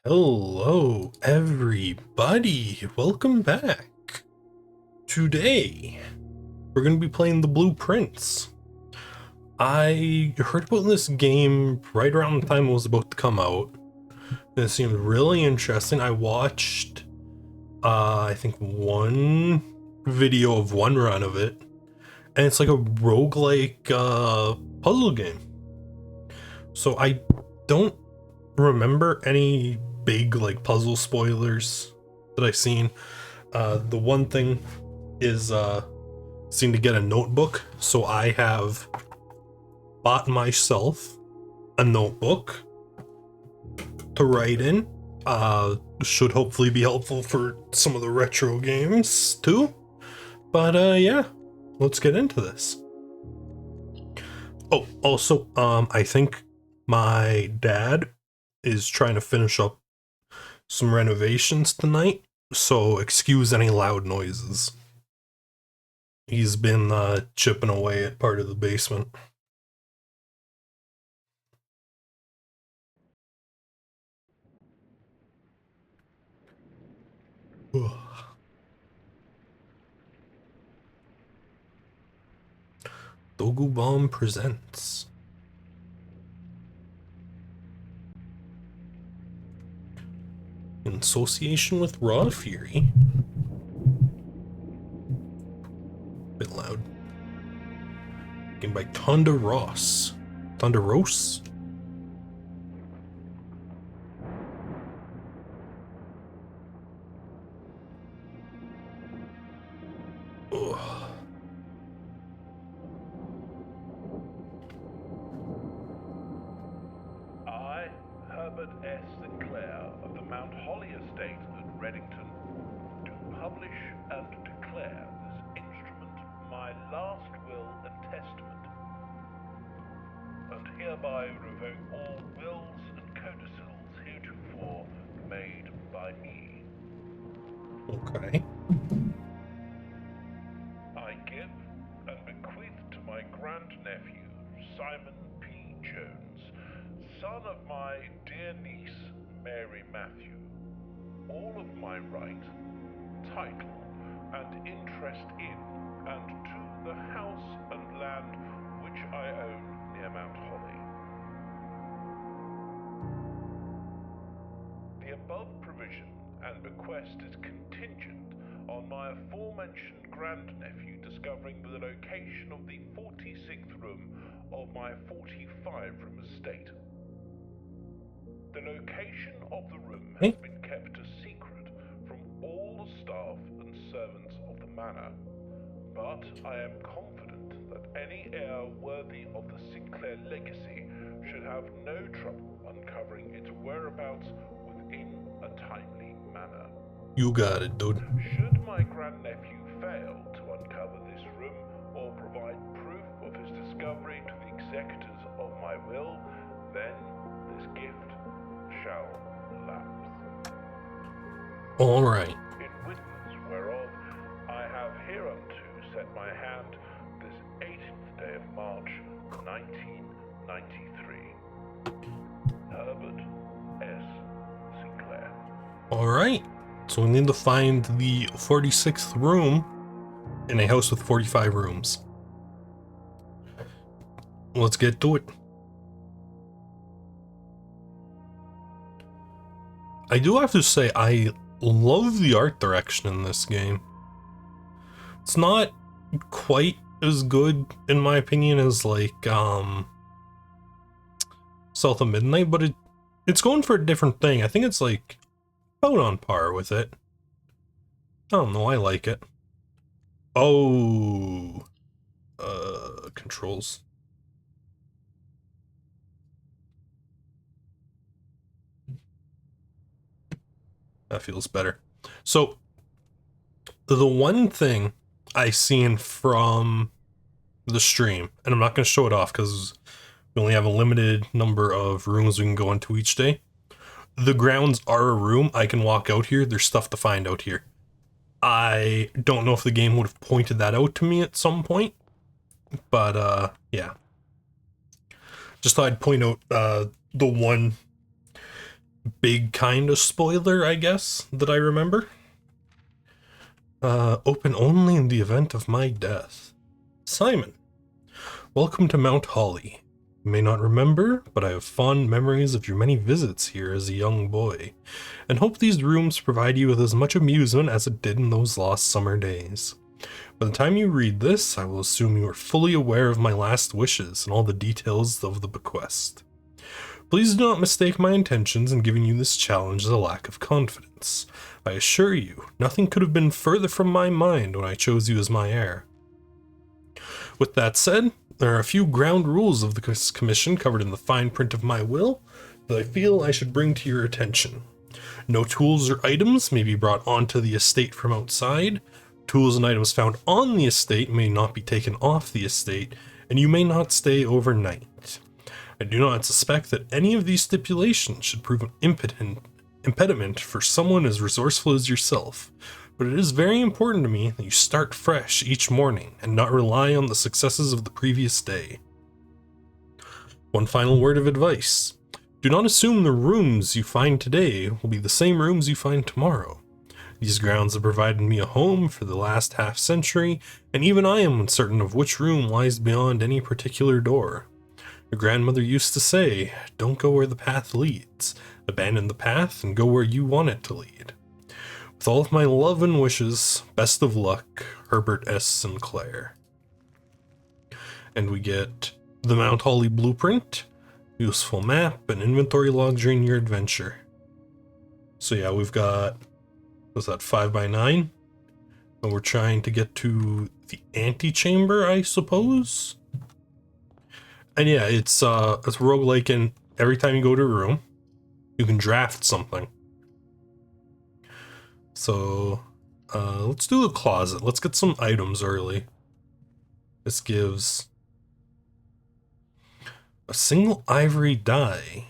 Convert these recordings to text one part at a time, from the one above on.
Hello, everybody. Welcome back. Today, we're going to be playing the Blueprints. I heard about this game right around the time it was about to come out. And it seemed really interesting. I watched, I think one video of one run of it. And it's like a roguelike puzzle game. So I don't remember any big like puzzle spoilers that I've seen. The one thing is seem to get a notebook, so I have bought myself a notebook to write in. Should hopefully be helpful for some of the retro games too. But yeah, let's get into this. Oh, also, I think my dad is trying to finish up some renovations tonight, so excuse any loud noises. He's been chipping away at part of the basement. Dogu Bomb presents. In association with Raw Fury. Bit loud. Game by Tonda Ross. Tonda Ross? Ugh. I, Herbert S. Sinclair of the Mount Holly Estate at Reddington, do publish and declare this instrument my last will and testament, and hereby revoke all wills and codicils heretofore made by me. Okay. I give and bequeath to my grandnephew, Simon P. Jones, son of my dear niece, Mary Matthew, all of my right, title, and interest in and to the house and land which I own near Mount Holly. The above provision and bequest is contingent on my aforementioned grandnephew discovering the location of the 46th room of my 45-room estate. The location of the room has been kept a secret from all the staff and servants of the manor, but I am confident that any heir worthy of the Sinclair legacy should have no trouble uncovering its whereabouts within a timely manner. You got it, dude. Should my grandnephew fail to uncover this room or provide proof of his discovery to the executors of my will, then this gift shall lapse. Alright. In witness whereof I have hereunto set my hand this 18th day of March, 1993. Herbert S. Sinclair. Alright. So we need to find the 46th room in a house with 45 rooms. Let's get to it. I do have to say, I love the art direction in this game. It's not quite as good, in my opinion, as like South of Midnight, but it's going for a different thing. I think it's like about on par with it. I don't know, I like it. Oh, controls. That feels better. So, the one thing I seen from the stream, and I'm not going to show it off because we only have a limited number of rooms we can go into each day. The grounds are a room. I can walk out here. There's stuff to find out here. I don't know if the game would have pointed that out to me at some point, but yeah. Just thought I'd point out the one big kind of spoiler, I guess, that I remember. Open only in the event of my death. Simon, welcome to Mount Holly. You may not remember, but I have fond memories of your many visits here as a young boy, and hope these rooms provide you with as much amusement as it did in those lost summer days. By the time you read this, I will assume you are fully aware of my last wishes and all the details of the bequest. Please do not mistake my intentions in giving you this challenge as a lack of confidence. I assure you, nothing could have been further from my mind when I chose you as my heir. With that said, there are a few ground rules of the commission covered in the fine print of my will that I feel I should bring to your attention. No tools or items may be brought onto the estate from outside. Tools and items found on the estate may not be taken off the estate, and you may not stay overnight. I do not suspect that any of these stipulations should prove an impediment for someone as resourceful as yourself, but it is very important to me that you start fresh each morning and not rely on the successes of the previous day. One final word of advice. Do not assume the rooms you find today will be the same rooms you find tomorrow. These grounds have provided me a home for the last half century, and even I am uncertain of which room lies beyond any particular door. Your grandmother used to say, "Don't go where the path leads. Abandon the path and go where you want it to lead." With all of my love and wishes, best of luck, Herbert S. Sinclair. And we get the Mount Holly blueprint, useful map, and inventory log during your adventure. So yeah, we've got, what's that, 5x9? And we're trying to get to the antechamber, I suppose? And yeah, it's roguelike, and every time you go to a room, you can draft something. So, let's do the closet. Let's get some items early. This gives a single ivory die.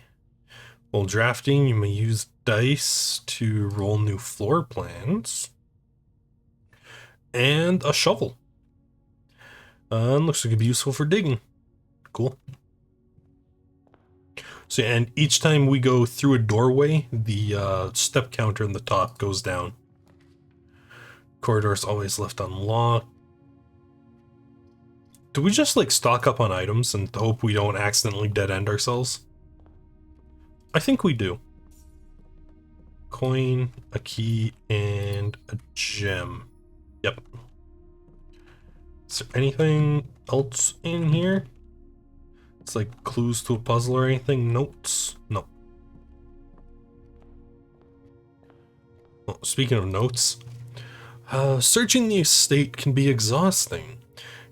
While drafting, you may use dice to roll new floor plans. And a shovel. And looks like it'd be useful for digging. Cool. So, and each time we go through a doorway, the step counter in the top goes down. Corridor's always left unlocked. Do we just like stock up on items and hope we don't accidentally dead end ourselves? I think we do. Coin, a key, and a gem. Yep. Is there anything else in here? It's like clues to a puzzle or anything? Notes? No. Well, speaking of notes, searching the estate can be exhausting.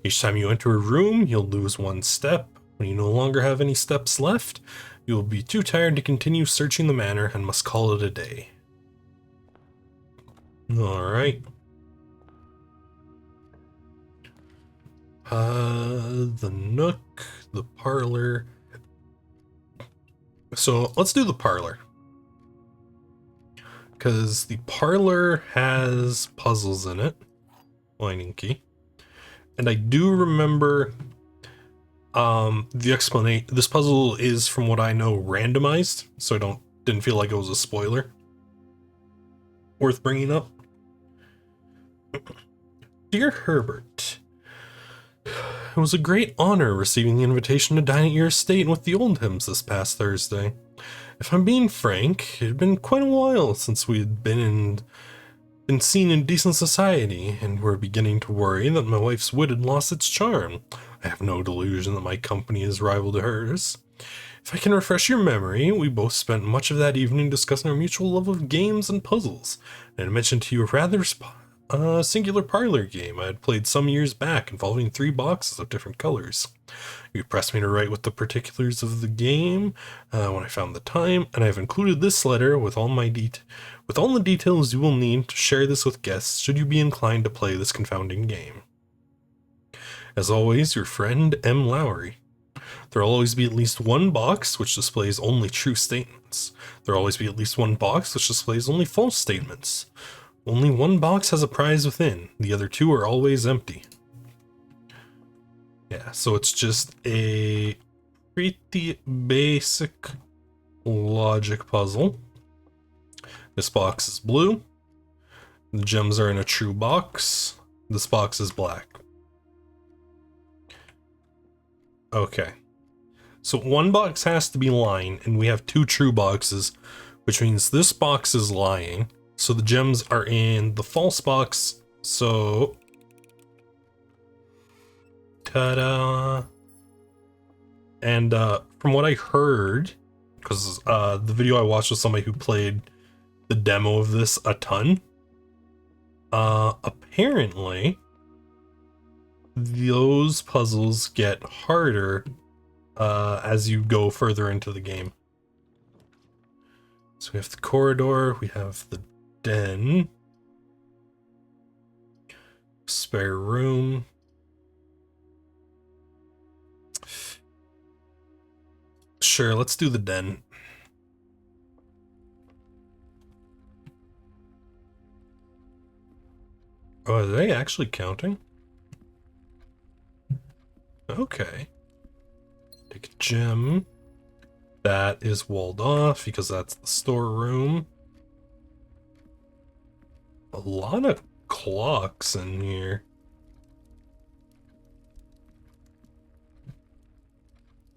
Each time you enter a room, you'll lose one step. When you no longer have any steps left, you will be too tired to continue searching the manor and must call it a day. Alright. The nook, the parlor. So let's do the parlor. Because the parlor has puzzles in it. Winding key. And I do remember the explanation. This puzzle is, from what I know, randomized, so I didn't feel like it was a spoiler worth bringing up. Dear Herbert, it was a great honor receiving the invitation to dine at your estate with the Oldhams this past Thursday. If I'm being frank, it had been quite a while since we had been seen in decent society, and we're beginning to worry that my wife's wit had lost its charm. I have no delusion that my company is rival to hers. If I can refresh your memory, we both spent much of that evening discussing our mutual love of games and puzzles, and I mentioned to you a rather singular parlor game I had played some years back involving 3 boxes of different colors. You pressed me to write with the particulars of the game when I found the time, and I've included this letter with all the details you will need to share this with guests should you be inclined to play this confounding game. As always, your friend M. Lowry. There will always be at least one box which displays only true statements. There will always be at least one box which displays only false statements. Only one box has a prize within. The other 2 are always empty. Yeah, so it's just a pretty basic logic puzzle. This box is blue. The gems are in a true box. This box is black. Okay. So one box has to be lying, and we have 2 true boxes, which means this box is lying. So the gems are in the false box. So, ta-da! And from what I heard, because the video I watched was somebody who played the demo of this a ton, apparently those puzzles get harder as you go further into the game. So we have the corridor, we have the den, spare room. Sure, let's do the den. Oh, are they actually counting? Okay. Take a gem. That is walled off because that's the storeroom. A lot of clocks in here.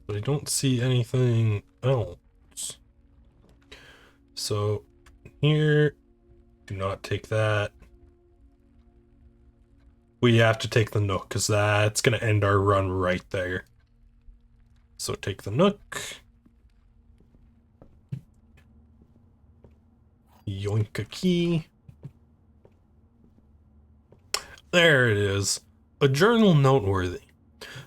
But I don't see anything else. So here, do not take that. We have to take the nook because that's going to end our run right there. So take the nook. Yoink a key. There it is. A journal noteworthy.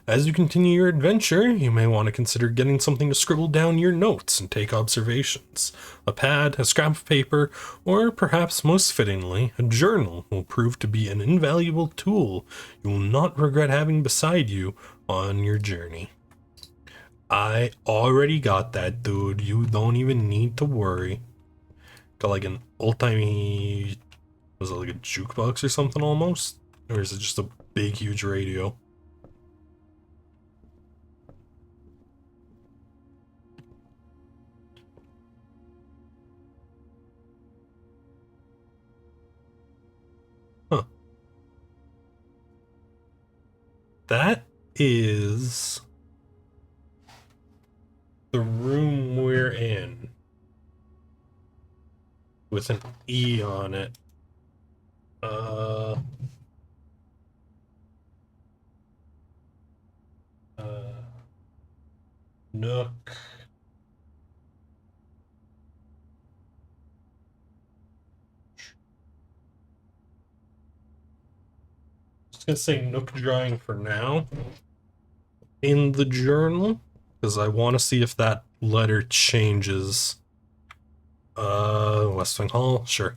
As you continue your adventure, you may want to consider getting something to scribble down your notes and take observations. A pad, a scrap of paper, or perhaps most fittingly, a journal will prove to be an invaluable tool you will not regret having beside you on your journey. I already got that, dude. You don't even need to worry. Got like an old-timey... Was it like a jukebox or something almost? Or is it just a big, huge radio? Huh. That is the room we're in. With an E on it. Nook. Just gonna say Nook drawing for now. In the journal, because I want to see if that letter changes. West Wing Hall, sure.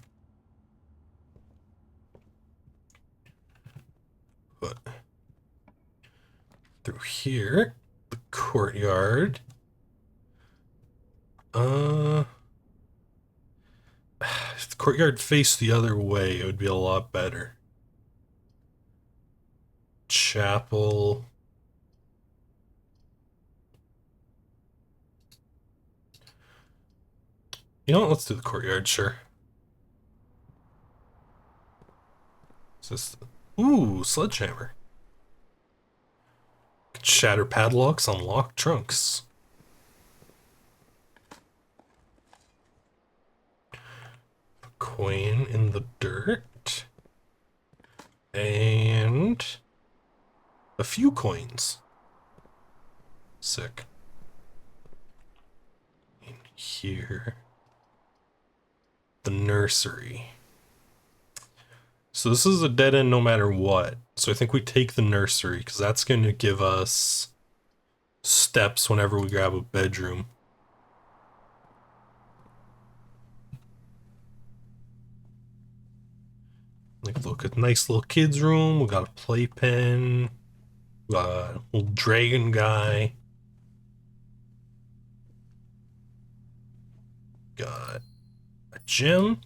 But through here, the courtyard. If the courtyard faced the other way, it would be a lot better. Chapel. You know what? Let's do the courtyard, sure. Is this... Ooh, sledgehammer. Could shatter padlocks, unlock trunks. A coin in the dirt. And... a few coins. Sick. In here... the nursery. So this is a dead end no matter what. So I think we take the nursery because that's going to give us steps whenever we grab a bedroom. Like, look at nice little kids room. We got a playpen. We got a little dragon guy. Got a gym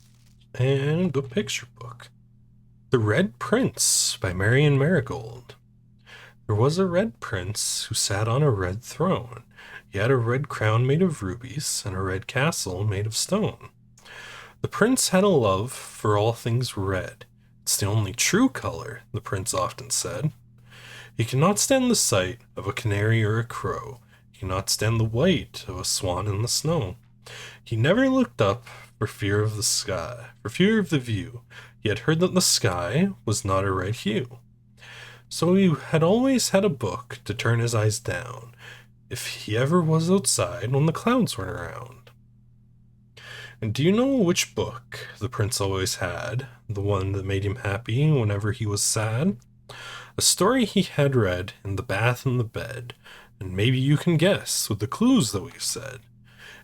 and a picture book. The Red Prince by Marion Marigold. There was a red prince who sat on a red throne. He had a red crown made of rubies and a red castle made of stone. The prince had a love for all things red. It's the only true color, the prince often said. He cannot stand the sight of a canary or a crow. He cannot stand the white of a swan in the snow. He never looked up for fear of the sky, for fear of the view. He had heard that the sky was not a red hue. So he had always had a book to turn his eyes down, if he ever was outside when the clouds weren't around. And do you know which book the prince always had? The one that made him happy whenever he was sad? A story he had read in the bath and the bed, and maybe you can guess with the clues that we've said.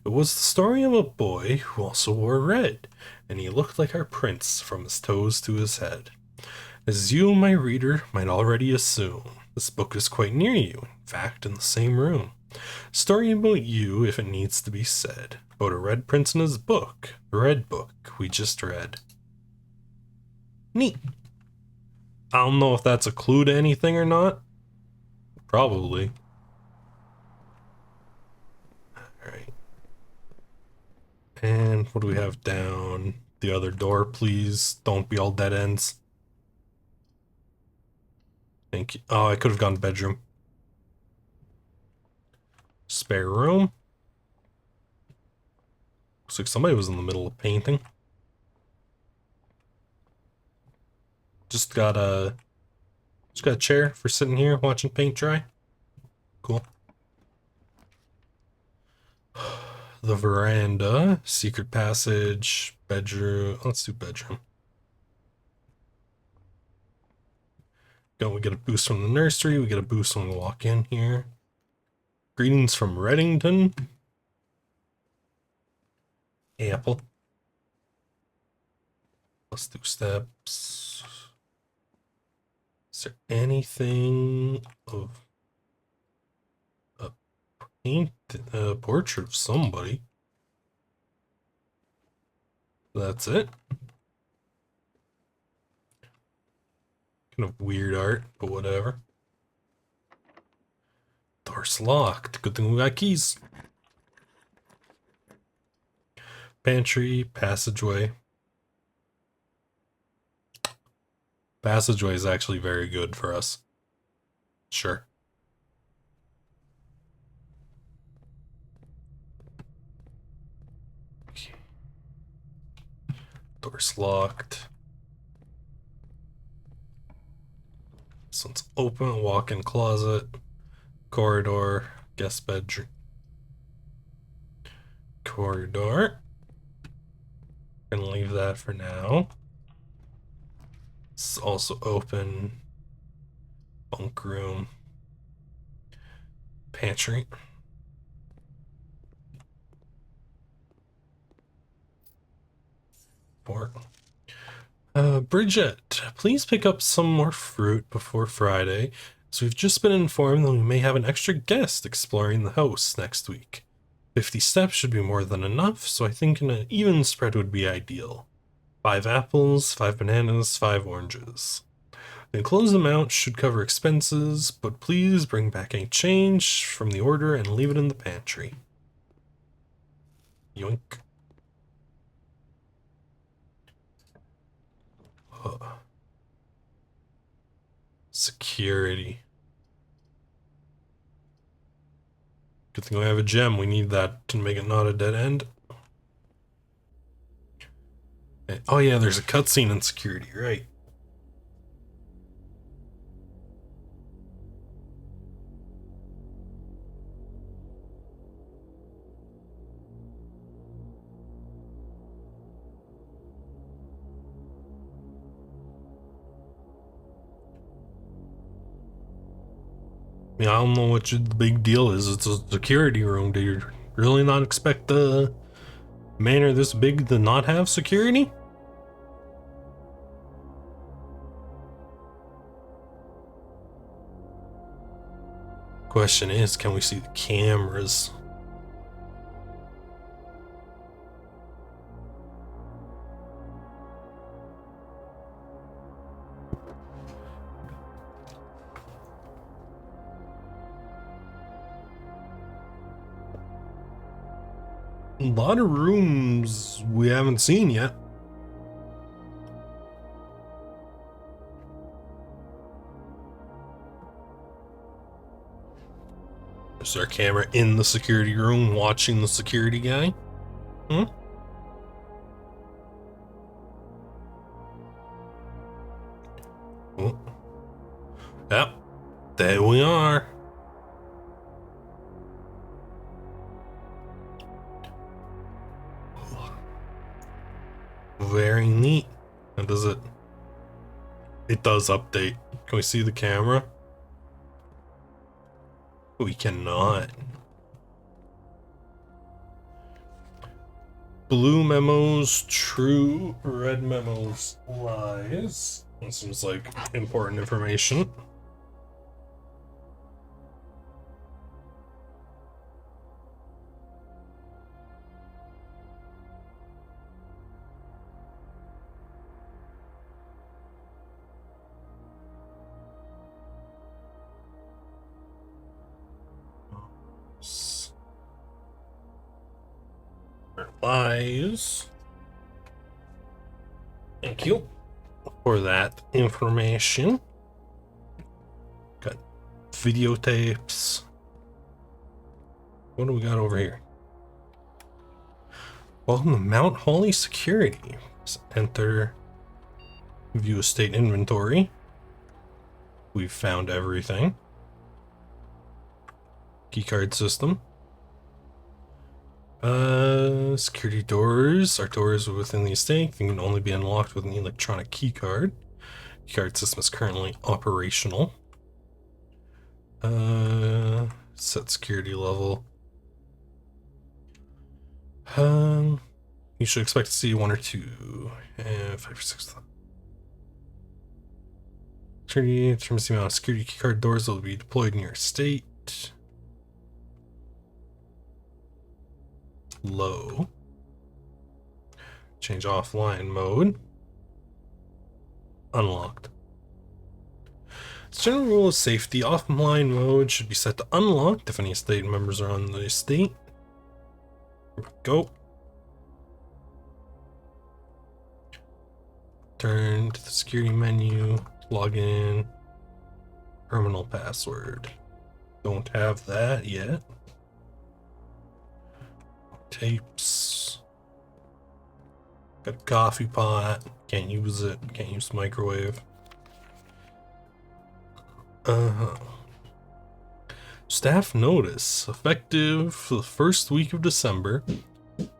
It was the story of a boy who also wore red, and he looked like our prince from his toes to his head. As you, my reader, might already assume, this book is quite near you, in fact, in the same room. A story about you, if it needs to be said, about a red prince and his book, the red book we just read. Neat. I don't know if that's a clue to anything or not. Probably. Alright. And what do we have down the other door, please? Don't be all dead ends. Thank you. Oh, I could have gone bedroom. Spare room. Looks like somebody was in the middle of painting. Just got a chair for sitting here watching paint dry. Cool. The veranda, secret passage, bedroom. Let's do bedroom. We get a boost from the nursery. We get a boost when we walk in here. Greetings from Reddington. Apple. Let's do steps. Is there anything of a portrait of somebody? That's it. Kind of weird art, but whatever. Door's locked. Good thing we got keys. Pantry, passageway. Passageway is actually very good for us. Sure. Okay. Door's locked. This one's open. Walk-in closet. Corridor. Guest bedroom. Corridor. Gonna leave that for now. It's also open. Bunk room. Pantry. Fork. Bridget, please pick up some more fruit before Friday, so we've just been informed that we may have an extra guest exploring the house next week. 50 steps should be more than enough, so I think an even spread would be ideal. 5 apples, 5 bananas, 5 oranges. The enclosed amount should cover expenses, but please bring back any change from the order and leave it in the pantry. Yoink. Security. Good thing we have a gem. We need that to make it not a dead end. Oh yeah, there's a cutscene in security, right? I mean, I don't know what the big deal is. It's a security room. Do you really not expect the manor this big to not have security? Question is, can we see the cameras? A lot of rooms we haven't seen yet. Is there a camera in the security room watching the security guy? Hmm? Oh. Yep. There we are. Very neat. How does it? It does update. Can we see the camera? We cannot. Blue memos true, red memos lies. That seems like important information. Lies. Thank you for that information. Got videotapes. What do we got over here? Welcome to Mount Holly Security. Let's enter, view estate inventory. We've found everything. Keycard system. Security doors. Our doors within the estate can only be unlocked with an electronic keycard. Keycard system is currently operational. Set security level. You should expect to see 1 or 2, 5 or 6. Security determines the amount of security keycard doors that will be deployed in your estate. Low. Change offline mode. Unlocked. As general rule of safety, offline mode should be set to unlocked if any estate members are on the estate. Here we go. Turn to the security menu, log in, terminal password. Don't have that yet. Tapes. Got a coffee pot. Can't use it. Can't use the microwave. Staff notice. Effective for the first week of December.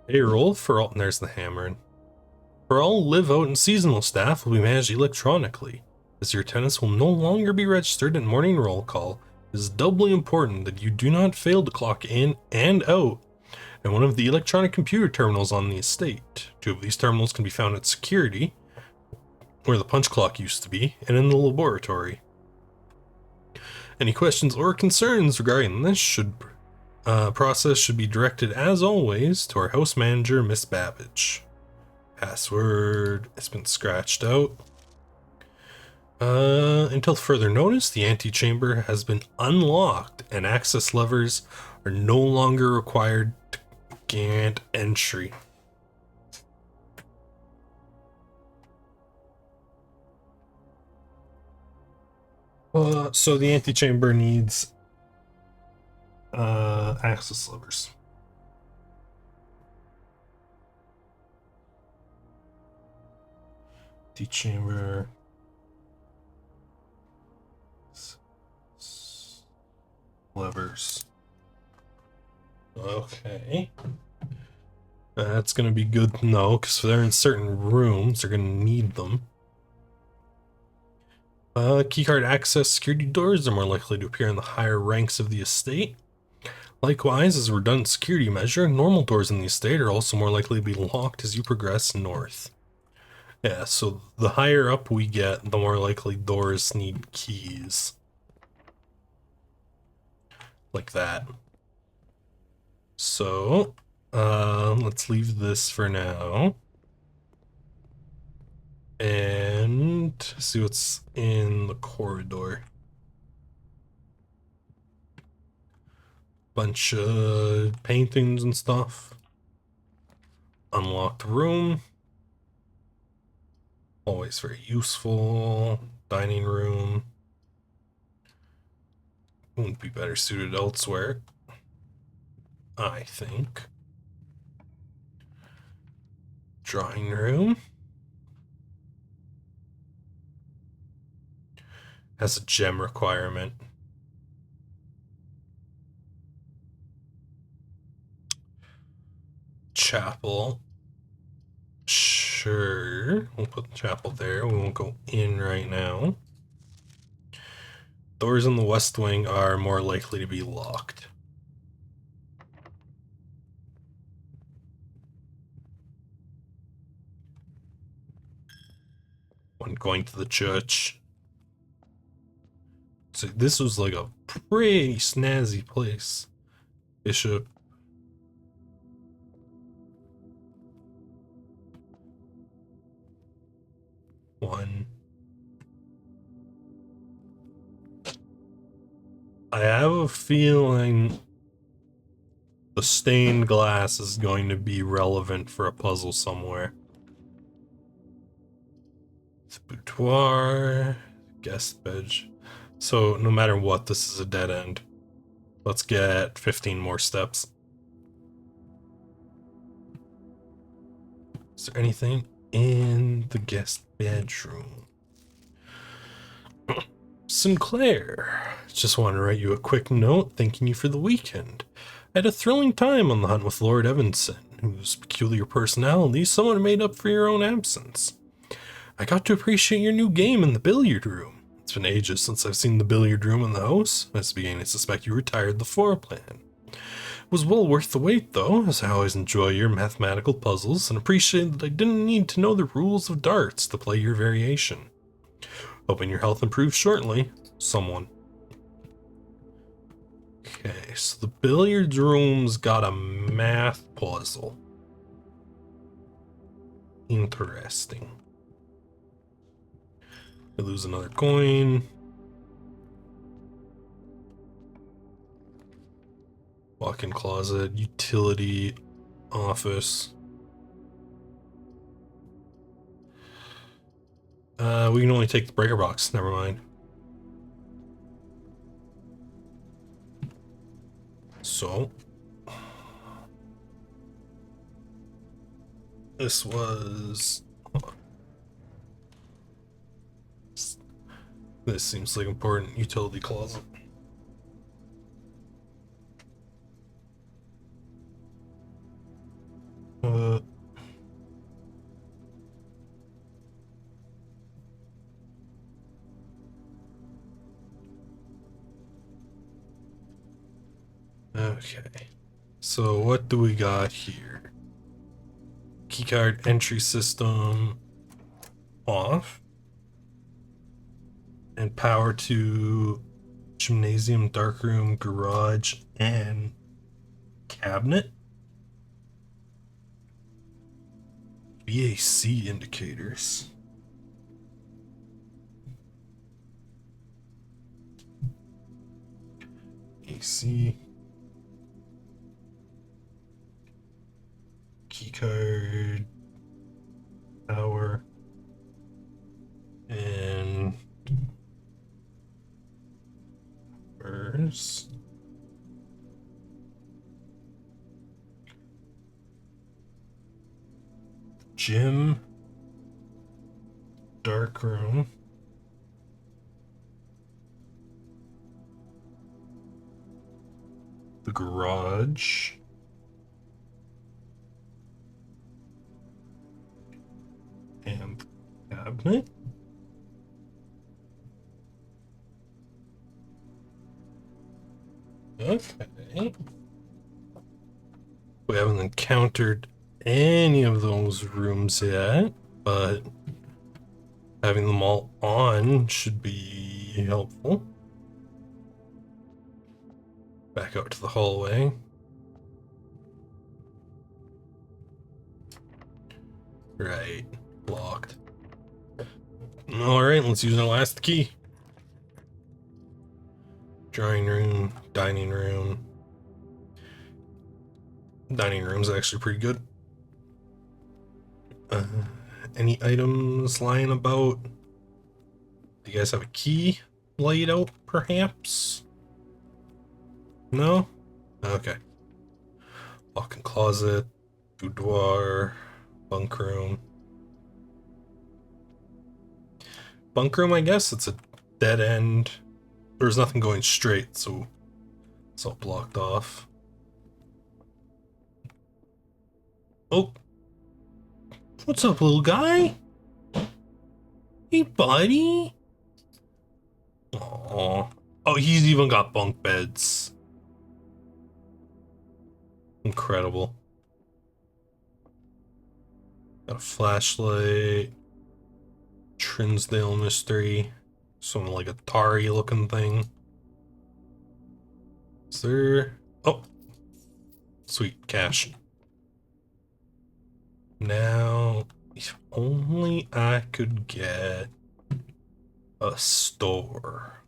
Payroll for all. There's the hammer. For all live out and seasonal staff will be managed electronically. As your attendance will no longer be registered in morning roll call, it is doubly important that you do not fail to clock in and out at one of the electronic computer terminals on the estate. 2 of these terminals can be found at security, where the punch clock used to be, and in the laboratory. Any questions or concerns regarding this process should be directed, as always, to our house manager, Miss Babbage. Password has been scratched out. Until further notice, the antechamber has been unlocked and access levers are no longer required to grant entry. So the antechamber needs access levers. Antechamber. Levers. Okay. That's going to be good to know, because if they're in certain rooms, they're going to need them. Keycard access security doors are more likely to appear in the higher ranks of the estate. Likewise, as a redundant security measure, normal doors in the estate are also more likely to be locked as you progress north. Yeah, so the higher up we get, the more likely doors need keys. Like that. So, let's leave this for now. And see what's in the corridor. Bunch of paintings and stuff. Unlocked room. Always very useful. Dining room. Wouldn't be better suited elsewhere, I think. Drawing room. Has a gem requirement. Chapel. Sure. We'll put the chapel there. We won't go in right now. Doors in the west wing are more likely to be locked. When going to the church. So this was like a pretty snazzy place. Bishop. One. I have a feeling the stained glass is going to be relevant for a puzzle somewhere. The boudoir, guest bed. So no matter what, this is a dead end. Let's get 15 more steps. Is there anything in the guest bedroom? Sinclair, just want to write you a quick note thanking you for the weekend. I had a thrilling time on the hunt with Lord Evanson, whose peculiar personality somewhat made up for your own absence. I got to appreciate your new game in the billiard room. It's been ages since I've seen the billiard room in the house. I was beginning to suspect you retired the floor plan. It was well worth the wait, though, as I always enjoy your mathematical puzzles and appreciate that I didn't need to know the rules of darts to play your variation. Hoping your health improves shortly. Someone. Okay, so the billiards room's got a math puzzle. Interesting. I lose another coin. Walk-in closet, utility, office. We can only take the breaker box, never mind. So, this was... This seems like important utility closet. Okay, so what do we got here? Keycard entry system off. And power to gymnasium, darkroom, garage, and cabinet. VAC indicators. AC. Keycard. Power. And where's gym, dark room, the garage, and cabinet. Okay. We haven't encountered any of those rooms yet, but having them all on should be helpful. Back out to the hallway. Right, locked. Alright, let's use our last key. Drawing room, dining room. Dining room's actually pretty good. Uh, any items lying about? Do you guys have a key laid out, perhaps? No? Okay. Walk-in closet, boudoir, bunk room. Bunk room, I guess? It's a dead end. There's nothing going straight, so it's all blocked off. Oh! What's up, little guy? Hey, buddy! Aww. Oh, he's even got bunk beds. Incredible. Got a flashlight. Trinsdale mystery. Some like Atari looking thing. Is there... Oh! Sweet, cash. Now, if only I could get a store.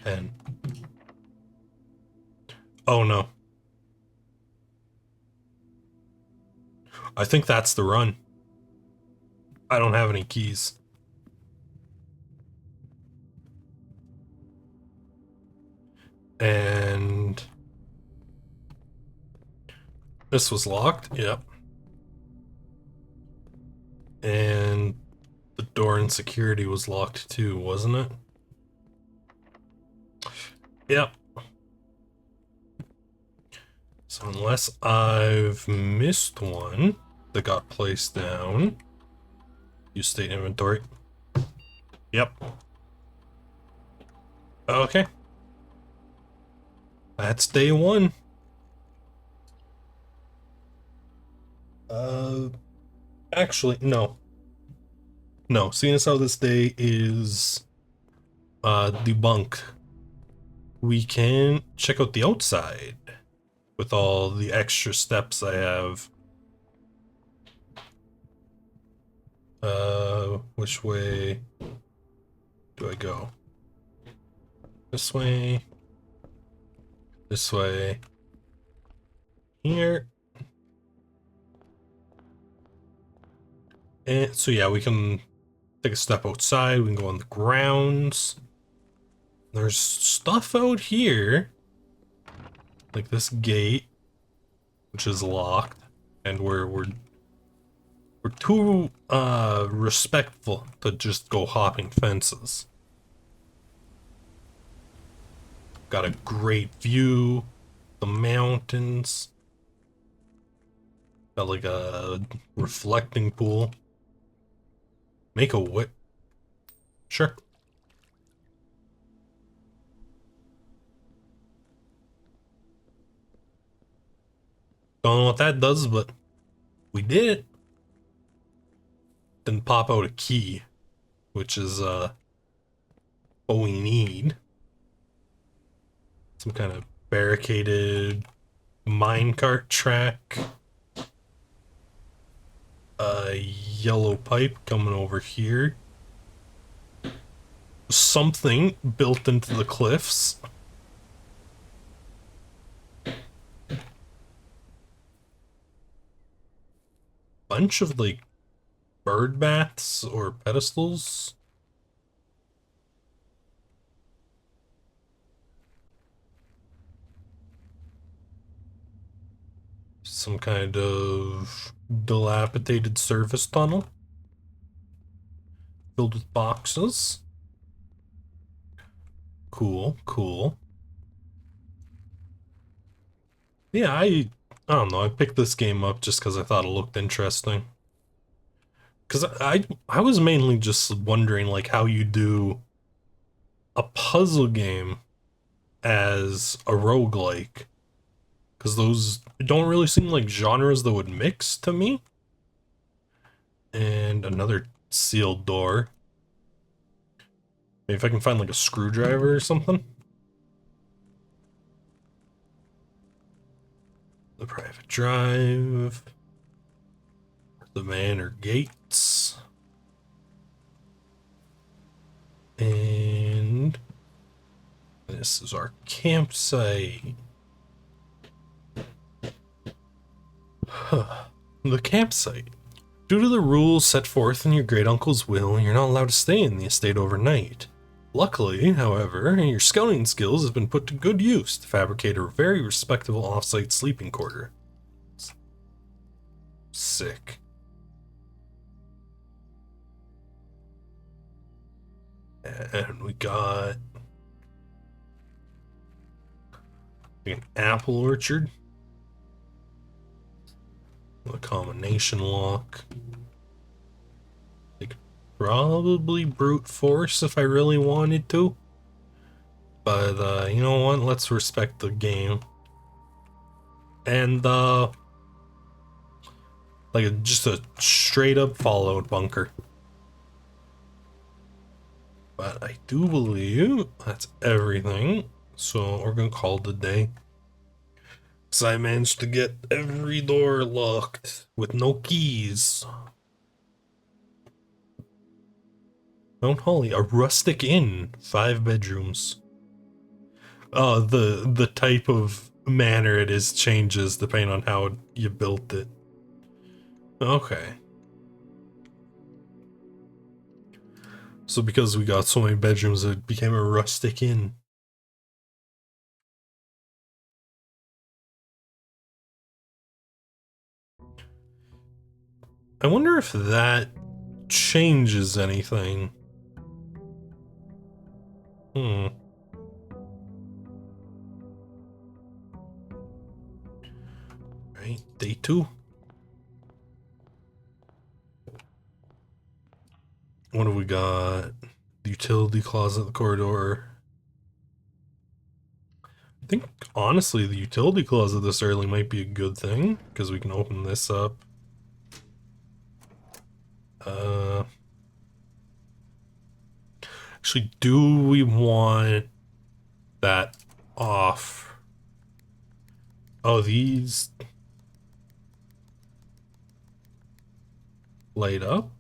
10. Oh no. I think that's the run. I don't have any keys. And this was locked. Yep. And the door in security was locked too, wasn't it? Yep. So unless I've missed one that got placed down. Use state inventory. Yep. Okay. That's day one. Actually, no. No, seeing as how this day is debunked, we can check out the outside with all the extra steps I have. Which way do I go? This way. This way. Here. And so yeah, we can take a step outside, we can go on the grounds. There's stuff out here. Like this gate, which is locked, and we're too respectful to just go hopping fences. Got a great view, the mountains. Got like a reflecting pool. Make a whip. Sure. Don't know what that does, but we did it. Then pop out a key, which is what we need. Some kind of barricaded minecart track. A yellow pipe coming over here. Something built into the cliffs. Bunch of like bird baths or pedestals. Some kind of dilapidated service tunnel filled with boxes. Cool, cool. Yeah, I don't know, I picked this game up just because I thought it looked interesting. Because I was mainly just wondering like how you do a puzzle game as a roguelike. Because those don't really seem like genres that would mix to me. And another sealed door. Maybe if I can find like a screwdriver or something. The private drive. The manor gates. And this is our campsite. The campsite. Due to the rules set forth in your great uncle's will, you're not allowed to stay in the estate overnight. Luckily, however, your scouting skills have been put to good use to fabricate a very respectable off-site sleeping quarter. Sick. And we got an apple orchard. A combination lock. I could probably brute force if I really wanted to. But, you know what? Let's respect the game. And, like just a straight up Fallout bunker. But I do believe that's everything. So we're gonna call it a day. So I managed to get every door locked with no keys. Mount Holly, a rustic inn, 5 bedrooms. The type of manor it is changes depending on how you built it. Okay. So because we got so many bedrooms, it became a rustic inn. I wonder if that changes anything. Right, day 2. What have we got? The utility closet, the corridor. I think, honestly, the utility closet this early might be a good thing, because we can open this up. Actually, do we want that off? Oh, these light up?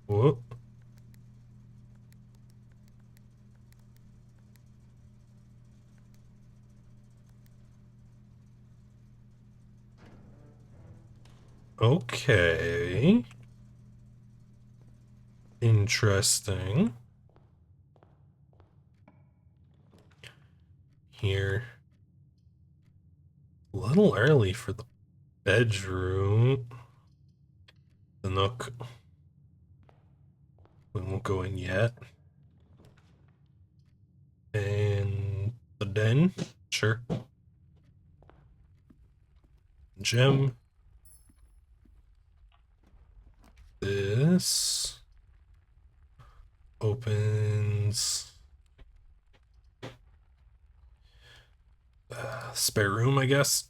Whoop. Okay. Interesting. Here. A little early for the bedroom. The nook. We won't go in yet. And the den. Sure. Gem. This opens spare room, I guess.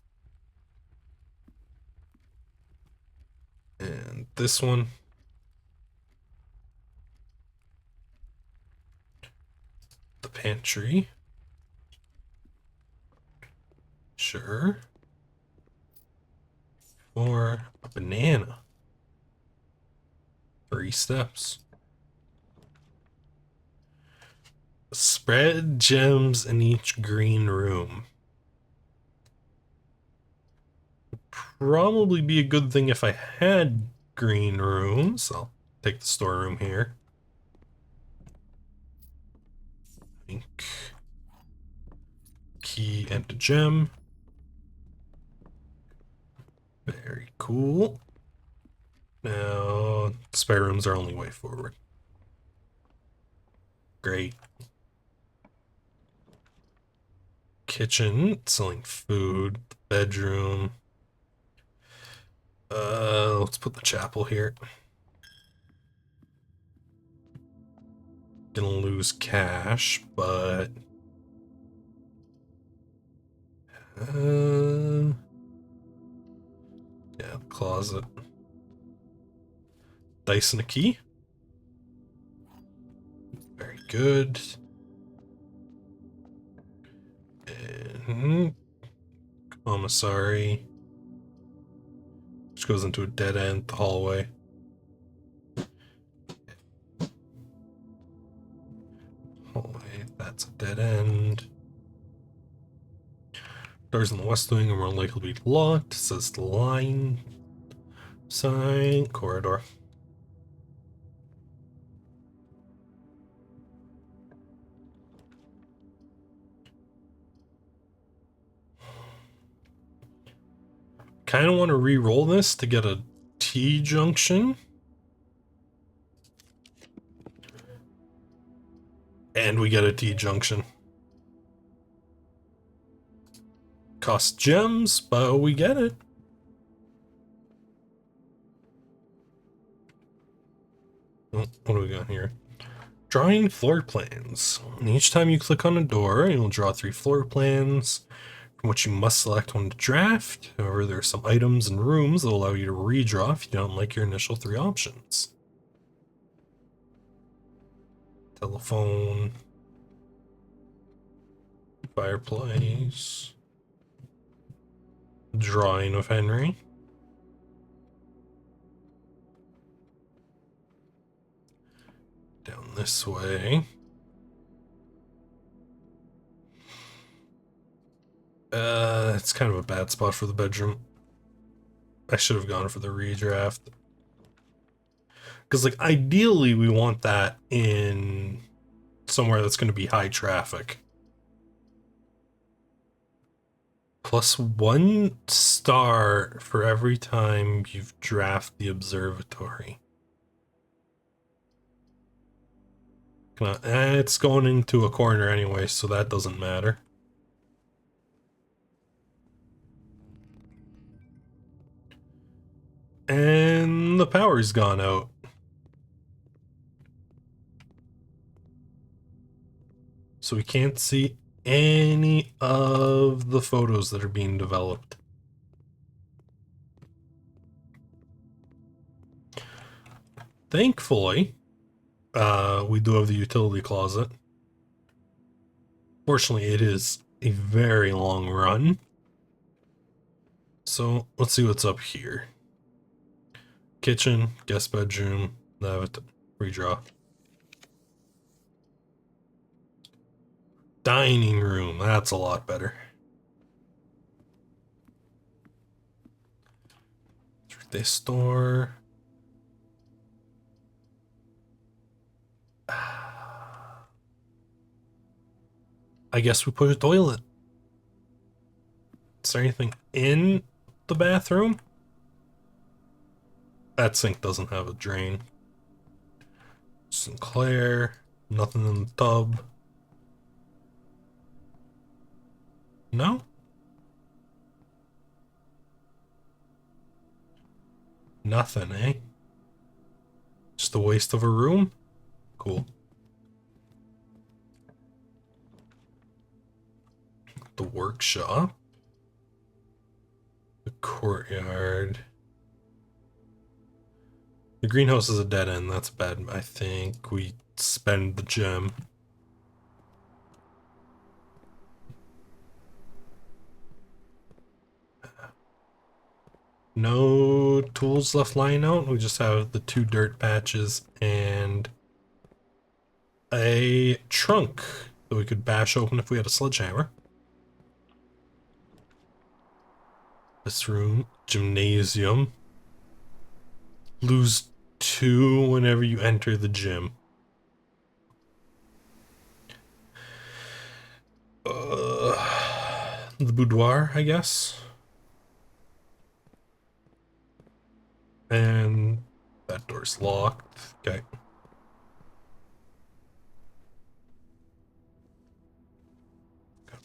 And this one. The pantry. Sure. Or a banana. 3 steps. Spread gems in each green room. Probably be a good thing if I had green rooms. I'll take the storeroom here. Ink. Key and a gem. Very cool. Now, spare rooms are only way forward. Great. Kitchen, selling food. Bedroom. Let's put the chapel here. Gonna lose cash, but yeah, closet. Dice and a key. Very good. And commissary, which goes into a dead end hallway. Hallway, that's a dead end. Doors in the west wing are more likely to be locked. It says the line sign corridor. Kind of want to re-roll this to get a T-junction. And we get a T-junction. Costs gems, but we get it. Oh, what do we got here? Drawing floor plans. And each time you click on a door, you'll draw 3 floor plans, from which you must select one to draft. However, there are some items and rooms that will allow you to redraw if you don't like your initial 3 options. Telephone. Fireplace. Drawing of Henry. Down this way. It's kind of a bad spot for the bedroom. I should have gone for the redraft. Because, like, ideally we want that in somewhere that's going to be high traffic. +1 star for every time you've drafted the observatory. It's going into a corner anyway, so that doesn't matter. And the power's gone out. So we can't see any of the photos that are being developed. Thankfully, we do have the utility closet. Fortunately, it is a very long run. So let's see what's up here. Kitchen, guest bedroom, redraw. Dining room, that's a lot better. This store. I guess we put a toilet. Is there anything in the bathroom? That sink doesn't have a drain. Sinclair, nothing in the tub. No? Nothing, eh? Just a waste of a room? Cool. The workshop. The courtyard. The greenhouse is a dead end, that's bad. I think we spend the gem. No tools left lying out. We just have the 2 dirt patches and a trunk that we could bash open if we had a sledgehammer. This room, gymnasium. Lose 2 whenever you enter the gym. The boudoir, I guess. And that door's locked. Okay.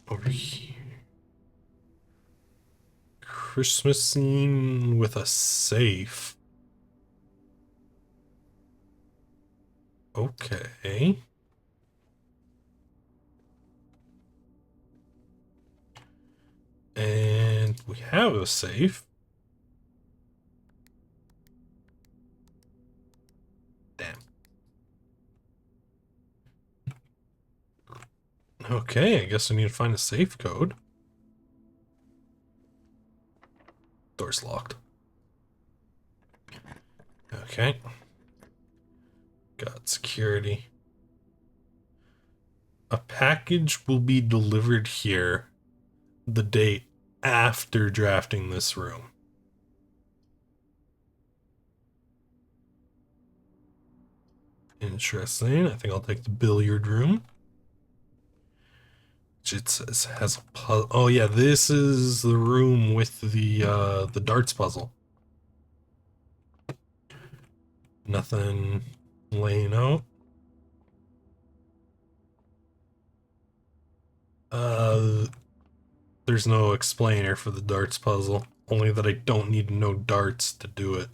Over here. Christmas scene with a safe. Okay. And we have a safe. Damn. Okay, I guess I need to find a safe code. Door's locked. Okay. Got security. A package will be delivered here. The date after drafting this room. Interesting. I think I'll take the billiard room. Which it says has a puzzle. Oh yeah, this is the room with the darts puzzle. Nothing laying out. There's no explainer for the darts puzzle. Only that I don't need to know darts to do it.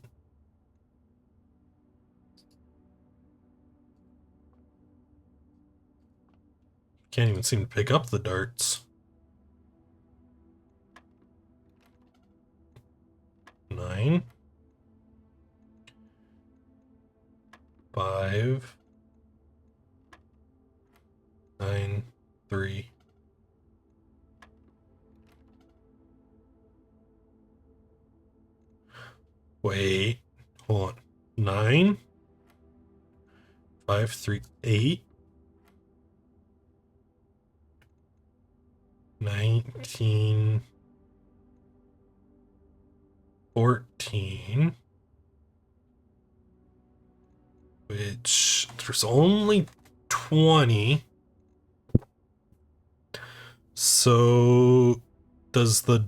Can't even seem to pick up the darts. 9. 5. 9. 3. Wait. Hold on. 9. 5, 3, 8. 19. 14. Which there's only 20. So does the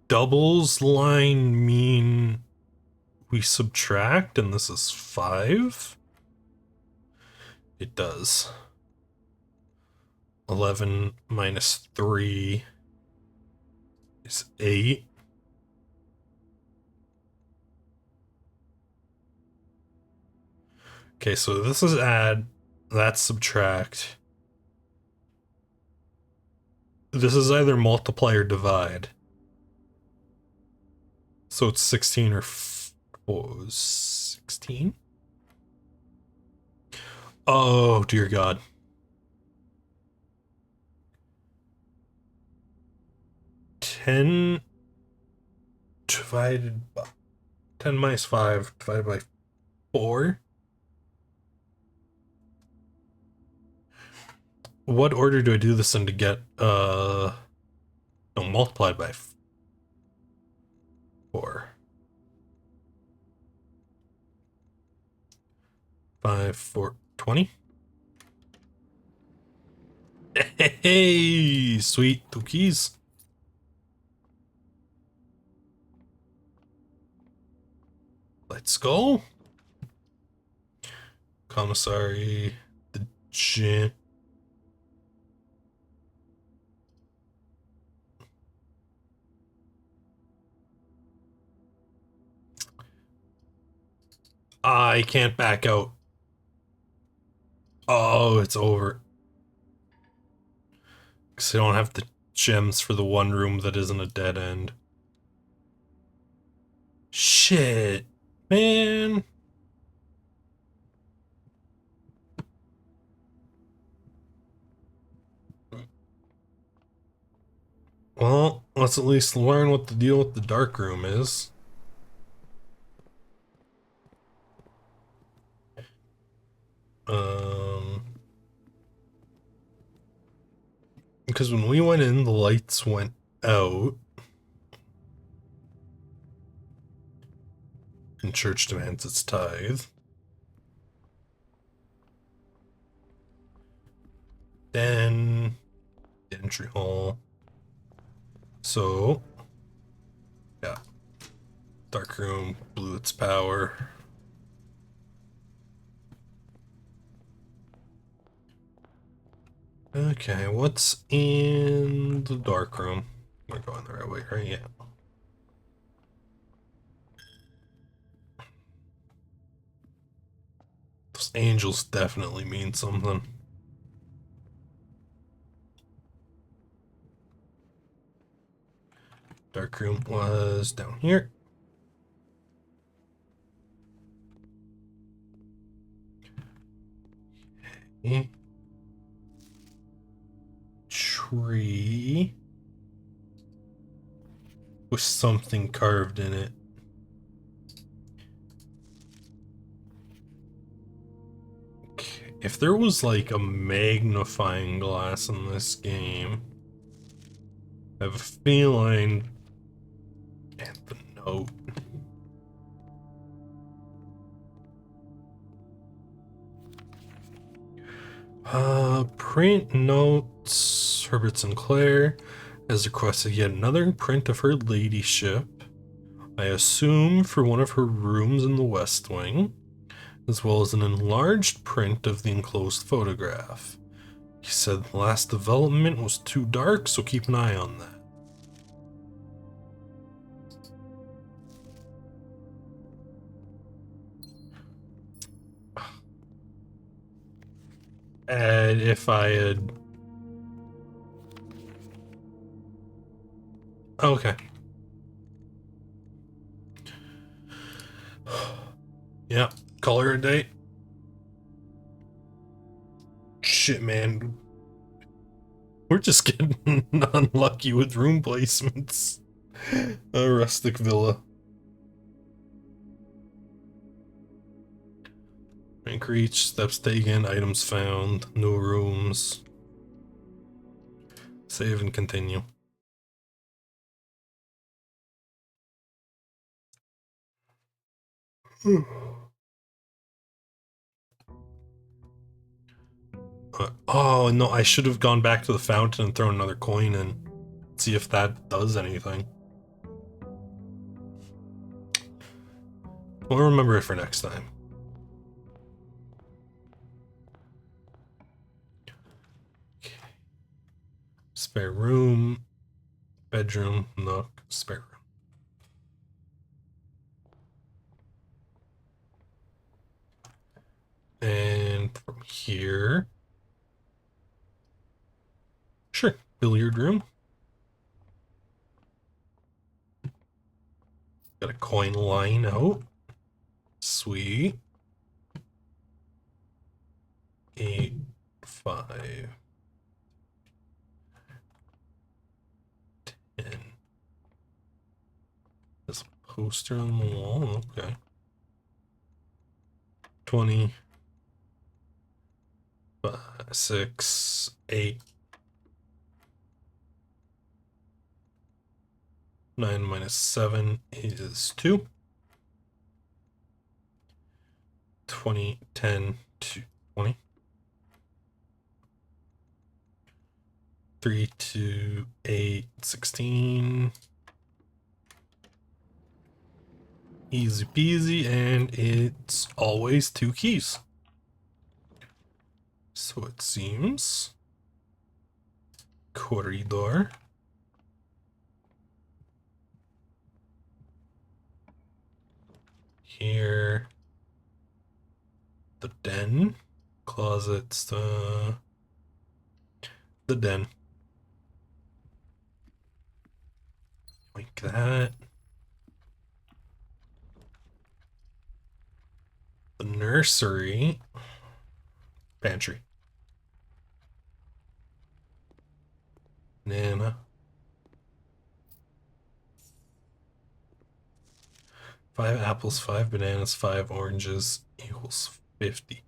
doubles line mean we subtract and this is 5? It does. 11 minus 3 is 8. Okay, so this is add, that's subtract. This is either multiply or divide. So it's 16 or 16? Oh, dear God. 10 divided by 10 minus 5 divided by 4. What order do I do this in to get no, multiplied by 4? 5, 4, 20. Hey, sweet 2 keys. Let's go. Commissary, the gym. I can't back out. Oh, it's over. Because I don't have the gems for the one room that isn't a dead end. Shit, man. Well, let's at least learn what the deal with the dark room is. Because when we went in, the lights went out. And church demands its tithe. Then the entry hall. So yeah. Dark room blew its power. Okay, what's in the dark room? We're going the right way, right? Yeah. Those angels definitely mean something. Dark room was down here. Okay. Tree with something carved in it. Okay. If there was like a magnifying glass in this game, I have a feeling. And the note. Print notes. Herbert Sinclair has requested yet another print of her ladyship. I assume for one of her rooms in the West Wing, as well as an enlarged print of the enclosed photograph. He said the last development was too dark, so keep an eye on that. And if I had... Okay. Yeah, call her a date. Shit, man. We're just getting unlucky with room placements. A rustic villa. Rank reached, steps taken, items found, no rooms. Save and continue. Oh no, I should have gone back to the fountain and thrown another coin in. See if that does anything. We'll remember it for next time. Okay. Spare room, bedroom, nook, spare room. And from here, sure, billiard room. Got a coin line out. Sweet. 8, 5, 10. There's a poster on the wall. Okay. 20, 5, 6, 8. 9 minus 7 is 2. 20, 10, 20. 3, 2, 8, 16. Easy peasy, and it's always 2 keys. So it seems. Corridor. Here. The den. Closets. The den. Like that. The nursery. Pantry. Nana. 5 apples, 5 bananas, 5 oranges equals 50.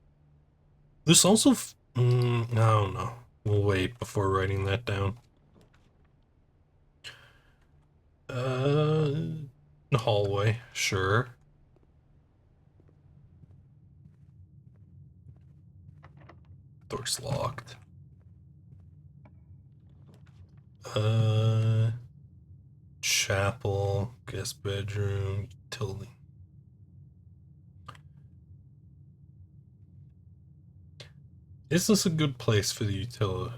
This also... I don't know. We'll wait before writing that down. Hallway, sure. Door's locked. Chapel, guest bedroom, utility. Is this a good place for the utility?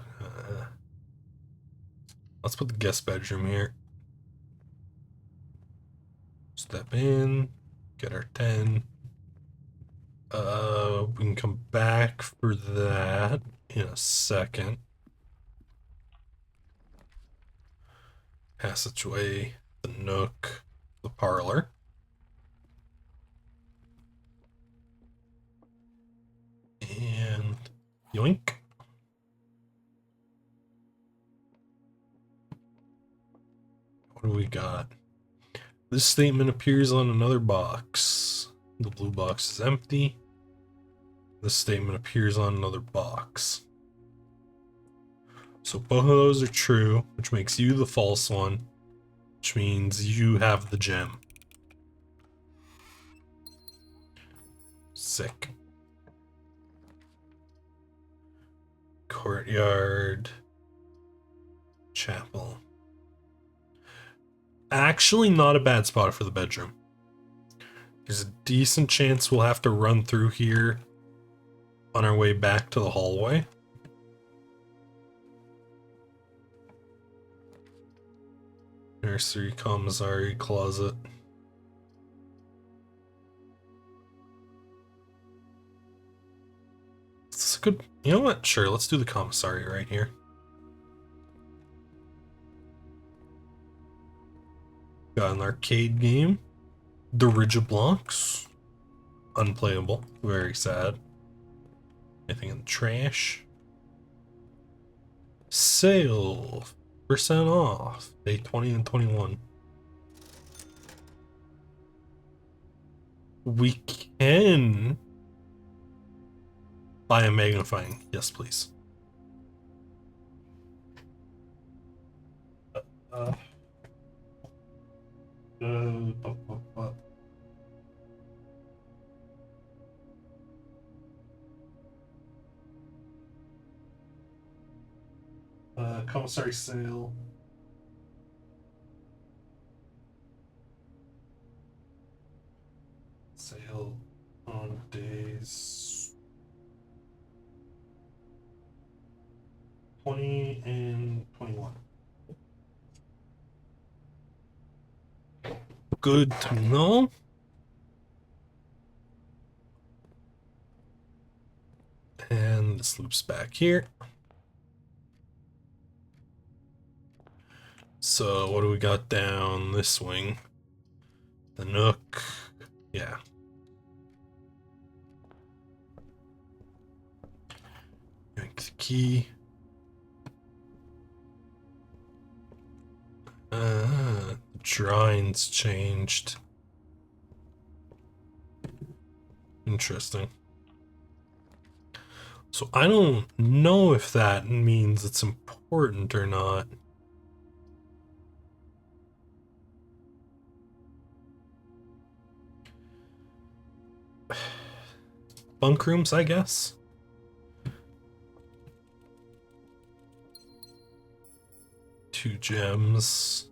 Let's put the guest bedroom here. Step in, get our 10. We can come back for that in a second. Passageway, the nook, the parlor. And yoink. What do we got? This statement appears on another box. The blue box is empty. This statement appears on another box. So both of those are true, which makes you the false one, which means you have the gem. Sick. Courtyard. Chapel. Actually, not a bad spot for the bedroom. There's a decent chance we'll have to run through here on our way back to the hallway. Nursery, commissary, closet. It's good. You know what? Sure, let's do the commissary right here. Got an arcade game. Dirige Blocks. Unplayable. Very sad. Anything in the trash? Sale. % off. Day 20 and 21. We can buy a magnifying. Yes, please. Commissary sale. Sale on days 20 and 21. Good to know. And this loops back here. So what do we got down this wing? The Nook. Yeah. Yank the key. The drawing's changed. Interesting. So I don't know if that means it's important or not. Bunk rooms, I guess. Two gems.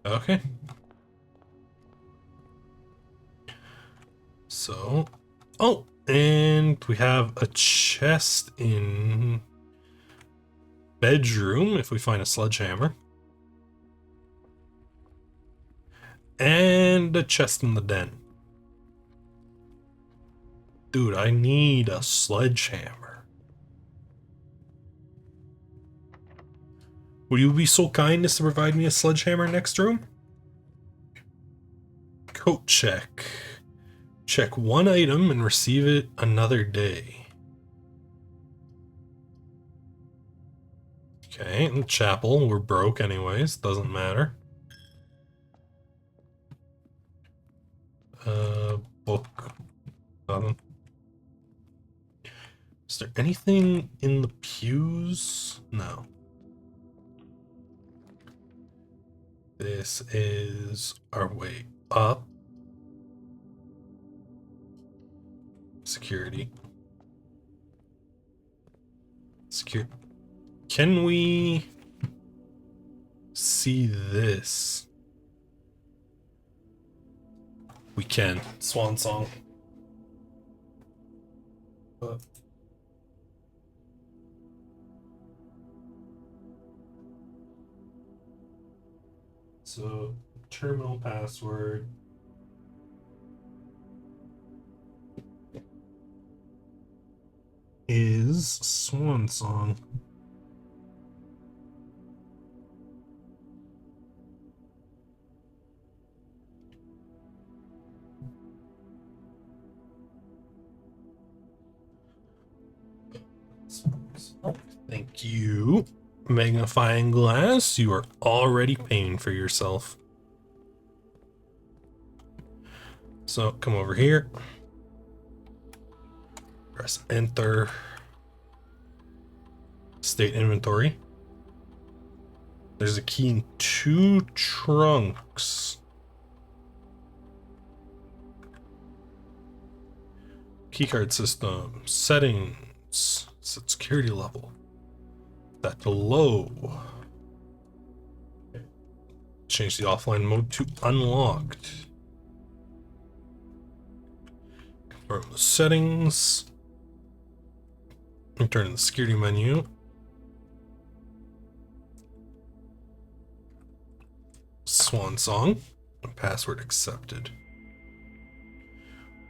Okay. So, oh, and we have a chest in bedroom if we find a sledgehammer. And a chest in the den. Dude, I need a sledgehammer. Will you be so kind as to provide me a sledgehammer next room? Coat check. Check one item and receive it another day. Okay, in the chapel, we're broke anyways, doesn't matter. Book. Nothing. Is there anything in the pews? No. This is our way up. Security. Can we see this? We can. Swan song. So, terminal password. Is Swan Song. Thank you. Magnifying glass, you are already paying for yourself. So come over here. Press enter. State inventory. There's a key in 2 trunks. Keycard system. Settings. Set security level. That to low. Change the offline mode to unlocked. Confirm the settings. Return to the security menu. Swan song. Password accepted.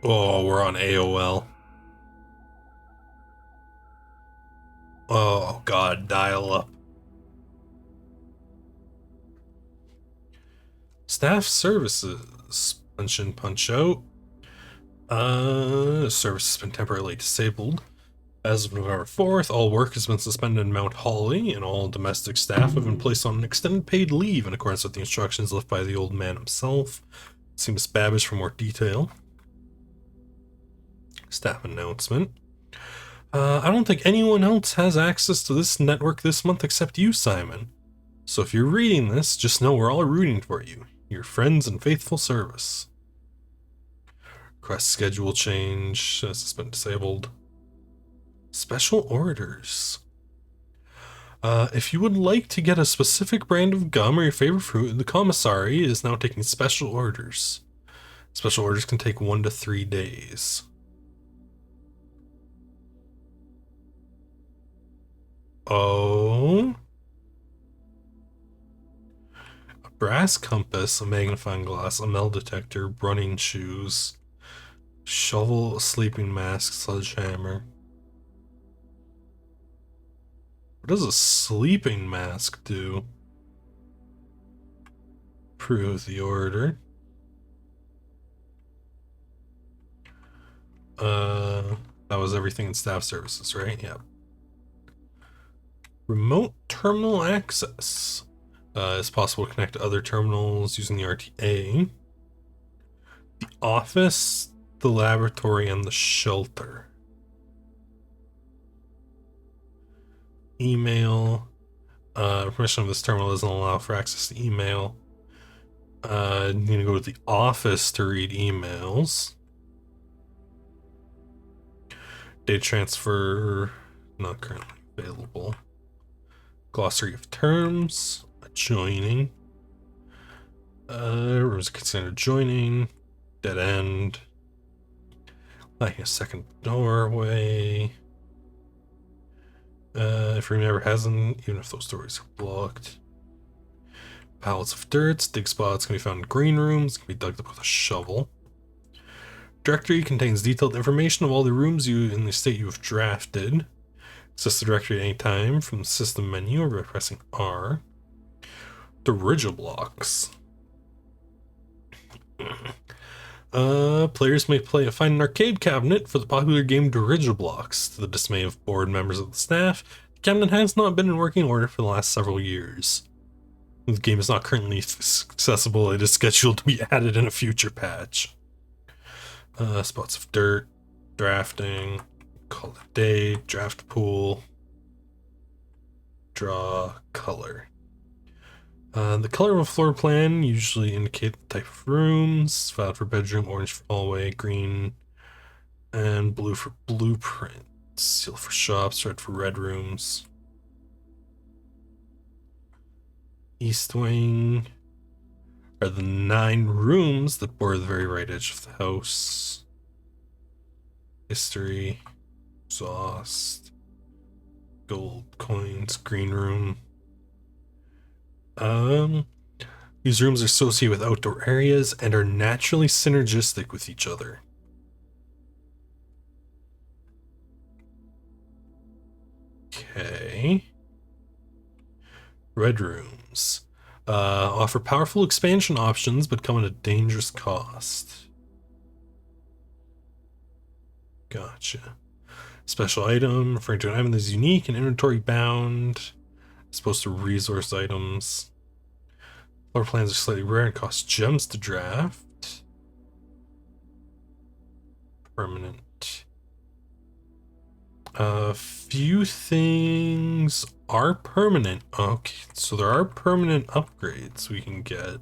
Oh, we're on AOL. Oh god, dial up. Staff services. Punch in, punch out. Service has been temporarily disabled. As of November 4th, all work has been suspended in Mount Holly, and all domestic staff have been placed on an extended paid leave in accordance with the instructions left by the old man himself. See Miss Babish for more detail. Staff announcement. I don't think anyone else has access to this network this month except you, Simon. So if you're reading this, just know we're all rooting for you. Your friends and faithful service. Request schedule change. This has been disabled. Special orders. If you would like to get a specific brand of gum or your favorite fruit, the commissary is now taking special orders. Special orders can take 1 to 3 days. Oh. A brass compass, a magnifying glass, a metal detector, running shoes, shovel, a sleeping mask, sledgehammer. What does a sleeping mask do? Approve the order. That was everything in staff services, right? Yep. Remote terminal access. It's possible to connect to other terminals using the RTA. The office, the laboratory, and the shelter. Email. Permission of this terminal doesn't allow for access to email. You need to go to the office to read emails. Data transfer, not currently available. Glossary of terms, adjoining. Rooms considered adjoining. Dead end. Lacking a second doorway. If room never hasn't, even if those doors are blocked. Pallets of dirt, dig spots can be found in green rooms, can be dug up with a shovel. Directory contains detailed information of all the rooms in the state you have drafted. Access the directory at any time from the system menu or by pressing R. Dirigiblocks. Players may find an arcade cabinet for the popular game Dirigiblocks. To the dismay of bored members of the staff, the cabinet has not been in working order for the last several years. The game is not currently accessible. It is scheduled to be added in a future patch. Spots of dirt, drafting, call it a day, draft pool, draw, color. The color of a floor plan usually indicate the type of rooms. Violet for bedroom, orange for hallway, green and blue for blueprints. Yellow for shops, red for red rooms. East wing are the 9 rooms that border the very right edge of the house. History, exhaust, gold coins, green room. These rooms are associated with outdoor areas and are naturally synergistic with each other. Okay. Red rooms. Offer powerful expansion options, but come at a dangerous cost. Gotcha. Special item, referring to an item that is unique and inventory bound, as opposed to resource items. Floor plans are slightly rare and cost gems to draft. Permanent. A few things are permanent. Okay, so there are permanent upgrades we can get.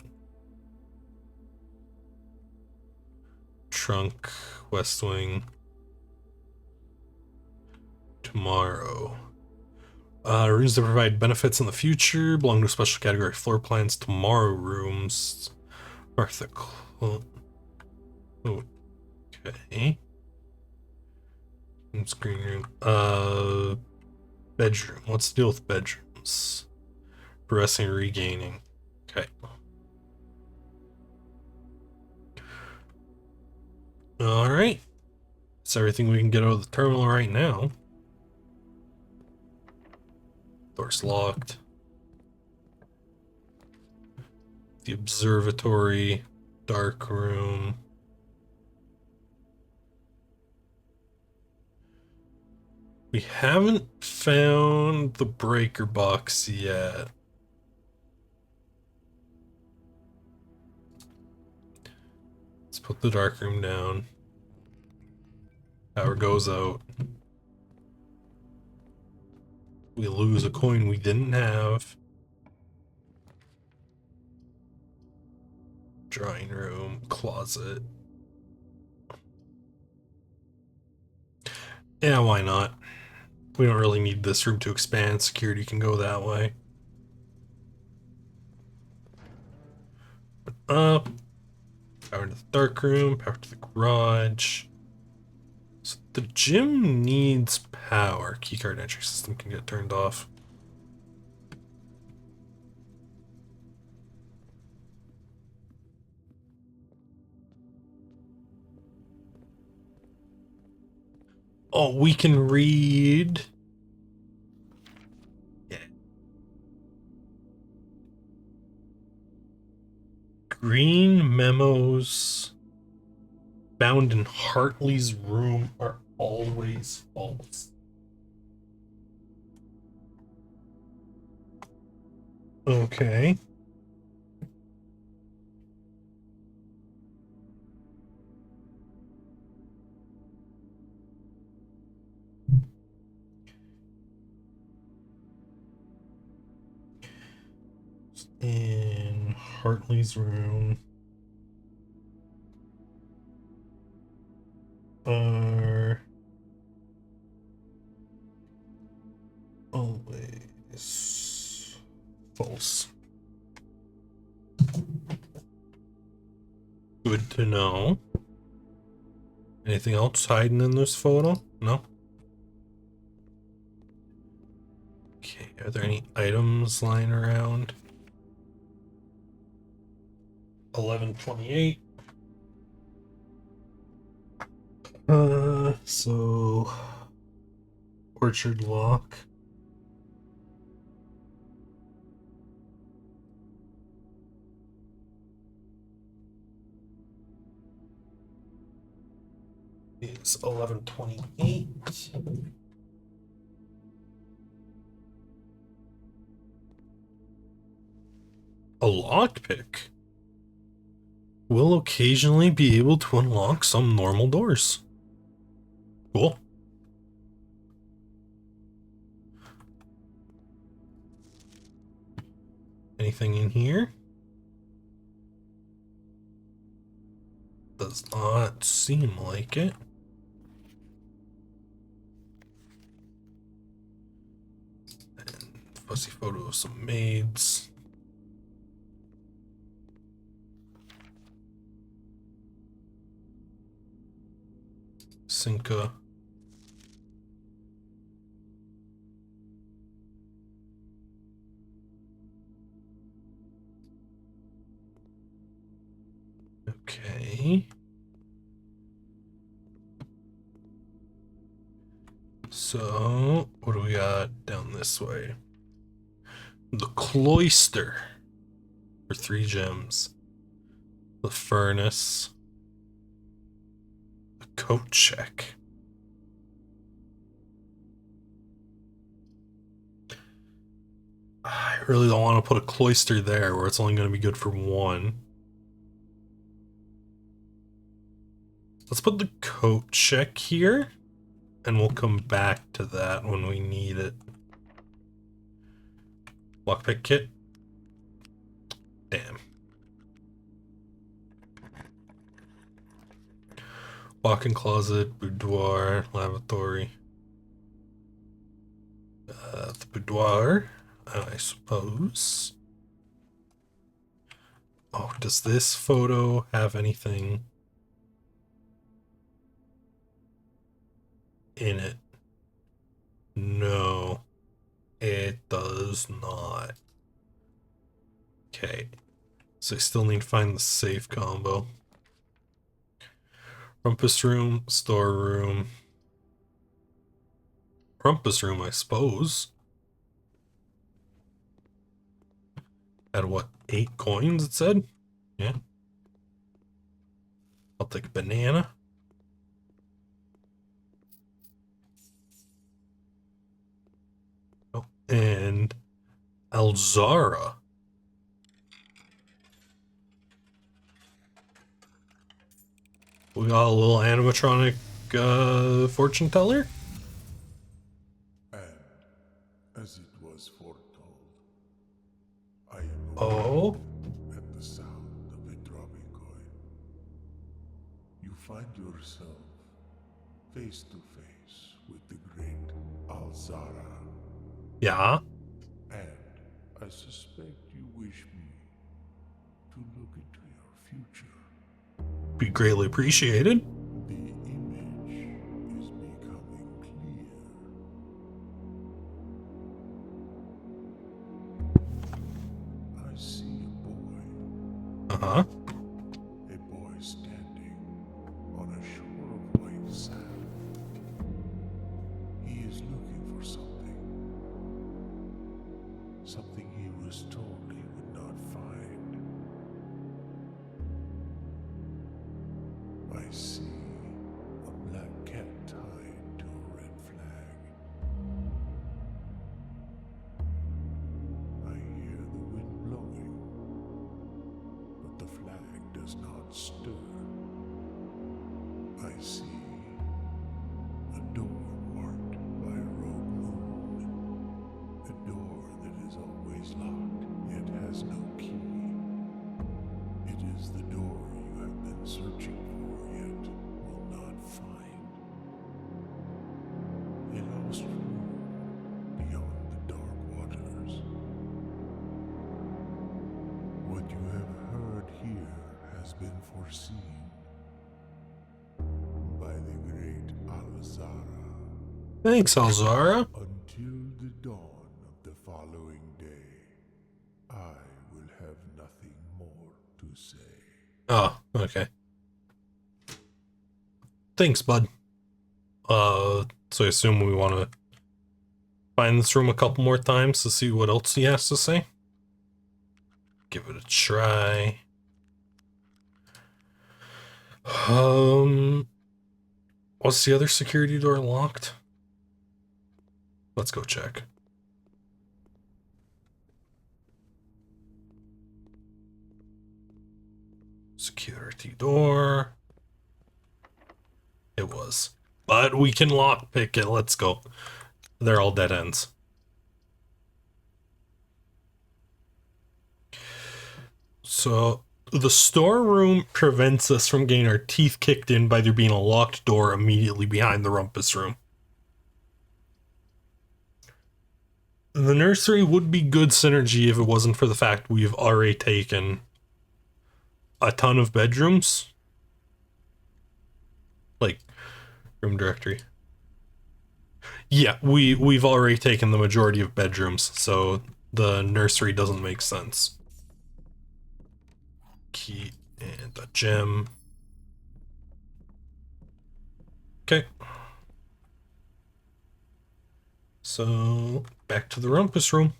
Trunk, West Wing. Tomorrow. Rooms that provide benefits in the future belong to a special category. Floor plans, tomorrow rooms. Martha. Okay. Screen room. Bedroom. What's the deal with bedrooms? Progressing and regaining. Okay. Alright. That's everything we can get out of the terminal right now. Door's locked. The observatory. Dark room. We haven't found the breaker box yet. Let's put the dark room down. Power goes out. We lose a coin we didn't have. Drawing room, closet. Yeah, why not? We don't really need this room to expand. Security can go that way. Up. Power to the dark room, power to the garage. So the gym needs power. Keycard entry system can get turned off. Oh, we can read. Yeah. Green memos found in Hartley's room are always false. Okay. In Hartley's room are always false. Good to know. Anything else hiding in this photo? No? Okay, are there any items lying around? 1128. So Orchard Lock. Is 1128. A lockpick will occasionally be able to unlock some normal doors. Cool. Anything in here? Does not seem like it. And fussy photo of some maids. Cinca. Okay. So, what do we got down this way? The cloister for 3 gems. The furnace. The coat check. I really don't want to put a cloister there where it's only going to be good for 1. Let's put the coat check here. and we'll come back to that when we need it. Lockpick kit. Damn. Walk-in closet, boudoir, lavatory. The boudoir, I suppose. Oh, does this photo have anything in it? No, it does not. Okay, so I still need to find the safe combo. Rumpus room, storeroom. Rumpus room, I suppose. At what, 8 coins it said? Yeah. I'll take a banana. Oh, and Alzara. We got a little animatronic fortune teller. And as it was foretold, I am Oh. at the sound of a dropping coin. You find yourself face to face with the great Alzara, Yeah. and I suspect you wish me to look into your future. Be greatly appreciated. The image is becoming clear. I see a boy. Uh-huh. A boy standing on a shore of white sand. He is looking for something. Something he was told he would not find. I see a black cat tied to a red flag. I hear the wind blowing, but the flag does not stir. I see a door marked by a rogue moon. A door that is always locked, yet has no key. It is the door you have been searching for, yet will not find. A lost room beyond the dark waters. What you have heard here has been foreseen by the great Alzara. Thanks, Alzara. Until the dawn of the following day, I will have nothing more to say. Oh, okay. Thanks, bud. So I assume we want to find this room a couple more times to see what else he has to say. Give it a try. Was the other security door locked? Let's go check. Security door. It was. But we can lockpick it. Let's go. They're all dead ends. So the storeroom prevents us from getting our teeth kicked in by there being a locked door immediately behind the rumpus room. The nursery would be good synergy if it wasn't for the fact we've already taken a ton of bedrooms. Like, room directory. Yeah, we've already taken the majority of bedrooms, so the nursery doesn't make sense. Key and a gem. Okay. So, back to the rumpus room.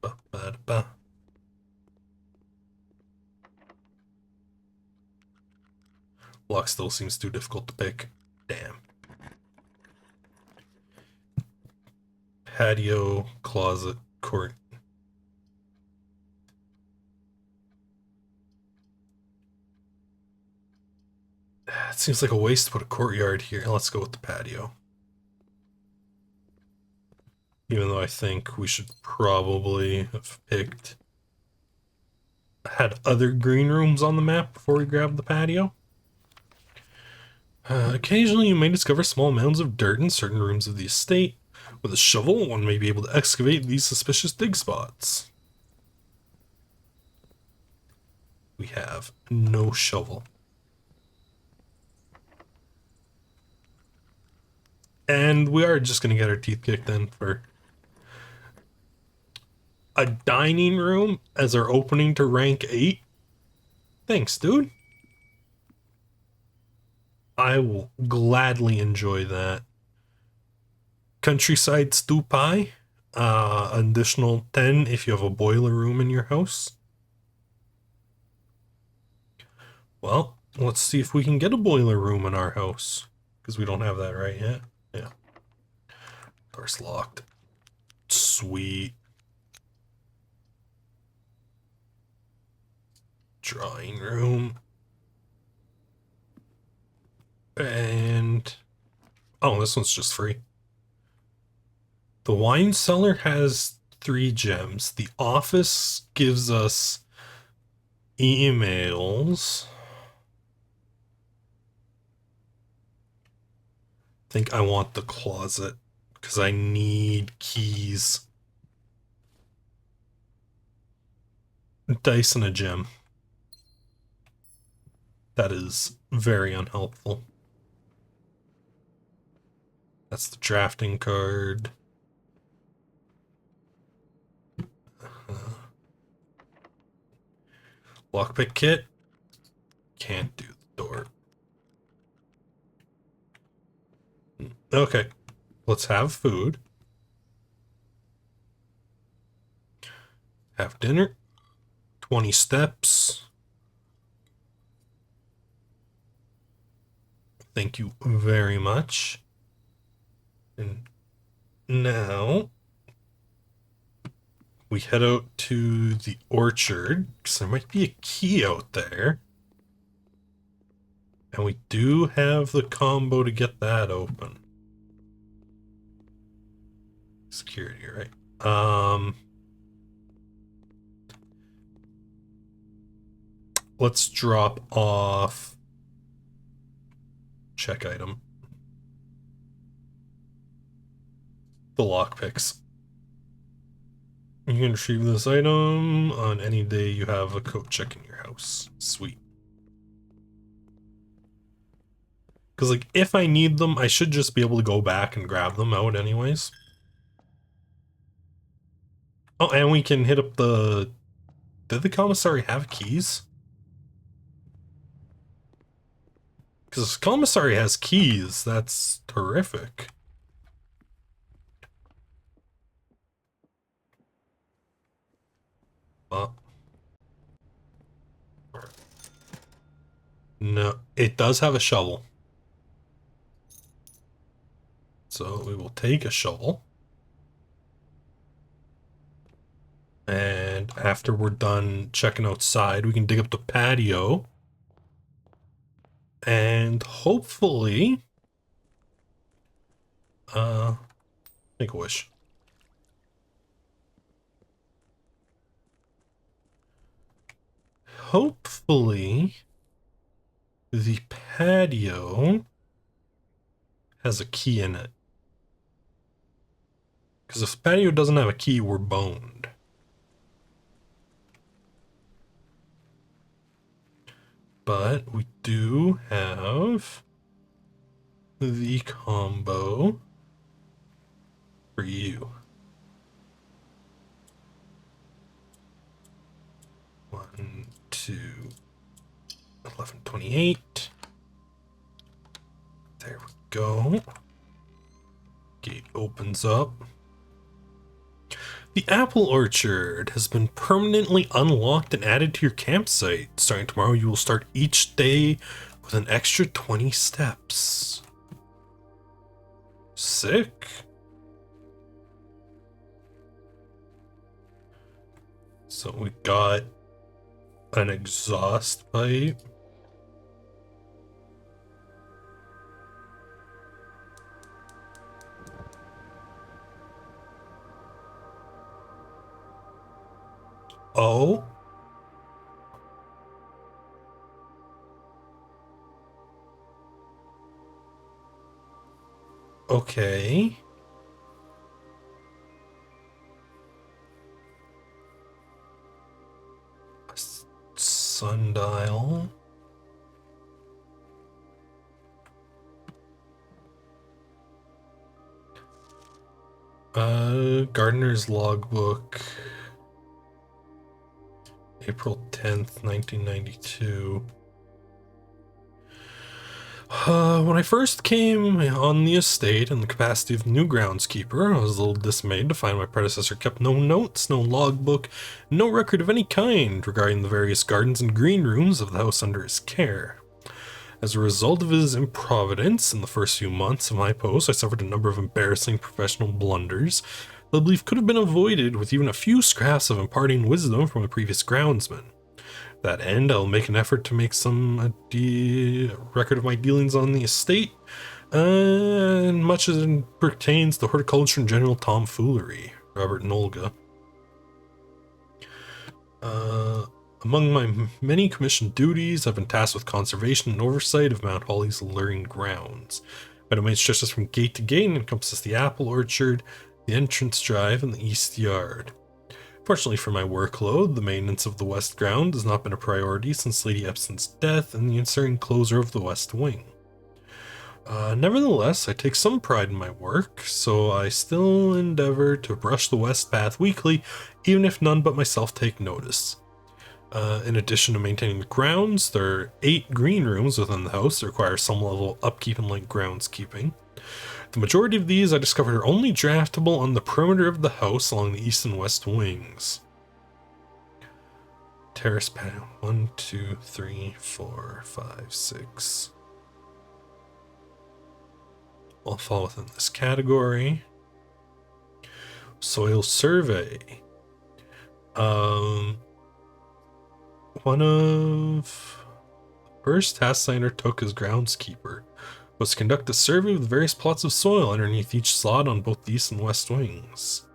Ba-ba-da-ba. Lock still seems too difficult to pick. Damn. Patio, closet, court. It seems like a waste to put a courtyard here. Let's go with the patio. Even though I think we should probably have had other green rooms on the map before we grabbed the patio. Occasionally, you may discover small mounds of dirt in certain rooms of the estate. With a shovel, one may be able to excavate these suspicious dig spots. We have no shovel. And we are just going to get our teeth kicked in for a dining room as our opening to rank 8. Thanks, dude. I will gladly enjoy that. Countryside stew pie. Additional 10 if you have a boiler room in your house. Well, let's see if we can get a boiler room in our house. Because we don't have that right yet. Yeah. Door's locked. Sweet. Drawing room. And... oh, this one's just free. The wine cellar has 3 gems. The office gives us emails. I think I want the closet because I need keys. Dice and a gem. That is very unhelpful. That's the drafting card. Lockpick kit. Can't do the door. Okay. Let's have food. Have dinner. 20 steps. Thank you very much. And now we head out to the orchard because there might be a key out there. And we do have the combo to get that open. Security, right? Let's drop off check item. The lockpicks. You can retrieve this item on any day you have a coat check in your house. Sweet. Because, like, if I need them, I should just be able to go back and grab them out anyways. Oh, and we can hit up the... did the commissary have keys? Because the commissary has keys. That's terrific. No, it does have a shovel. So we will take a shovel. And after we're done checking outside, we can dig up the patio. And hopefully... make a wish. Hopefully... the patio has a key in it. Because if the patio doesn't have a key, we're boned. But we do have the combo for you. 1, 2, 1128. There we go. Gate opens up. The apple orchard has been permanently unlocked and added to your campsite. Starting tomorrow, you will start each day with an extra 20 steps. Sick. So we got an exhaust pipe. Oh? Okay. Sundial. Gardener's logbook. April 10th, 1992. When I first came on the estate in the capacity of new groundskeeper, I was a little dismayed to find my predecessor kept no notes, no logbook, no record of any kind regarding the various gardens and green rooms of the house under his care. As a result of his improvidence in the first few months of my post, I suffered a number of embarrassing professional blunders that I believe could have been avoided with even a few scraps of imparting wisdom from a previous groundsman. To that end, I'll make an effort to make some record of my dealings on the estate, and much as it pertains to horticulture and general tomfoolery. Robert and Olga. Among my many commissioned duties, I've been tasked with conservation and oversight of Mount Holly's alluring grounds. My domain stretches from gate to gate and encompasses the apple orchard, the entrance drive, and the east yard. Fortunately for my workload, the maintenance of the west ground has not been a priority since Lady Epson's death and the ensuing closure of the west wing. Nevertheless, I take some pride in my work, so I still endeavor to brush the west path weekly, even if none but myself take notice. In addition to maintaining the grounds, there are 8 green rooms within the house that require some level of upkeep and light groundskeeping. The majority of these I discovered are only draftable on the perimeter of the house along the east and west wings. Terrace panel 1, 2, 3, 4, 5, 6. All fall within this category. Soil survey. One of the first tasks I undertook as groundskeeper was to conduct a survey of the various plots of soil underneath each slot on both the east and west wings.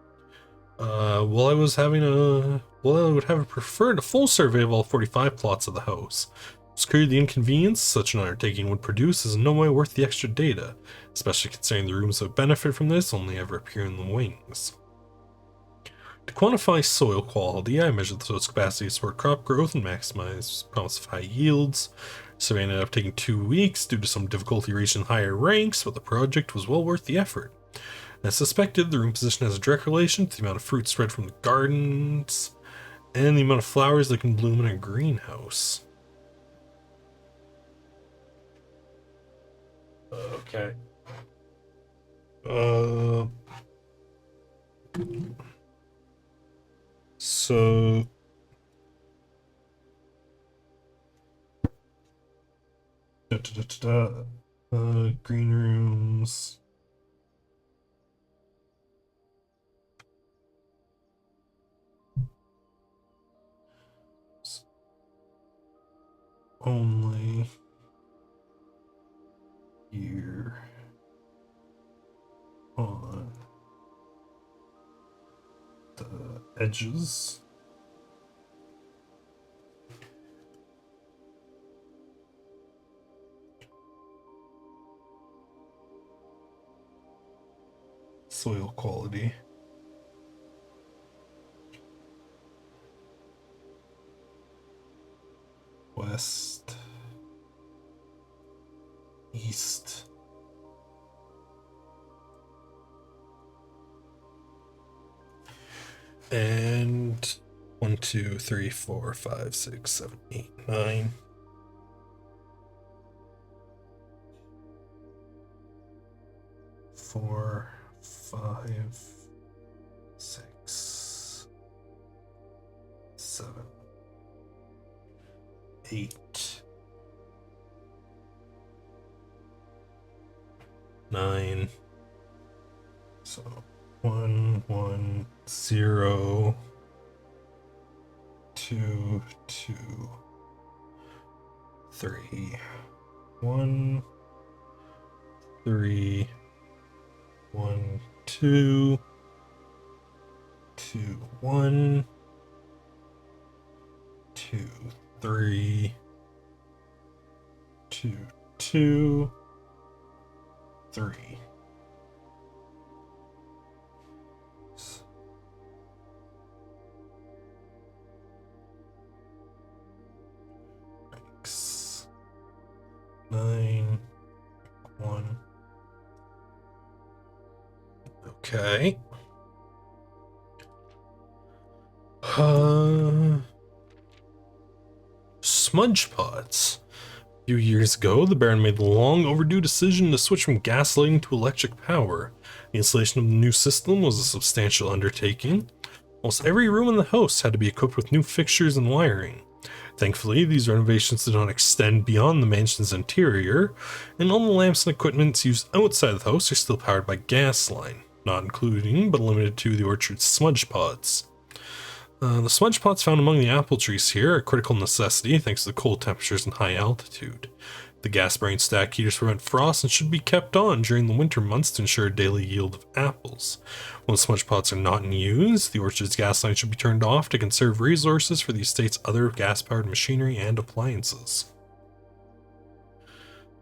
While I would have preferred a full survey of all 45 plots of the house, it was clear the inconvenience such an undertaking would produce is in no way worth the extra data, especially considering the rooms that benefit from this only ever appear in the wings. To quantify soil quality, I measured the soil's capacity to support crop growth and maximize promise of high yields. The survey ended up taking 2 weeks due to some difficulty reaching higher ranks, but the project was well worth the effort. As suspected, the room position has a direct relation to the amount of fruit spread from the gardens and the amount of flowers that can bloom in a greenhouse. Okay. So green rooms. Only here on the edges. Soil quality. West, east, and 1, 2, 3, 4, 5, 6, 7, 8, 9. 4, 5, 6, 7, 8, 9. So 1, 1, 0, 2, 2, 3, 1, 3, 1, 2, 2, 1, 2, 3, 2, 2, 3. X 9 1. Okay. Smudge pots. A few years ago, the Baron made the long overdue decision to switch from gas lighting to electric power. The installation of the new system was a substantial undertaking. Almost every room in the house had to be equipped with new fixtures and wiring. Thankfully, these renovations did not extend beyond the mansion's interior, and all the lamps and equipment used outside the house are still powered by gas line, not including but limited to the orchard's smudge pots. The smudge pots found among the apple trees here are a critical necessity thanks to the cold temperatures and high altitude. The gas-bearing stack heaters prevent frost and should be kept on during the winter months to ensure a daily yield of apples. When smudge pots are not in use, the orchard's gas line should be turned off to conserve resources for the estate's other gas-powered machinery and appliances.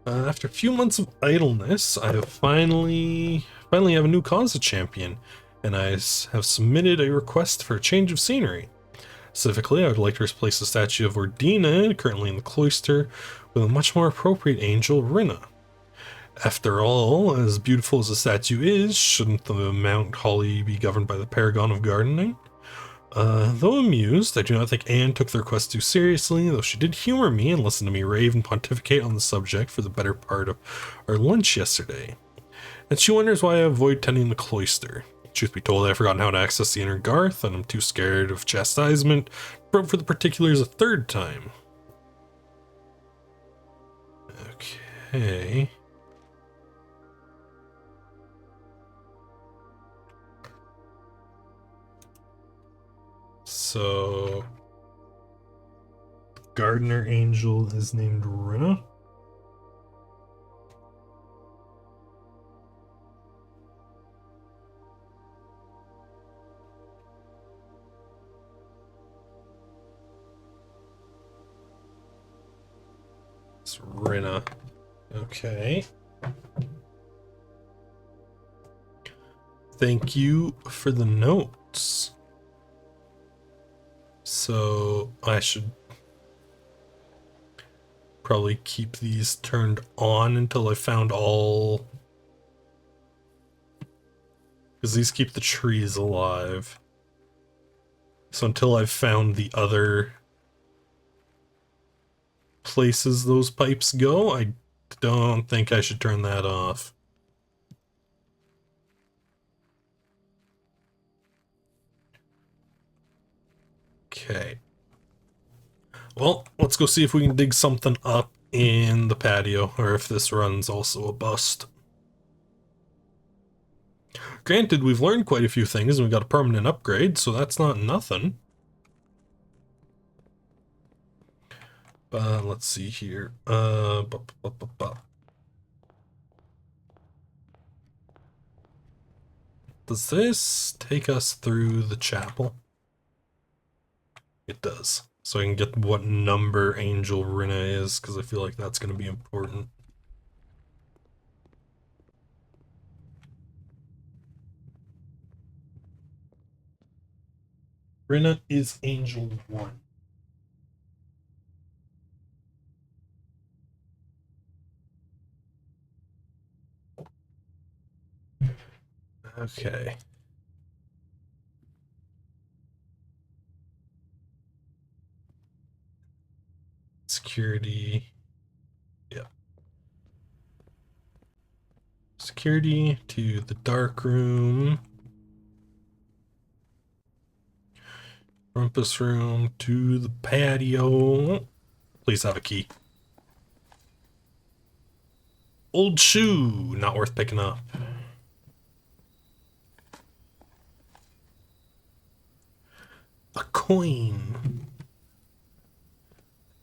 After a few months of idleness, I have finally have a new cause to champion, and I have submitted a request for a change of scenery. Specifically, I would like to replace the statue of Ordina, currently in the cloister, with a much more appropriate angel, Rinna. After all, as beautiful as the statue is, shouldn't the Mount Holly be governed by the Paragon of Gardening? Though amused, I do not think Anne took the request too seriously, though she did humor me and listen to me rave and pontificate on the subject for the better part of our lunch yesterday. And she wonders why I avoid tending the cloister. Truth be told, I've forgotten how to access the inner garth, and I'm too scared of chastisement to probe for the particulars a third time. Okay. So, Gardener Angel is named Rinna. It's Rinna. Okay. Thank you for the notes. So I should probably keep these turned on until I found all, because these keep the trees alive. So until I've found the other places those pipes go, I don't think I should turn that off. Okay. Well, let's go see if we can dig something up in the patio, or if this run's also a bust. Granted, we've learned quite a few things and we got a permanent upgrade, so that's not nothing. But let's see here. Does this take us through the chapel? It does. So I can get what number Angel Rinna is, because I feel like that's going to be important. Rinna is Angel 1. Okay. Security. Yeah. Security to the dark room. Rumpus room to the patio. Please have a key. Old shoe. Not worth picking up. A coin.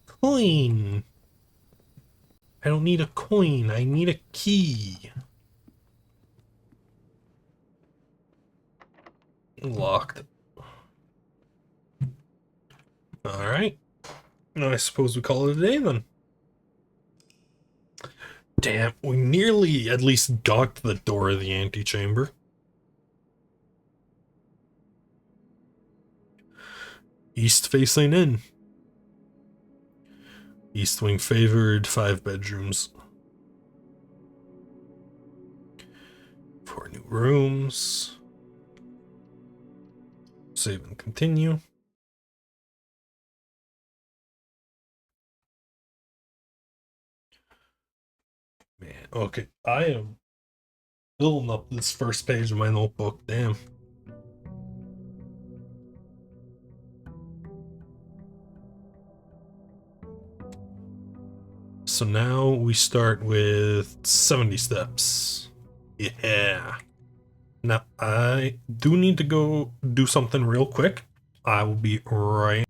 Coin. I don't need a coin. I need a key. Locked. Alright. I suppose we call it a day then. Damn, we nearly at least got to the door of the antechamber. East facing in. East wing favored, 5 bedrooms. 4 new rooms. Save and continue. Man, okay, I am filling up this first page of my notebook, damn. So now we start with 70 steps. Yeah. Now, I do need to go do something real quick. I will be right.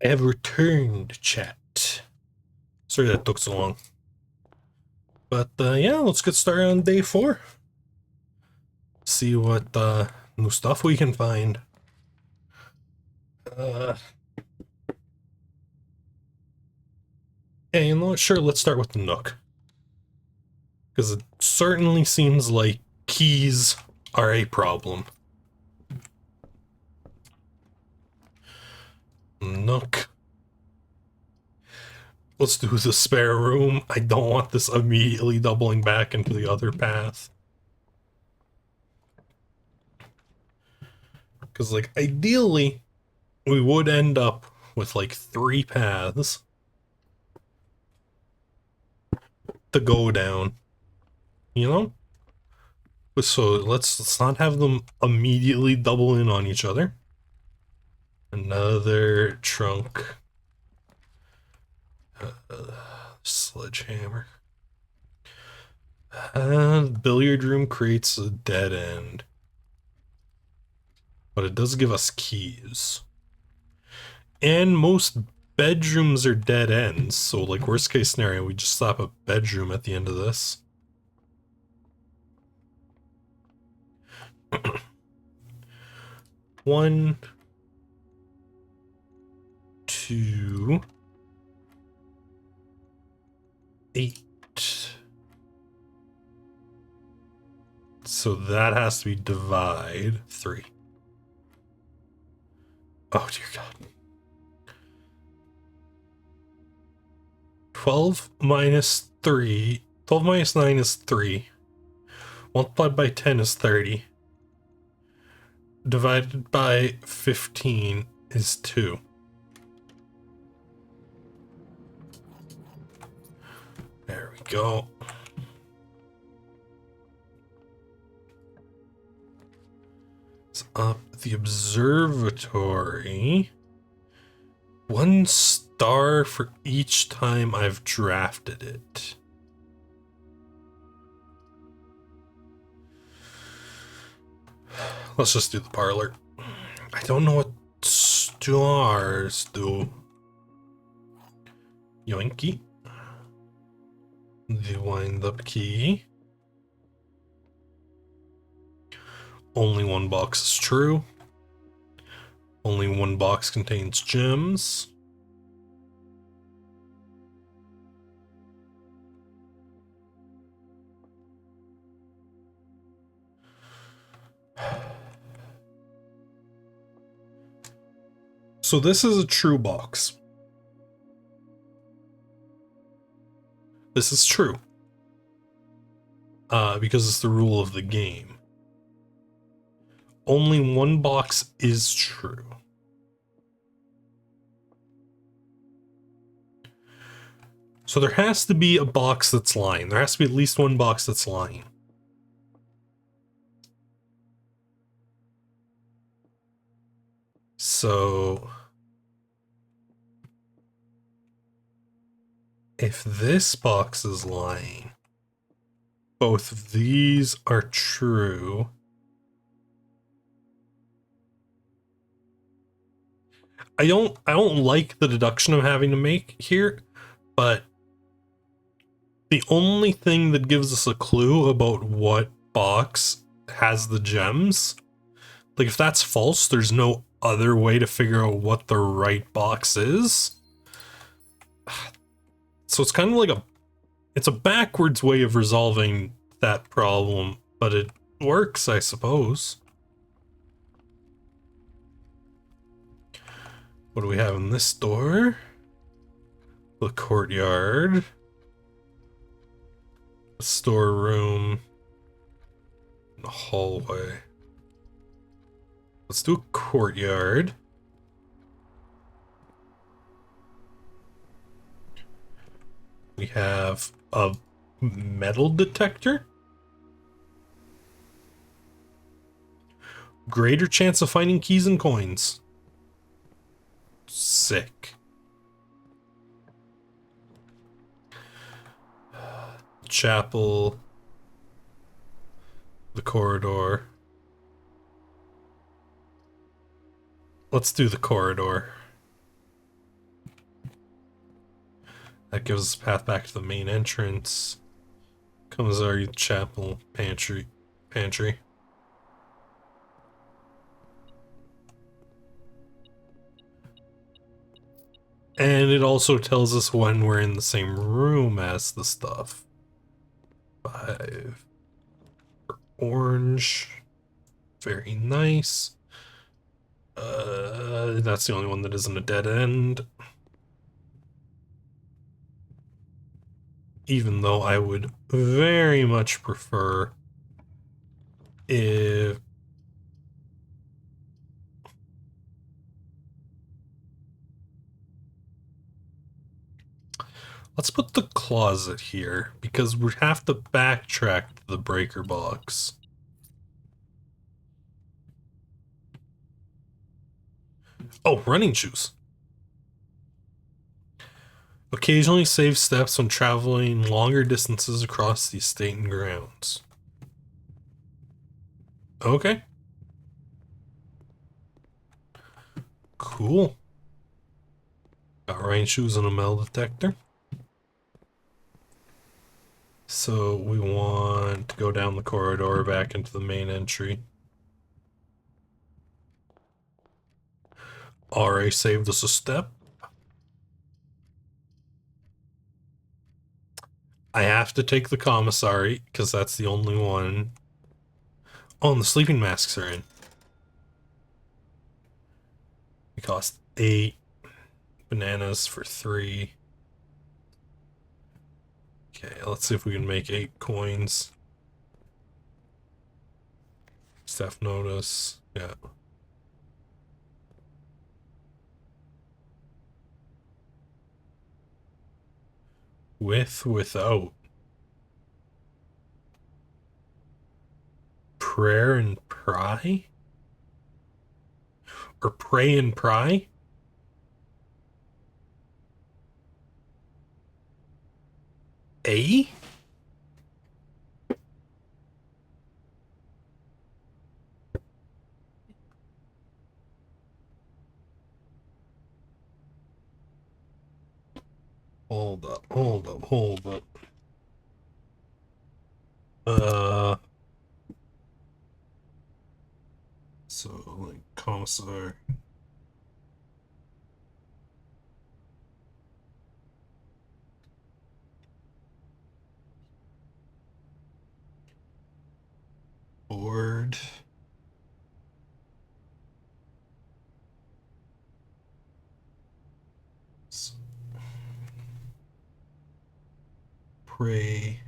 I have returned, chat. Sorry that took so long. But yeah, let's get started on day 4. See what new stuff we can find. Yeah, you know what? Sure, let's start with the Nook. Because it certainly seems like keys are a problem. Nook. Let's do the spare room. I don't want this immediately doubling back into the other path. Because, like, ideally, we would end up with, like, 3 paths to go down. You know? So let's not have them immediately double in on each other. Another trunk. Sledgehammer. The billiard room creates a dead end. But it does give us keys. And most bedrooms are dead ends, so like worst case scenario, we just slap a bedroom at the end of this. One, 2, 8. So that has to be divide 3. Oh dear God. 12 minus 3. 12 minus 9 is 3. Multiplied by 10 is 30. Divided by 15 is 2. There we go. It's up the observatory. 1 star for each time I've drafted it. Let's just do the parlor. I don't know what stars do. Yoinky. The wind-up key. Only 1 box is true. Only 1 box contains gems. So this is a true box. This is true. Because it's the rule of the game. Only 1 box is true. So there has to be a box that's lying. There has to be at least 1 box that's lying. So if this box is lying, both of these are true. I don't like the deduction I'm having to make here, but the only thing that gives us a clue about what box has the gems, like if that's false, there's no other way to figure out what the right box is. So it's kind of like it's a backwards way of resolving that problem, but it works, I suppose. What do we have in this door? The courtyard. The storeroom. The hallway. Let's do a courtyard. We have a metal detector. Greater chance of finding keys and coins. Sick. Chapel. The corridor. Let's do the corridor. That gives us a path back to the main entrance. Comes our chapel pantry. And it also tells us when we're in the same room as the stuff. 5 for orange. Very nice. That's the only one that isn't a dead end. Even though I would very much prefer if let's put the closet here, because we have to backtrack to the breaker box. Oh, running shoes. Occasionally save steps when traveling longer distances across the estate and grounds. Okay. Cool. Got rain shoes and a metal detector. So we want to go down the corridor back into the main entry. RA saved us a step. I have to take the commissary because that's the only one. Oh, and the sleeping masks are in. They cost 8. Bananas for 3. Okay, let's see if we can make 8 coins. Staff notice. Yeah. Without. Prayer and pry? Or pray and pry? A? Hold up. So, like, commissary. Board. Pray.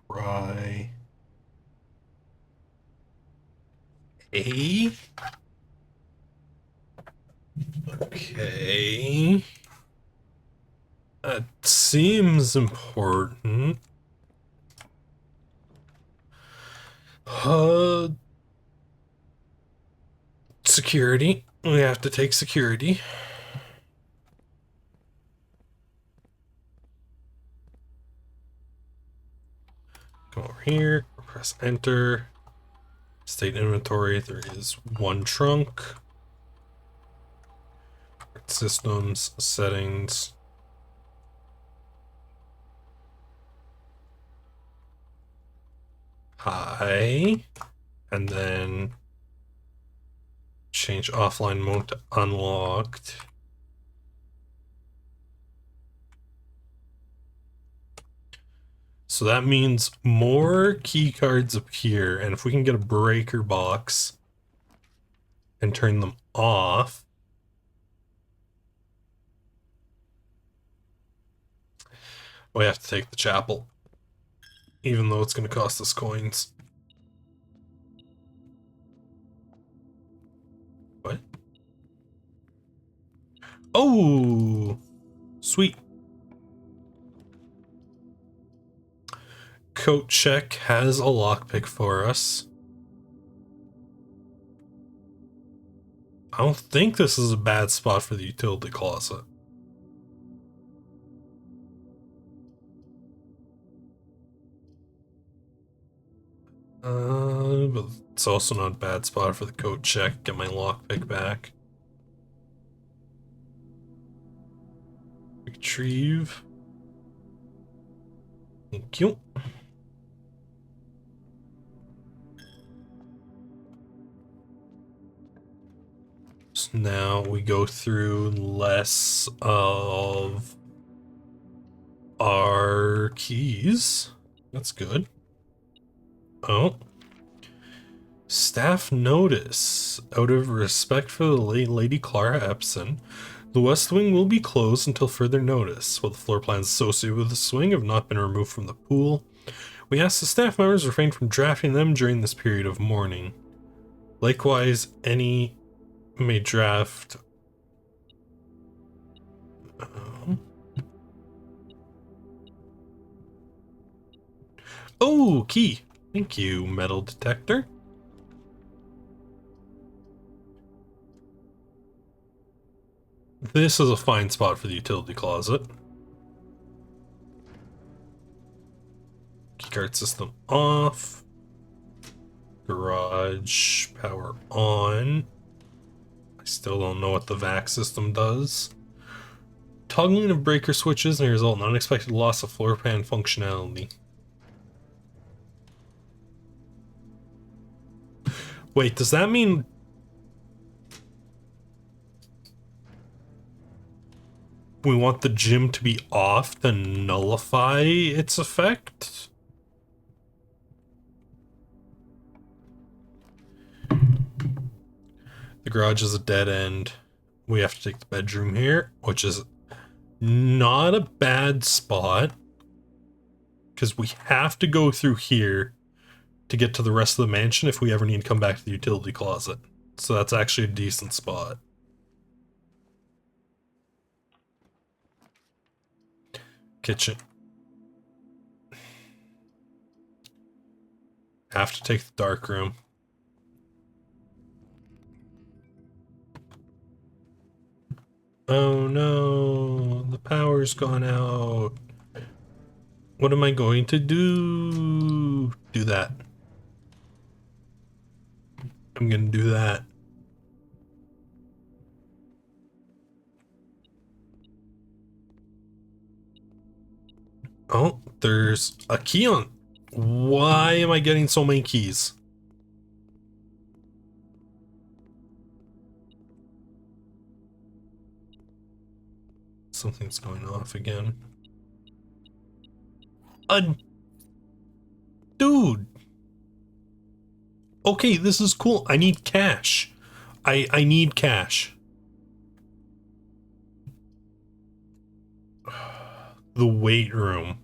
Pry. A? Okay. That seems important. Security. We have to take security. Go over here, press enter. State inventory, there is 1 trunk. Systems, settings. Hi. And then change offline mode to unlocked. So that means more key cards appear, and if we can get a breaker box and turn them off, we have to take the chapel, even though it's going to cost us coins. What? Oh, sweet. Coat check has a lockpick for us. I don't think this is a bad spot for the utility closet. But it's also not a bad spot for the coat check. Get my lockpick back. We Retrieve. Thank you. So now we go through less of our keys. That's good. Oh. Staff notice. Out of respect for the late Lady Clara Epson, the West Wing will be closed until further notice. While the floor plans associated with the swing have not been removed from the pool, we ask the staff members refrain from drafting them during this period of mourning. Likewise, any may draft. Oh, key. Thank you, metal detector. This is a fine spot for the utility closet. Keycard system off. Garage power on. I still don't know what the vac system does. Toggling of breaker switches may result in unexpected loss of floor plan functionality. Wait, does that mean we want the gym to be off to nullify its effect? The garage is a dead end. We have to take the bedroom here, which is not a bad spot, because we have to go through here to get to the rest of the mansion if we ever need to come back to the utility closet. So that's actually a decent spot. Kitchen. Have to take the dark room. Oh no, the power's gone out. What am I going to do? Do that. I'm gonna do that. Oh, there's a key on. Why am I getting so many keys? Something's going off again. Dude. Okay, this is cool. I need cash. I need cash. The weight room.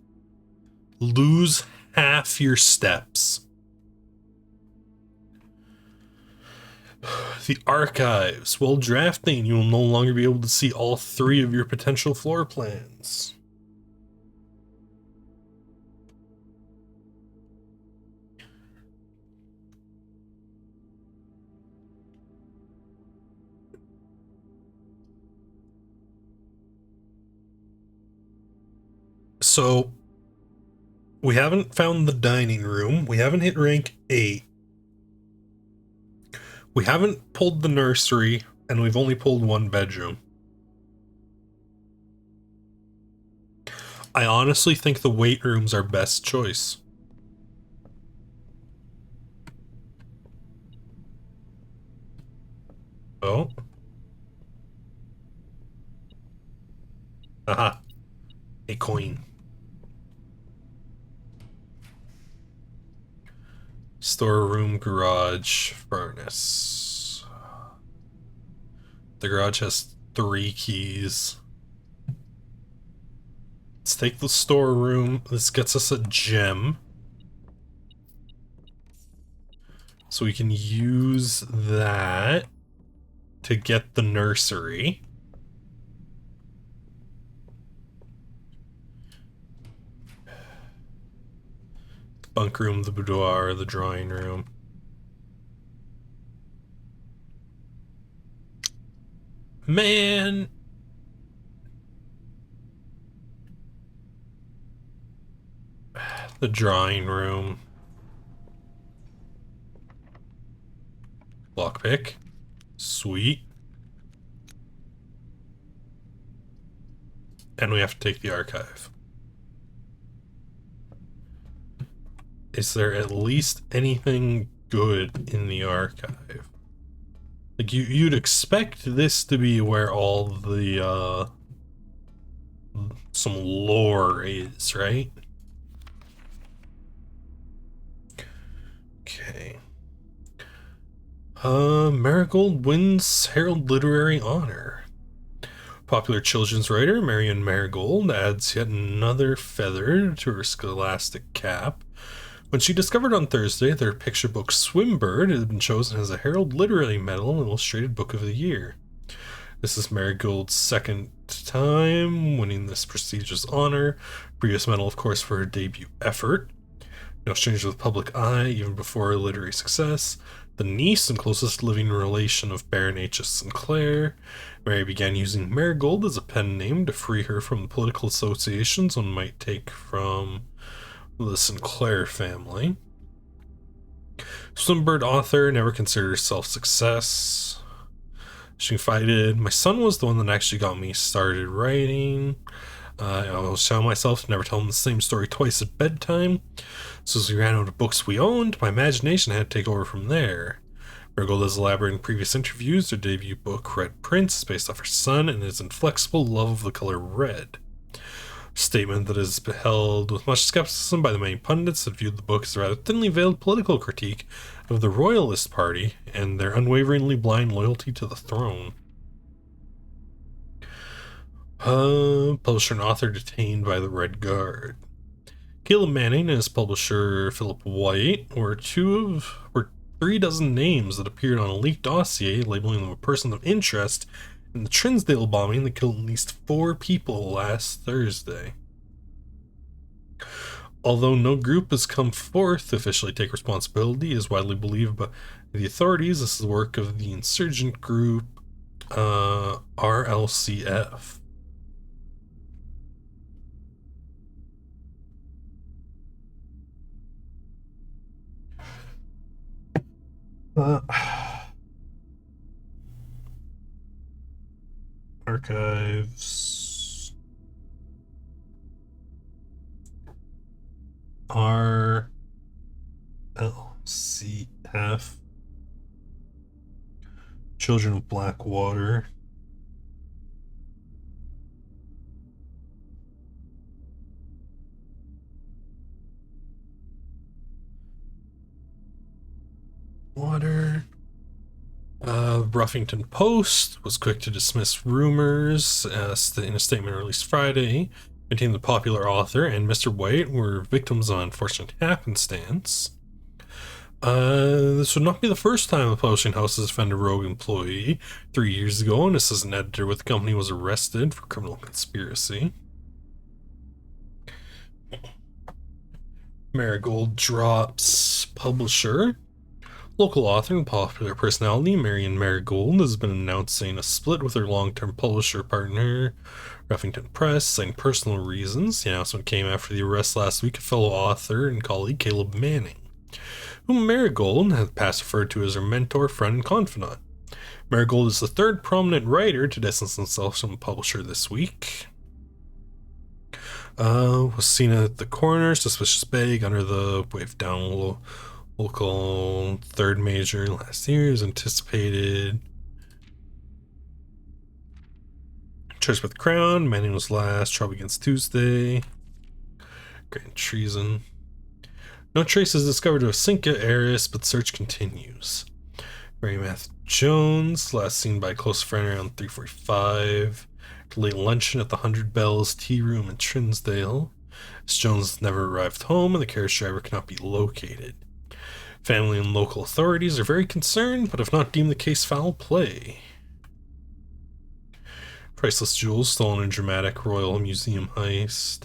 Lose half your steps. The archives. While drafting, you will no longer be able to see all 3 of your potential floor plans. So, we haven't found the dining room. We haven't hit rank 8. We haven't pulled the nursery, and we've only pulled 1 bedroom. I honestly think the weight room's our best choice. Oh. Aha. A coin. Storeroom, garage, furnace. The garage has 3 keys. Let's take the storeroom. This gets us a gem. So we can use that to get the nursery. The bunk room, the boudoir, the drawing room. Man! The drawing room. Lockpick. Sweet. And we have to take the archive. Is there at least anything good in the archive? Like, you'd expect this to be where all the, some lore is, right? Okay. Marigold wins Herald Literary Honor. Popular children's writer Marion Marigold adds yet another feather to her scholastic cap when she discovered on Thursday that her picture book Swimbird had been chosen as a Herald Literary Medal and Illustrated Book of the Year. This is Marigold's second time winning this prestigious honor. Previous medal, of course, for her debut effort. No stranger to the public eye, even before her literary success. The niece and closest living relation of Baron H.S. Sinclair, Mary began using Marigold as a pen name to free her from the political associations one might take from the Sinclair family. Swimbird author never considered herself success. She confided, "My son was the one that actually got me started writing. I always tell myself to never tell him the same story twice at bedtime. So as we ran out of books we owned, my imagination had to take over from there." Marigold has elaborated in previous interviews. Her debut book, Red Prince, is based off her son and his inflexible love of the color red. A statement that is beheld with much skepticism by the many pundits that viewed the book as a rather thinly veiled political critique of the Royalist Party and their unwaveringly blind loyalty to the throne. Publisher and author detained by the Red Guard. Caleb Manning and his publisher Philip White were 36 names that appeared on a leaked dossier labeling them a person of interest in the Trinsdale bombing that killed at least 4 people last Thursday. Although no group has come forth to officially take responsibility, it is widely believed by the authorities this is the work of the insurgent group RLCF. Archives. RLCF. Children of Blackwater. Ruffington Post was quick to dismiss rumors in a statement released Friday, containing the popular author and Mr. White were victims of unfortunate happenstance. This would not be the first time the publishing house has offended a rogue employee. 3 years ago, an assistant editor with the company was arrested for criminal conspiracy. Marigold drops publisher. Local author and popular personality Marion Marigold has been announcing a split with her long-term publisher partner, Ruffington Press, citing personal reasons. The announcement came after the arrest last week of fellow author and colleague Caleb Manning, whom Marigold has past referred to as her mentor, friend, and confidant. Marigold is the third prominent writer to distance himself from the publisher this week. Was seen at the corner, suspicious bag under the wave down local third major last year is anticipated. Charged with Crown, Manning was last, trial begins Tuesday. Grand treason. No traces discovered of Cinca heiress, but search continues. Mary Matthew Jones, last seen by a close friend around 3:45. Late luncheon at the 100 Bells Tea Room in Trinsdale. As Jones never arrived home and the carriage driver cannot be located. Family and local authorities are very concerned, but have not deemed the case foul play. Priceless jewels stolen in dramatic Royal Museum heist.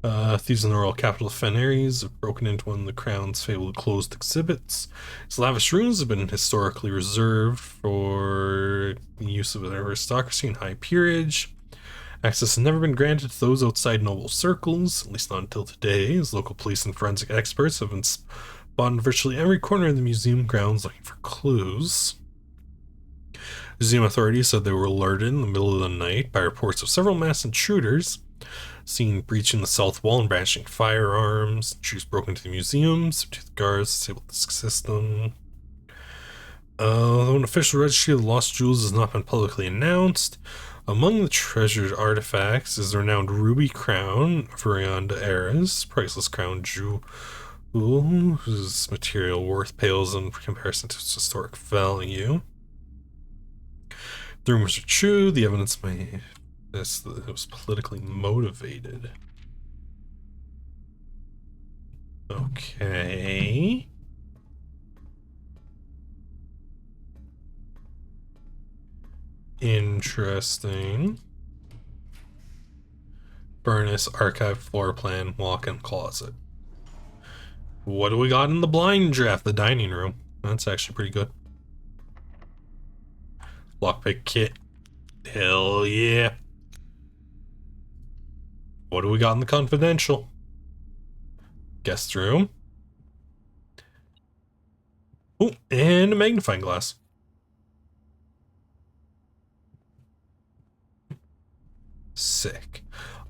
Thieves in the Royal Capital of Fennes have broken into one of the Crown's fabled closed exhibits. Its lavish rooms have been historically reserved for the use of an aristocracy and high peerage. Access has never been granted to those outside noble circles, at least not until today, as local police and forensic experts have been spotted in virtually every corner of the museum grounds looking for clues. Museum authorities said they were alerted in the middle of the night by reports of several masked intruders. Seen breaching the south wall and brandishing firearms. Jews broke into the museums. To the guards disabled the system. Though an official registry of the lost jewels has not been publicly announced, among the treasured artifacts is the renowned ruby crown of Rionda Eras, priceless crown jewel whose material worth pales in comparison to its historic value. The rumors are true. The evidence may suggest that it was politically motivated. Okay. Interesting. Furnace, archive, floor plan, walk-in closet. What do we got in the blind draft? The dining room. That's actually pretty good. Lockpick kit. Hell yeah. What do we got in the confidential? Guest room. Oh, and a magnifying glass. Sick.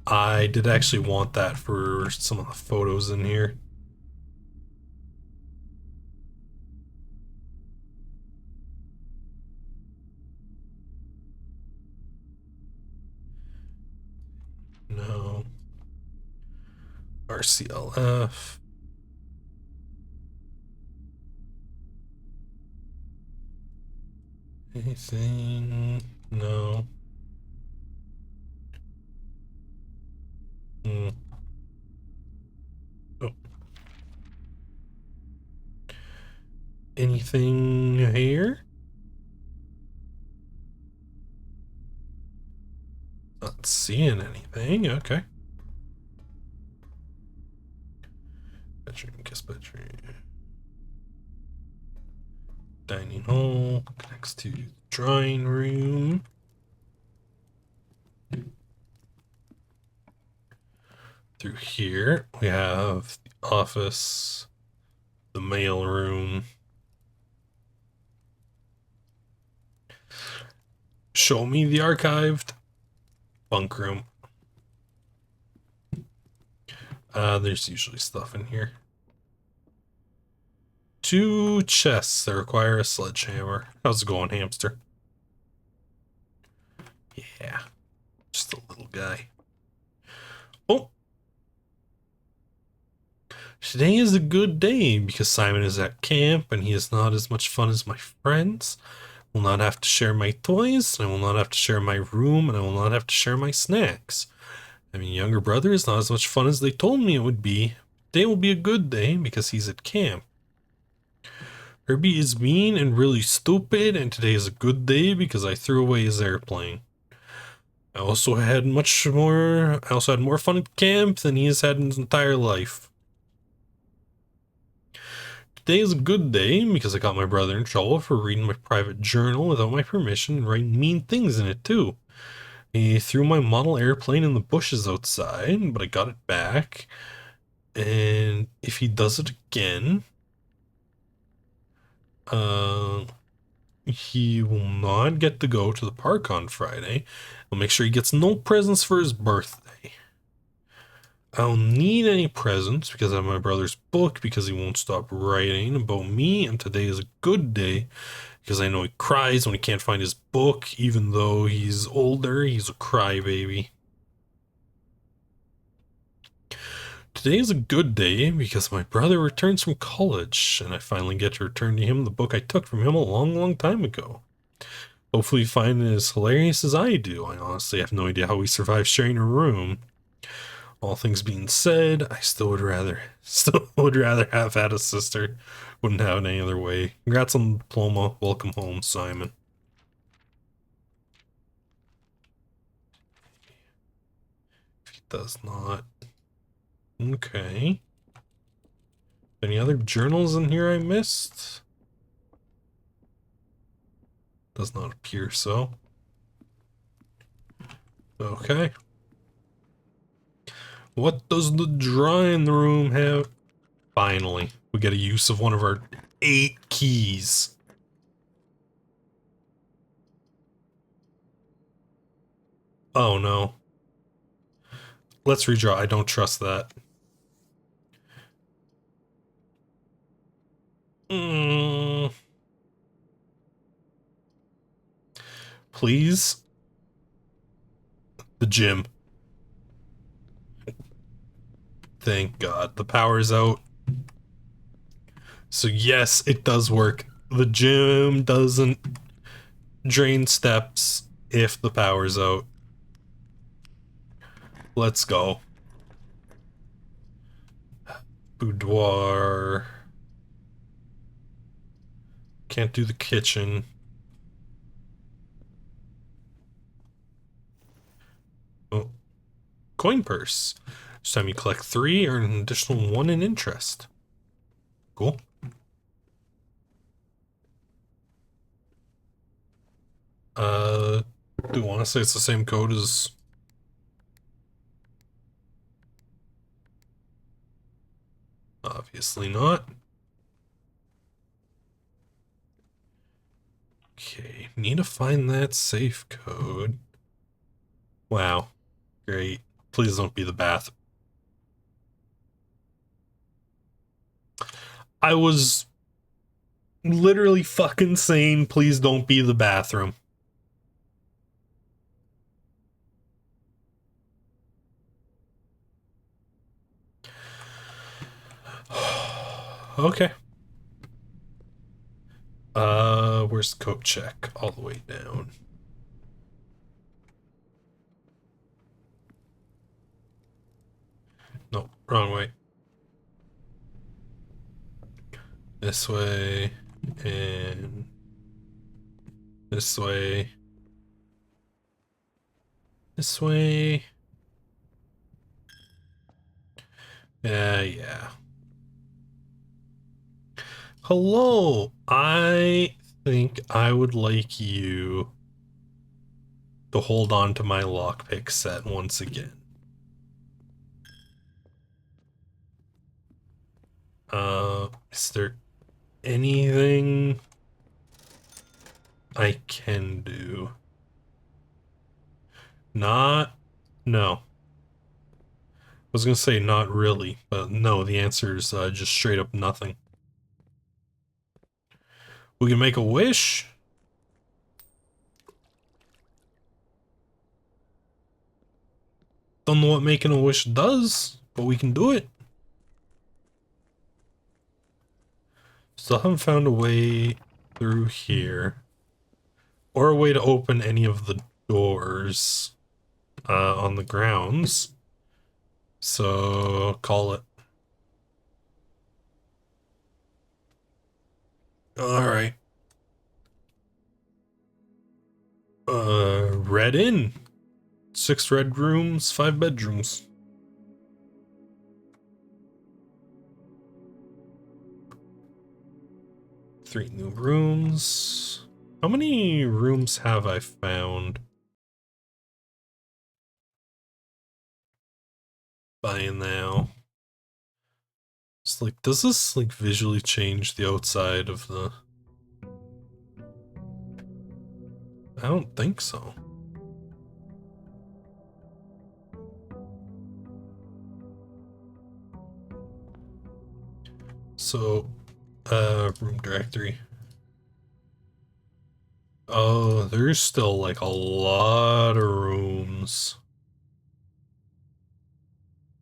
I did actually want that for some of the photos in here. No. RCLF. Anything? No. Oh. Anything here? Not seeing anything. Okay. Bedroom, guest bedroom. Dining hall connects to the drawing room. Through here, we have the office, the mail room. Show me the archived bunk room. There's usually stuff in here. 2 chests that require a sledgehammer. How's it going, hamster? Yeah, just a little guy. Oh! Today is a good day because Simon is at camp and he is not as much fun as my friends. I will not have to share my toys, and I will not have to share my room, and I will not have to share my snacks. Having a younger brother is not as much fun as they told me it would be. Today will be a good day because he's at camp. Herbie is mean and really stupid, and today is a good day because I threw away his airplane. I also had more fun at camp than he has had in his entire life. Today is a good day because I got my brother in trouble for reading my private journal without my permission and writing mean things in it too. He threw my model airplane in the bushes outside, but I got it back. And if he does it again, he will not get to go to the park on Friday. I'll make sure he gets no presents for his birthday. I don't need any presents because I have my brother's book because he won't stop writing about me, and today is a good day because I know he cries when he can't find his book. Even though he's older, he's a crybaby. Today is a good day because my brother returns from college and I finally get to return to him the book I took from him a long time ago. Hopefully you find it as hilarious as I do. I honestly have no idea how we survived sharing a room. All things being said, I still would rather have had a sister. Wouldn't have it any other way. Congrats on the diploma. Welcome home, Simon. If he does not. Okay. Any other journals in here I missed? Does not appear so. Okay. What does the drawing room have? Finally, we get a use of one of our 8 keys. Oh no. Let's redraw. I don't trust that. Please? The gym. Thank God. The power's out. So yes, it does work. The gym doesn't drain steps if the power's out. Let's go. Boudoir. Can't do the kitchen. Oh. Coin purse. Each time you collect 3, earn an additional 1 in interest. Cool. Do you want to say it's the same code as... Obviously not. Okay, need to find that safe code. Wow. Great. Please don't be the bath. I was literally fucking saying, please don't be the bathroom. Okay. Where's the coat check? All the way down. No, wrong way. This way, and this way. This way. Yeah. Hello, I think I would like you to hold on to my lockpick set once again. Is there anything I can do? No. I was gonna say not really, but no, the answer is just straight up nothing. We can make a wish. Don't know what making a wish does, but we can do it. Still haven't found a way through here. Or a way to open any of the doors on the grounds. So, call it. Alright. Red Inn. 6 red rooms, 5 bedrooms. Three new rooms. How many rooms have I found? By now. It's like, does this like visually change the outside of the... I don't think so. So, room directory. Oh, there's still like a lot of rooms.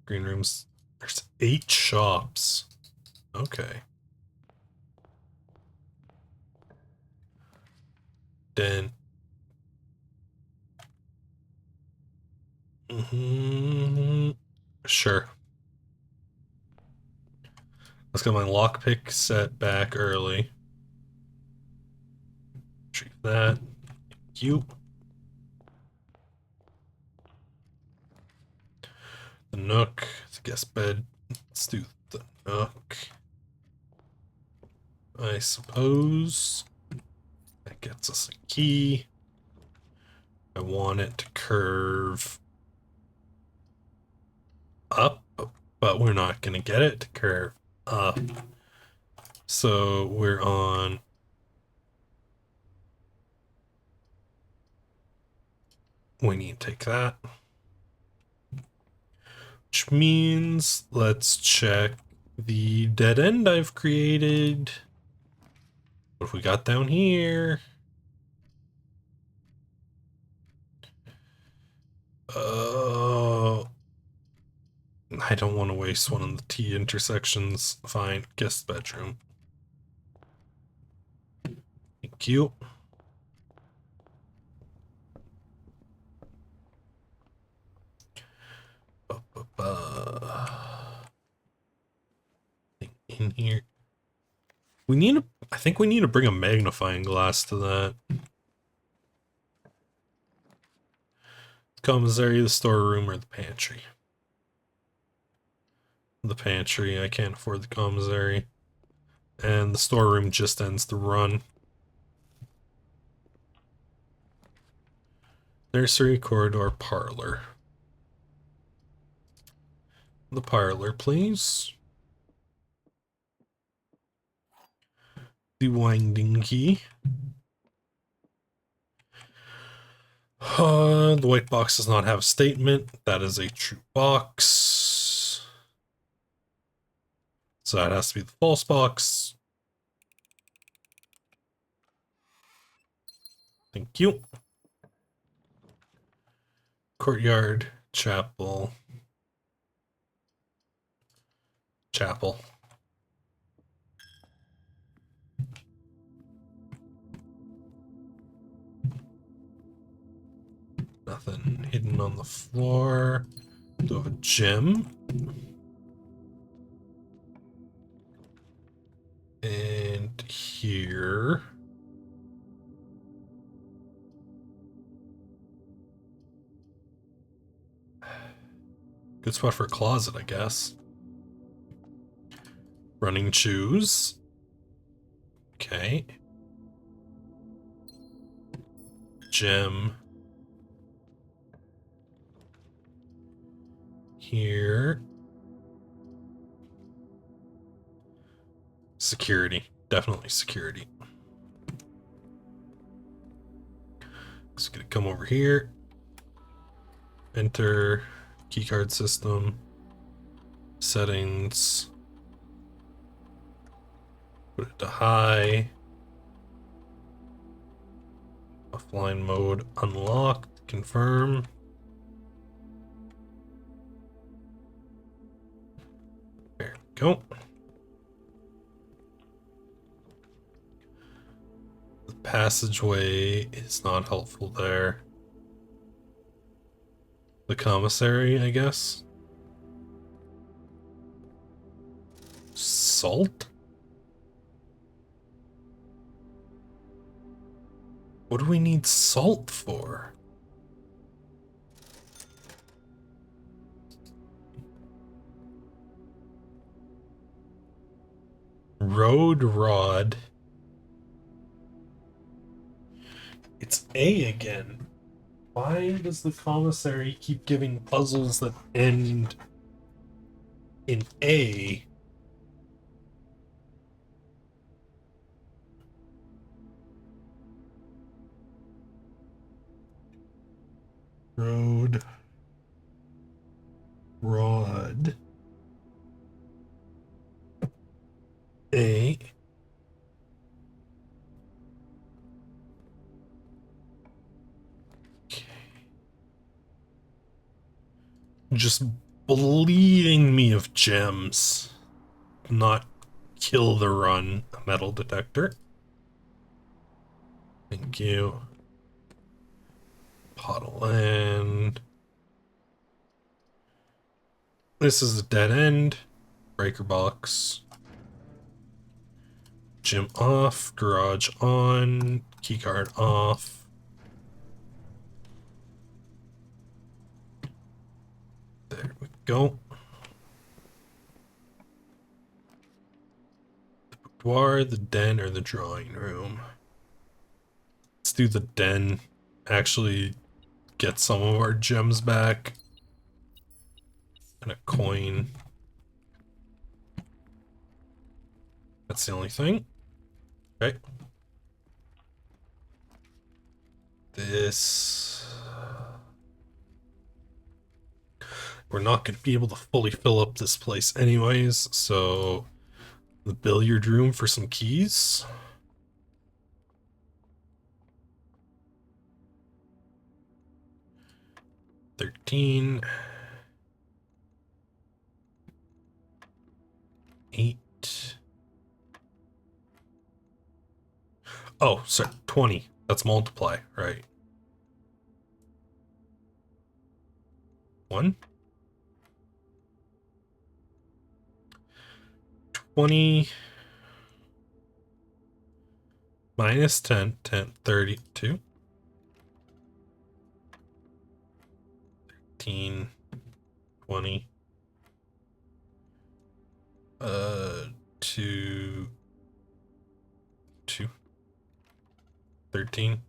Green rooms. There's 8 shops. Okay. Then. Sure. Let's get my lockpick set back early. Retrieve that. Thank you. The nook. It's a guest bed. Let's do the nook. I suppose. That gets us a key. I want it to curve up, but we're not going to get it to curve up. So we're on... We need to take that. Which means let's check the dead end I've created. What have we got down here? I don't want to waste one of the T intersections. Fine, guest bedroom. Thank you. In here. I think we need to bring a magnifying glass to that. Commissary, the storeroom, or the pantry? The pantry. I can't afford the commissary. And the storeroom just ends the run. Nursery, corridor, parlor. The parlor, please. The winding key. The white box does not have a statement. That is a true box. So that has to be the false box. Thank you. Courtyard, chapel. Chapel. Nothing hidden on the floor. Do have a gem. And here. Good spot for a closet, I guess. Running shoes. Okay. Gem. Here. Security. Definitely security. Just gonna come over here. Enter keycard system. Settings. Put it to high. Offline mode unlocked. Confirm. There we go. The passageway is not helpful there. The commissary, I guess. Salt? What do we need salt for? Road rod. It's A again. Why does the commissary keep giving puzzles that end in A? Road rod. A. Okay. Just bleeding me of gems. Not kill the run. A metal detector. Thank you. Pot of land. This is a dead end. Breaker box. Gym off. Garage on. Keycard off. There we go. The boudoir, the den, or the drawing room. Let's do the den. Actually get some of our gems back. And a coin. That's the only thing. Okay. This... we're not going to be able to fully fill up this place anyways, so the billiard room for some keys. $13. $8. Oh, sorry, 20. That's multiply, right? 1. 20 minus 10, 10, 32. 13, 20. 2, 2. 13.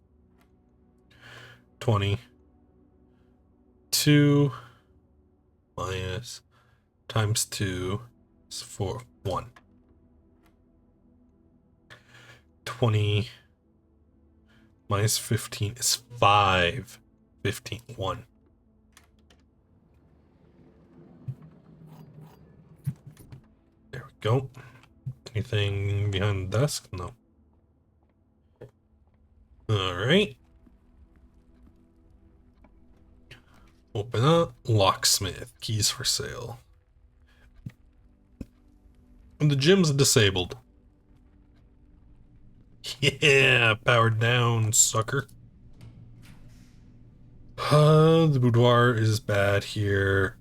20. 2 minus times 2 is 4, 1. 20 minus 15 is 5. 15, 1. There we go. Anything behind the desk? No. Alright. Open up. Locksmith. Keys for sale. And the gym's disabled. Yeah, powered down, sucker. The boudoir is bad here.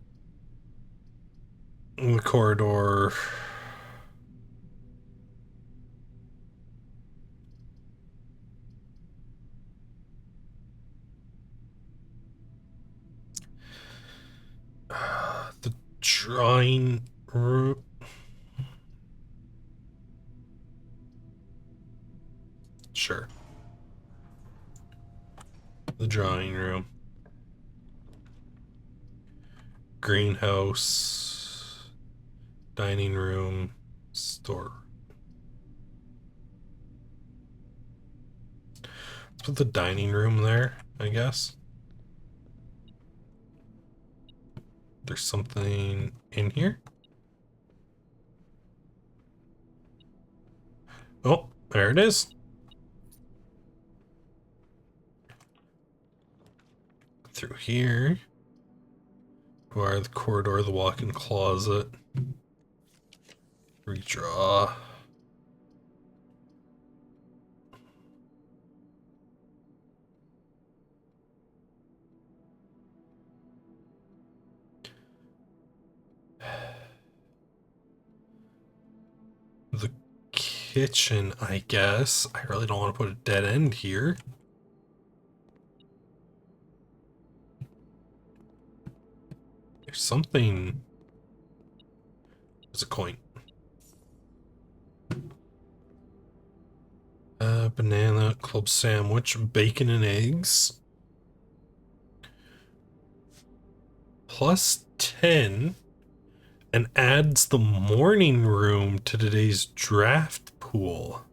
The corridor. The drawing room. Sure. The drawing room. Greenhouse. Dining room. Store. Let's put the dining room there, I guess. There's something in here. Oh, there it is. Through here. Where the corridor, the walk-in closet. Redraw. The kitchen, I guess. I really don't want to put a dead end here. There's something. There's a coin. Banana, club sandwich, bacon and eggs. Plus 10. And adds the morning room to today's draft pool.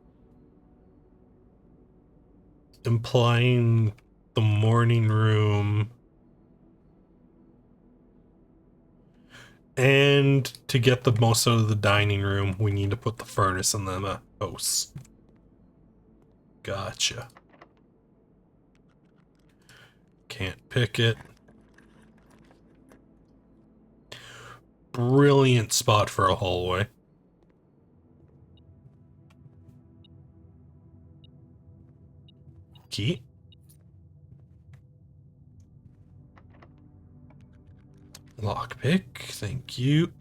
Implying the morning room. And to get the most out of the dining room, we need to put the furnace in the house. Gotcha. Can't pick it. Brilliant spot for a hallway. Key. Lockpick, thank you.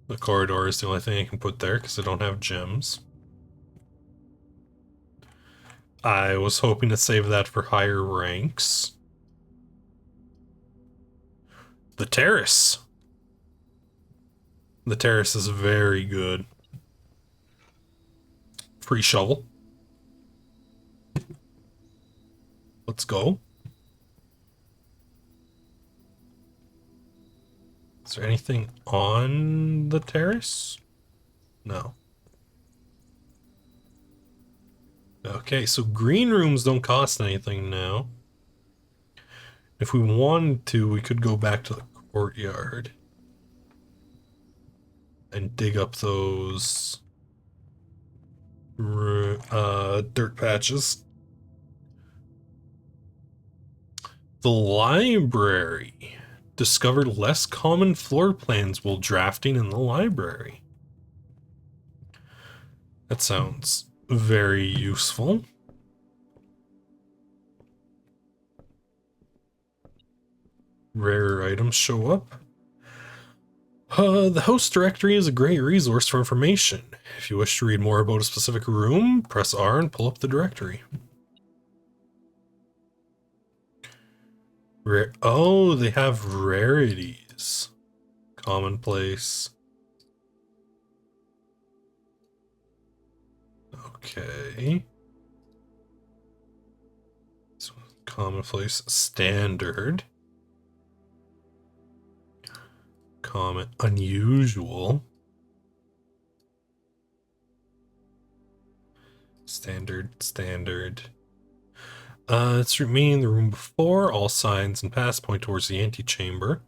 The corridor is the only thing I can put there because I don't have gems. I was hoping to save that for higher ranks. The terrace. The terrace is very good. Free shovel. Let's go. Is there anything on the terrace? No. Okay, so green rooms don't cost anything now. If we wanted to, we could go back to the courtyard and dig up those dirt patches. The library. Discovered less common floor plans while drafting in the library. That sounds very useful. Rare items show up. The host directory is a great resource for information. If you wish to read more about a specific room, press R and pull up the directory. Oh, they have rarities. Commonplace. Okay. So, commonplace, standard. Common, unusual. Standard. It's remaining the room before. All signs and paths point towards the antechamber.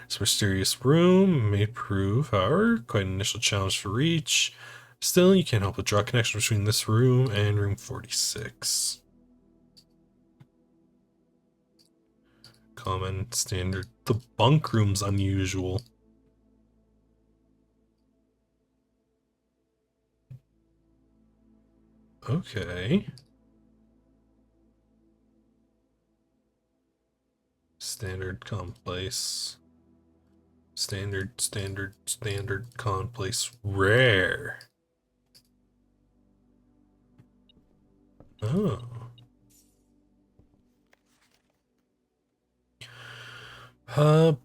This mysterious room may prove, however, quite an initial challenge to reach. Still, you can't help but draw a connection between this room and room 46. Common, standard. The bunk room's unusual. Okay. Standard, commonplace. Standard, commonplace, rare. Oh.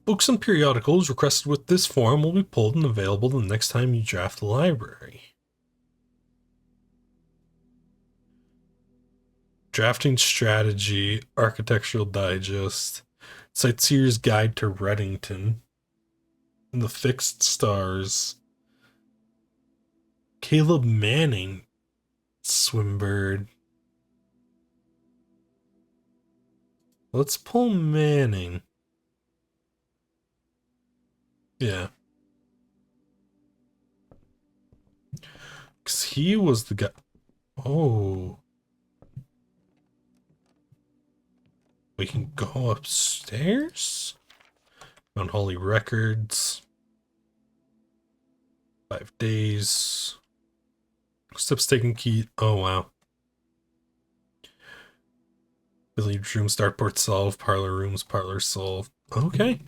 Books and periodicals requested with this form will be pulled and available the next time you draft the library. Drafting Strategy, Architectural Digest, Sightseer's Guide to Reddington, The Fixed Stars, Caleb Manning, Swimbird. Let's pull Manning. Yeah. Because he was the guy. Oh. We can go upstairs? Unholy Records. 5 days. Steps taken key. Oh, wow. Billiard room, starport solved. Parlor rooms, parlor solved. Okay.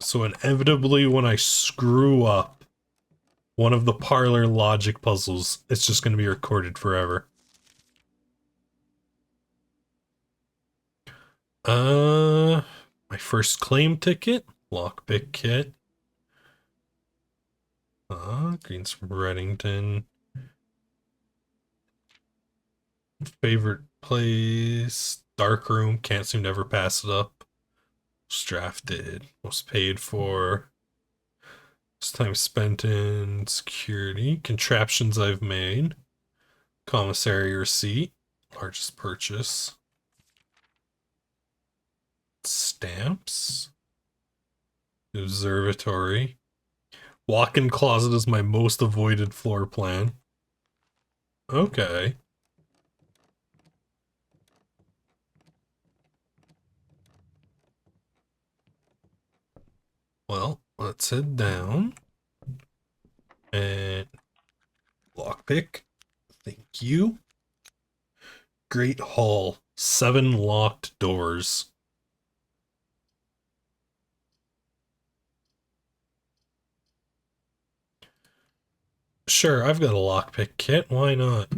So inevitably, when I screw up one of the parlor logic puzzles, it's just going to be recorded forever. My first claim ticket, lockpick kit. Greens from Reddington. Favorite place, dark room, can't seem to ever pass it up. Most drafted, most paid for. Most time spent in security, contraptions I've made. Commissary receipt, largest purchase. Stamps. Observatory. Walk-in closet is my most avoided floor plan. Okay. Well, let's head down. And lockpick. Thank you. Great Hall. 7 locked doors. Sure, I've got a lockpick kit. Why not?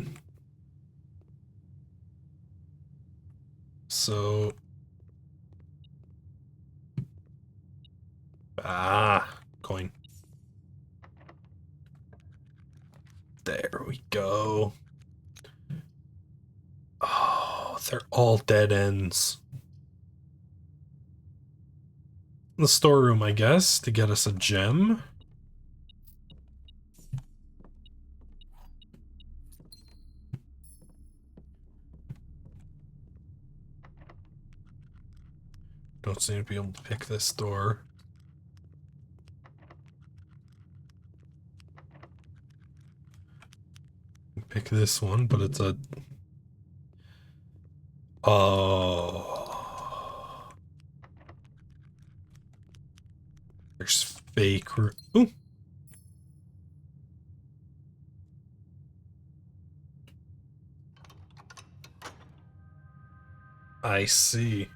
So... coin. There we go. Oh, they're all dead ends. The storeroom, I guess, to get us a gem. Don't seem to be able to pick this door. Pick this one, but it's a... Oh. There's fake room. Ooh. I see.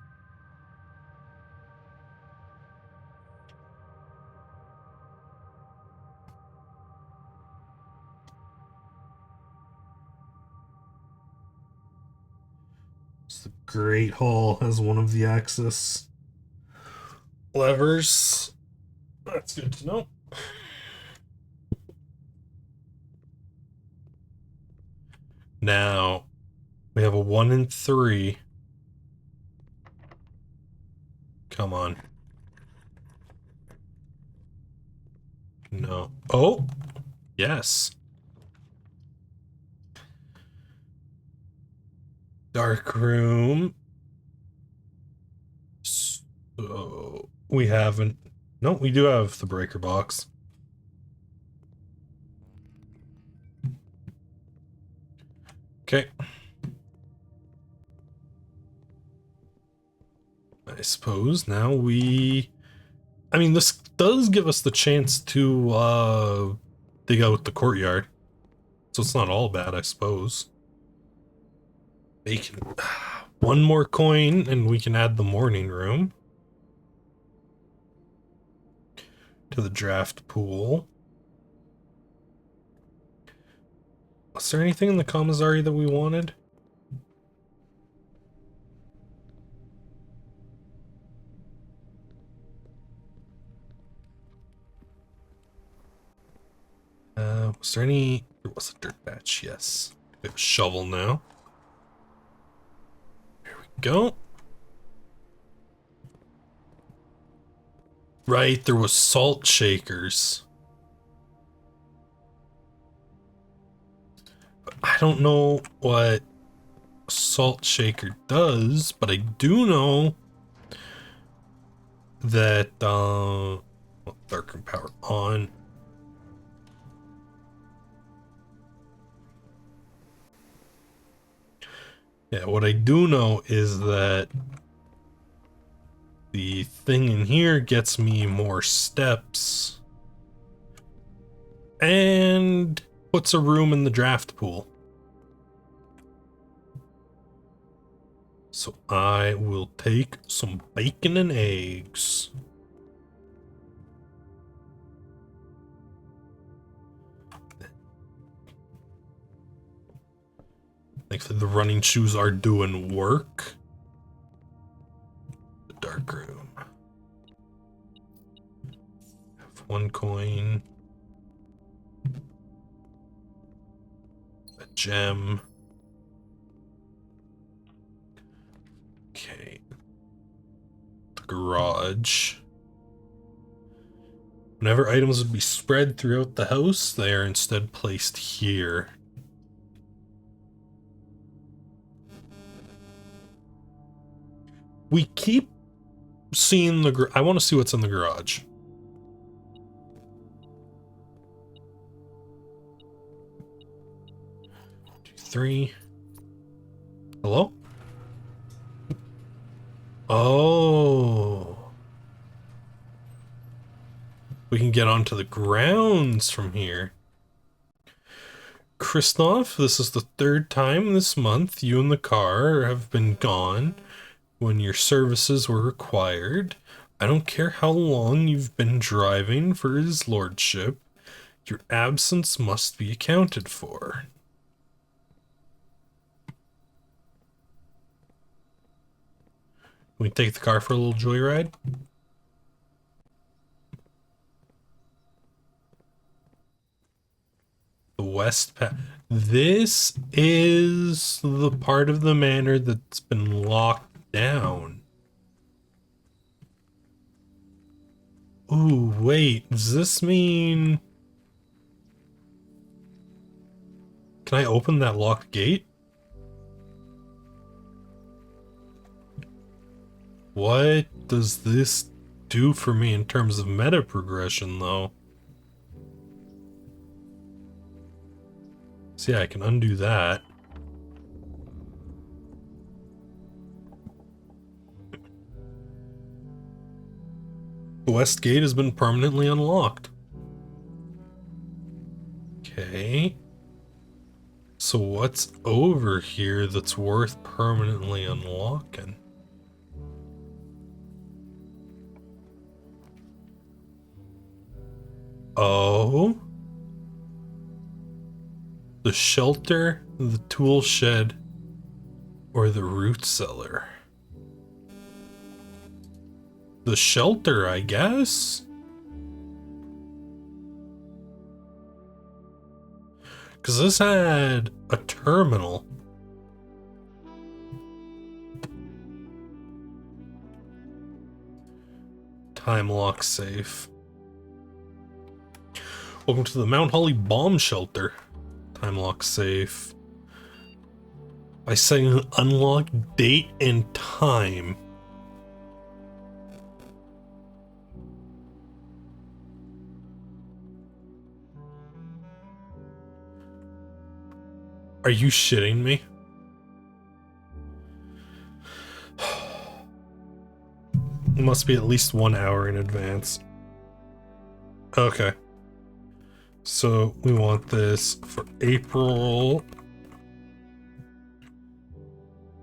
The Great Hall has one of the access levers. That's good to know. Now, we have a 1 in 3. Come on. No. Oh! Yes. Dark room. So, we haven't... No, we do have the breaker box. Okay. I suppose now we... I mean, this does give us the chance to dig out the courtyard. So it's not all bad, I suppose. Bacon. One more coin and we can add the morning room to the draft pool. Was there anything in the commissary that we wanted? Was there any... There was a dirt patch, yes. We have a shovel now. There we go. Right, there was salt shakers. But I don't know what a salt shaker does, but I do know that darken power on. Yeah, what I do know is that the thing in here gets me more steps and puts a room in the draft pool. So I will take some bacon and eggs. Thankfully the running shoes are doing work. The dark room. Have 1 coin. A gem. Okay. The garage. Whenever items would be spread throughout the house, they are instead placed here. We keep seeing the I want to see what's in the garage. Two, 3. Hello? Oh. We can get onto the grounds from here. Christoph, this is the 3rd time this month you and the car have been gone when your services were required. I don't care how long you've been driving for his lordship. Your absence must be accounted for. Can we take the car for a little joyride? The West Path. This is the part of the manor that's been locked down. Ooh, wait, does this mean... Can I open that locked gate? What? does this do for me in terms of meta progression, though? So yeah, I can undo that. The west gate has been permanently unlocked. Okay. So what's over here that's worth permanently unlocking? Oh. The shelter, the tool shed, or the root cellar? The shelter, I guess? Because this had a terminal. Time lock safe. Welcome to the Mount Holly bomb shelter. Time lock safe. By setting an unlock date and time. Are you shitting me? It must be at least 1 hour in advance. Okay. So we want this for April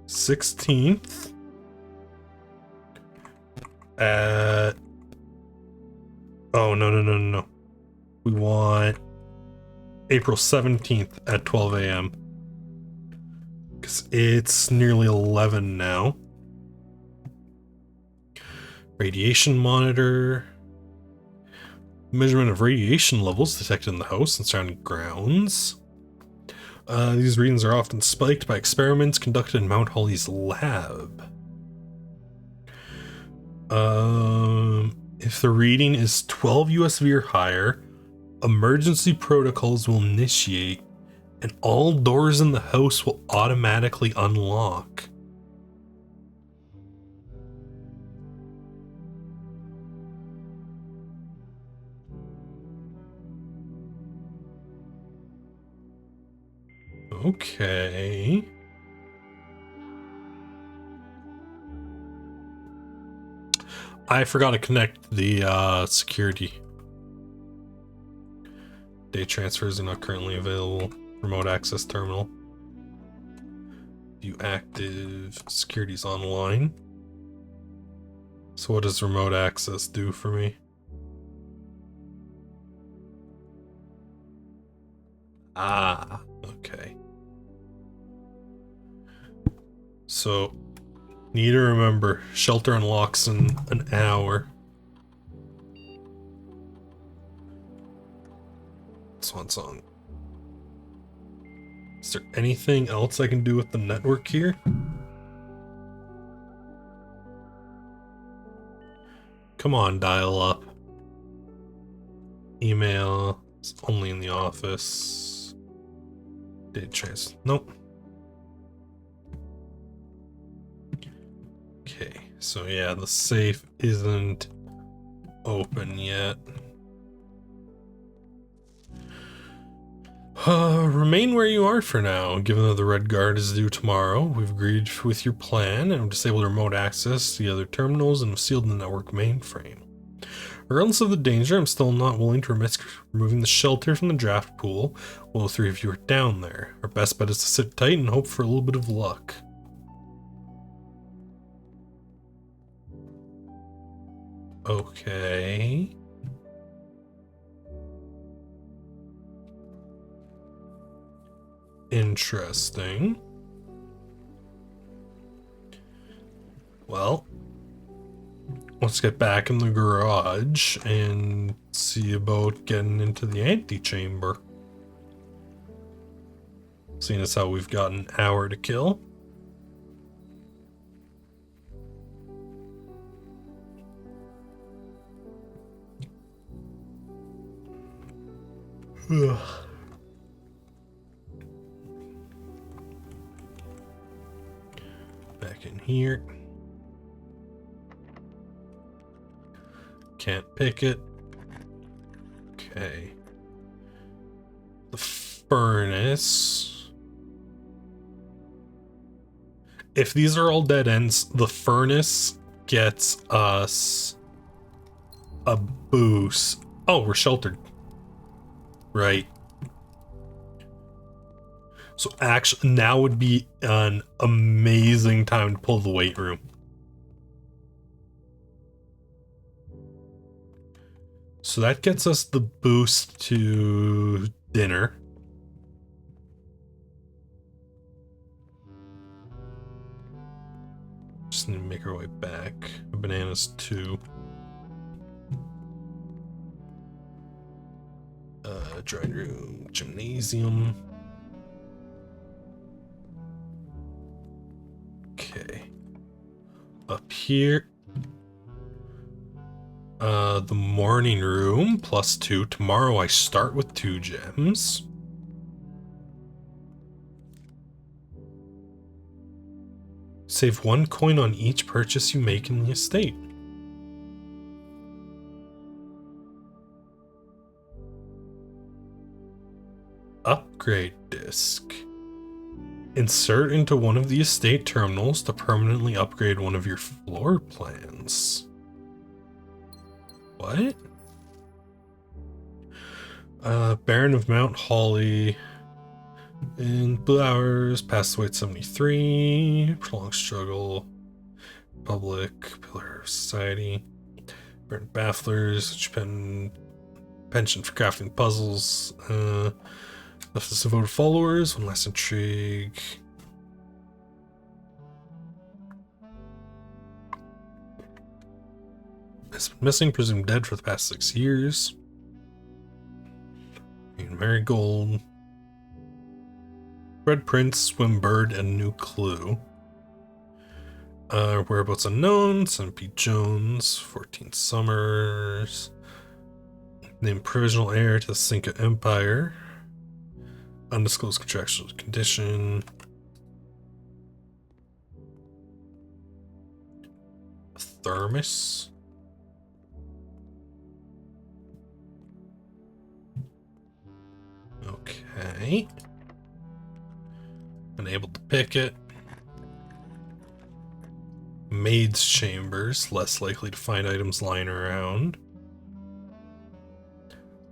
16th at... Oh, no. We want April 17th at 12 a.m. Because it's nearly 11 now. Radiation monitor. Measurement of radiation levels detected in the house and surrounding grounds. These readings are often spiked by experiments conducted in Mount Holly's lab. If the reading is 12 USV or higher, emergency protocols will initiate and all doors in the house will automatically unlock. Okay. I forgot to connect the security. Data transfers are not currently available. Remote access terminal. View active. Security's online. So what does remote access do for me? Ah, okay. So, need to remember, shelter unlocks in an hour. Swan song. Is there anything else I can do with the network here? Come on, dial up. Email. It's only in the office. Data trace. Nope. Okay, so yeah, the safe isn't open yet. Remain where you are for now. Given that the Red Guard is due tomorrow, we've agreed with your plan and have disabled remote access to the other terminals and have sealed the network mainframe. Regardless of the danger, I'm still not willing to risk removing the shelter from the draft pool while the three of you are down there. Our best bet is to sit tight and hope for a little bit of luck. Okay. Interesting. Well, let's get back in the garage and see about getting into the antechamber. Seeing as how we've got an hour to kill. Ugh. Back in here. Can't pick it. Okay. The furnace. If these are all dead ends, the furnace gets us a boost. Oh, we're sheltered. Right. So actually, now would be an amazing time to pull the weight room. So that gets us the boost to dinner. Just need to make our way back. Bananas 2. Drawing room, gymnasium. Okay. Up here. The morning room, +2. Tomorrow I start with 2 gems. Save 1 coin on each purchase you make in the estate. Upgrade disc. Insert into one of the estate terminals to permanently upgrade one of your floor plans. What? Baron of Mount Holly. In Blue Hours, passed away at 73. Prolonged Struggle. Public. Pillar of Society. Baron Bafflers. Pension for crafting puzzles. Left us devoted followers. One last intrigue. Has been missing, presumed dead for the past 6 years. Marigold. Red Prince, Swimbird, and New Clue. Whereabouts unknown. Son P. Jones. 14 Summers. Named provisional heir to the Cinca Empire. Undisclosed contractual condition. A thermos. Okay. Unable to pick it. Maid's chambers, less likely to find items lying around.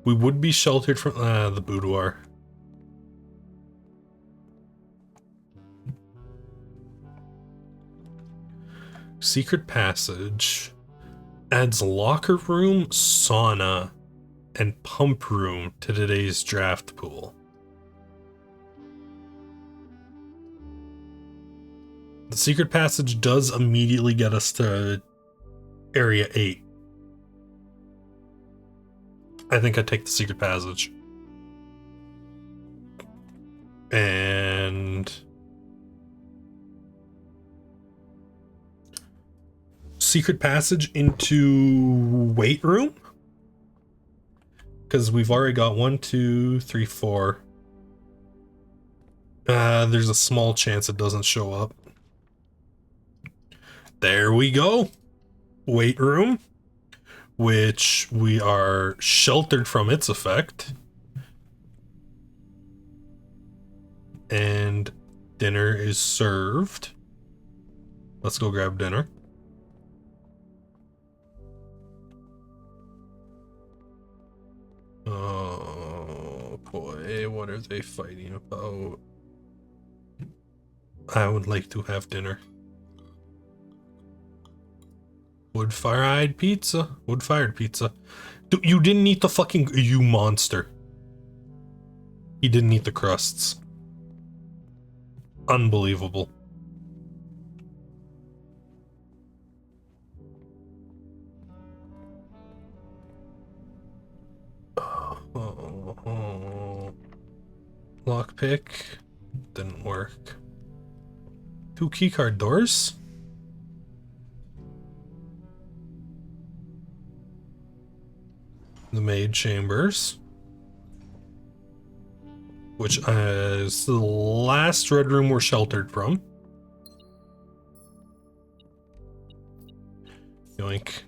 We would be sheltered from the boudoir. Secret passage adds locker room, sauna, and pump room to today's draft pool. The secret passage does immediately get us to area 8. I think I take the secret passage. And secret passage into weight room, because we've already got 1, 2, 3, 4. There's a small chance it doesn't show up. There we go. Weight room, which we are sheltered from its effect. And dinner is served. Let's go grab dinner. Oh boy, what are they fighting about? I would like to have dinner. Wood-fired pizza. Wood-fired pizza. Dude, you didn't eat the fucking... You monster. He didn't eat the crusts. Unbelievable. Lockpick. Didn't work. 2 keycard doors? The maid chambers, which is the last red room we're sheltered from. Yoink.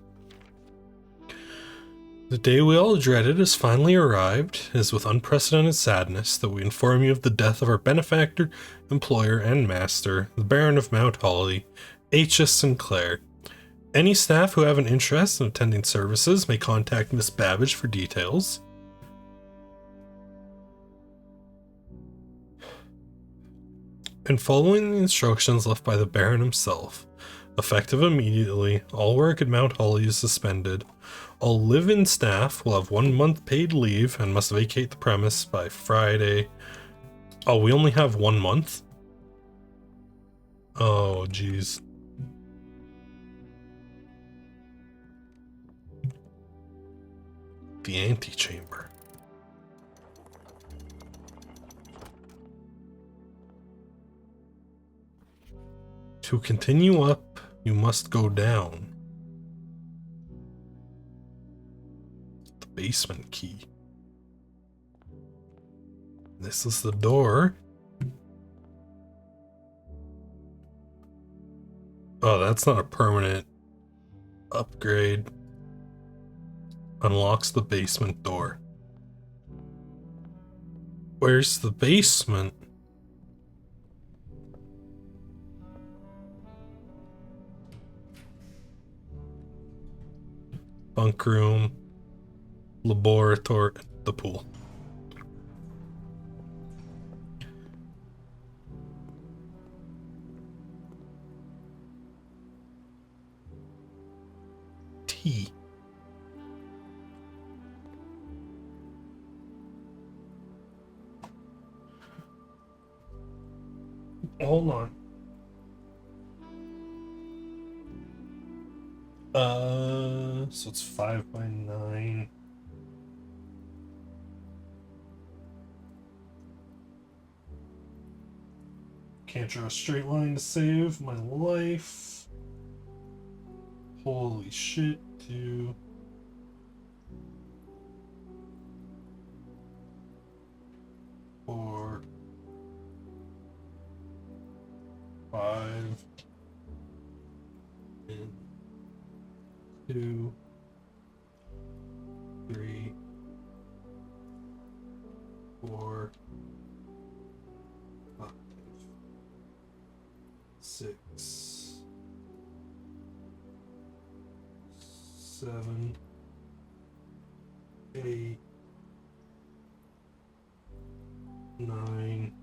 The day we all dreaded has finally arrived. It is with unprecedented sadness that we inform you of the death of our benefactor, employer, and master, the Baron of Mount Holly, H.S. Sinclair. Any staff who have an interest in attending services may contact Miss Babbage for details. And following the instructions left by the Baron himself, effective immediately, all work at Mount Holly is suspended. All live-in staff will have 1 month paid leave and must vacate the premise by Friday. Oh, we only have 1 month? Oh, geez. The antechamber. To continue up, you must go down. The basement key. This is the door. Oh, that's not a permanent upgrade. Unlocks the basement door. Where's the basement? Bunk room, laboratory, the pool. Tea. Hold on. So it's 5 by 9. Can't draw a straight line to save my life. Holy shit, dude. Four. 5. And 2. 3. 4. 5. 6. 7. 8. 9.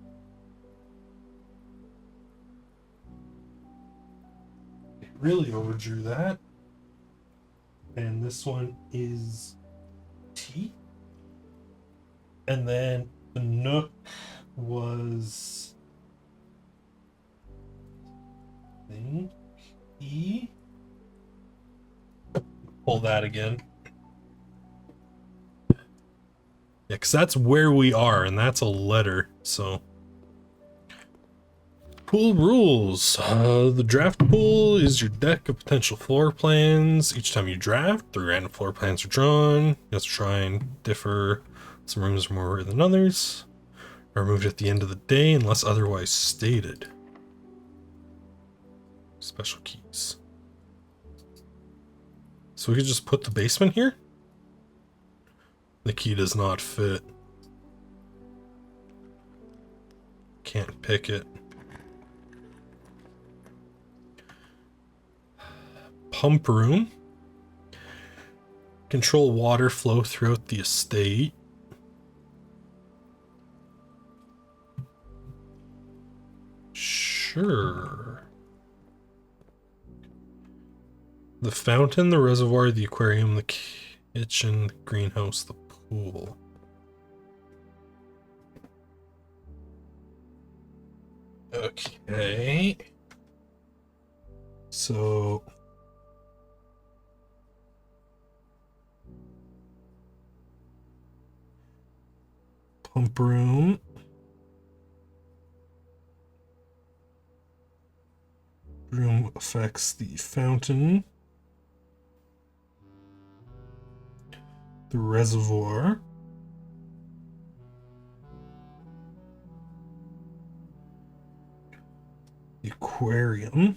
It really overdrew that. And this one is T. And then the Nook was, I think, E. Pull that again. Yeah, because that's where we are, and that's a letter, so. Pool rules. The draft pool is your deck of potential floor plans. Each time you draft, 3 random floor plans are drawn. You have to try and differ. Some rooms are more rare than others. Are removed at the end of the day unless otherwise stated. Special keys. So we could just put the basement here? The key does not fit. Can't pick it. Pump room. Control water flow throughout the estate. Sure. The fountain, the reservoir, the aquarium, the kitchen, the greenhouse, the pool. Okay. So pump room. Room affects the fountain. The reservoir. The aquarium.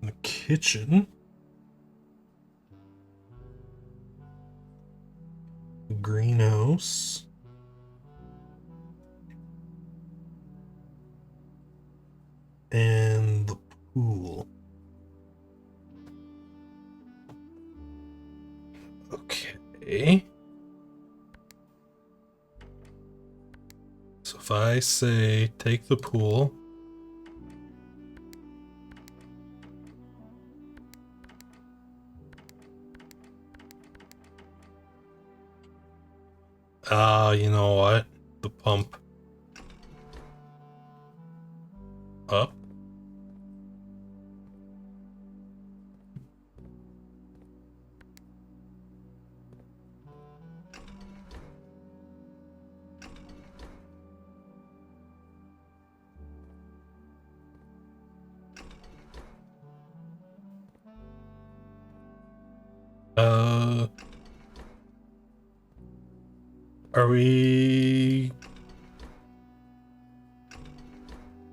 The kitchen. Greenhouse. And the pool. Okay. So if I say take the pool. You know what? The pump. Up. Are we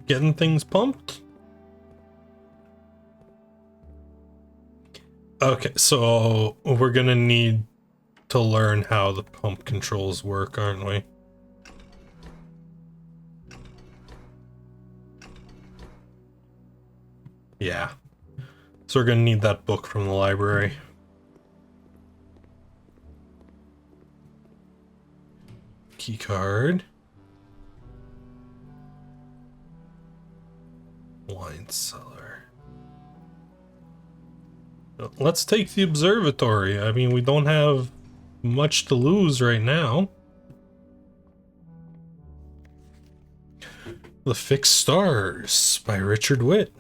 getting things pumped? Okay, so we're gonna need to learn how the pump controls work, aren't we? Yeah. So we're gonna need that book from the library. Key card. Wine cellar. Let's take the observatory. I mean, we don't have much to lose right now. The Fixed Stars by Richard Witt.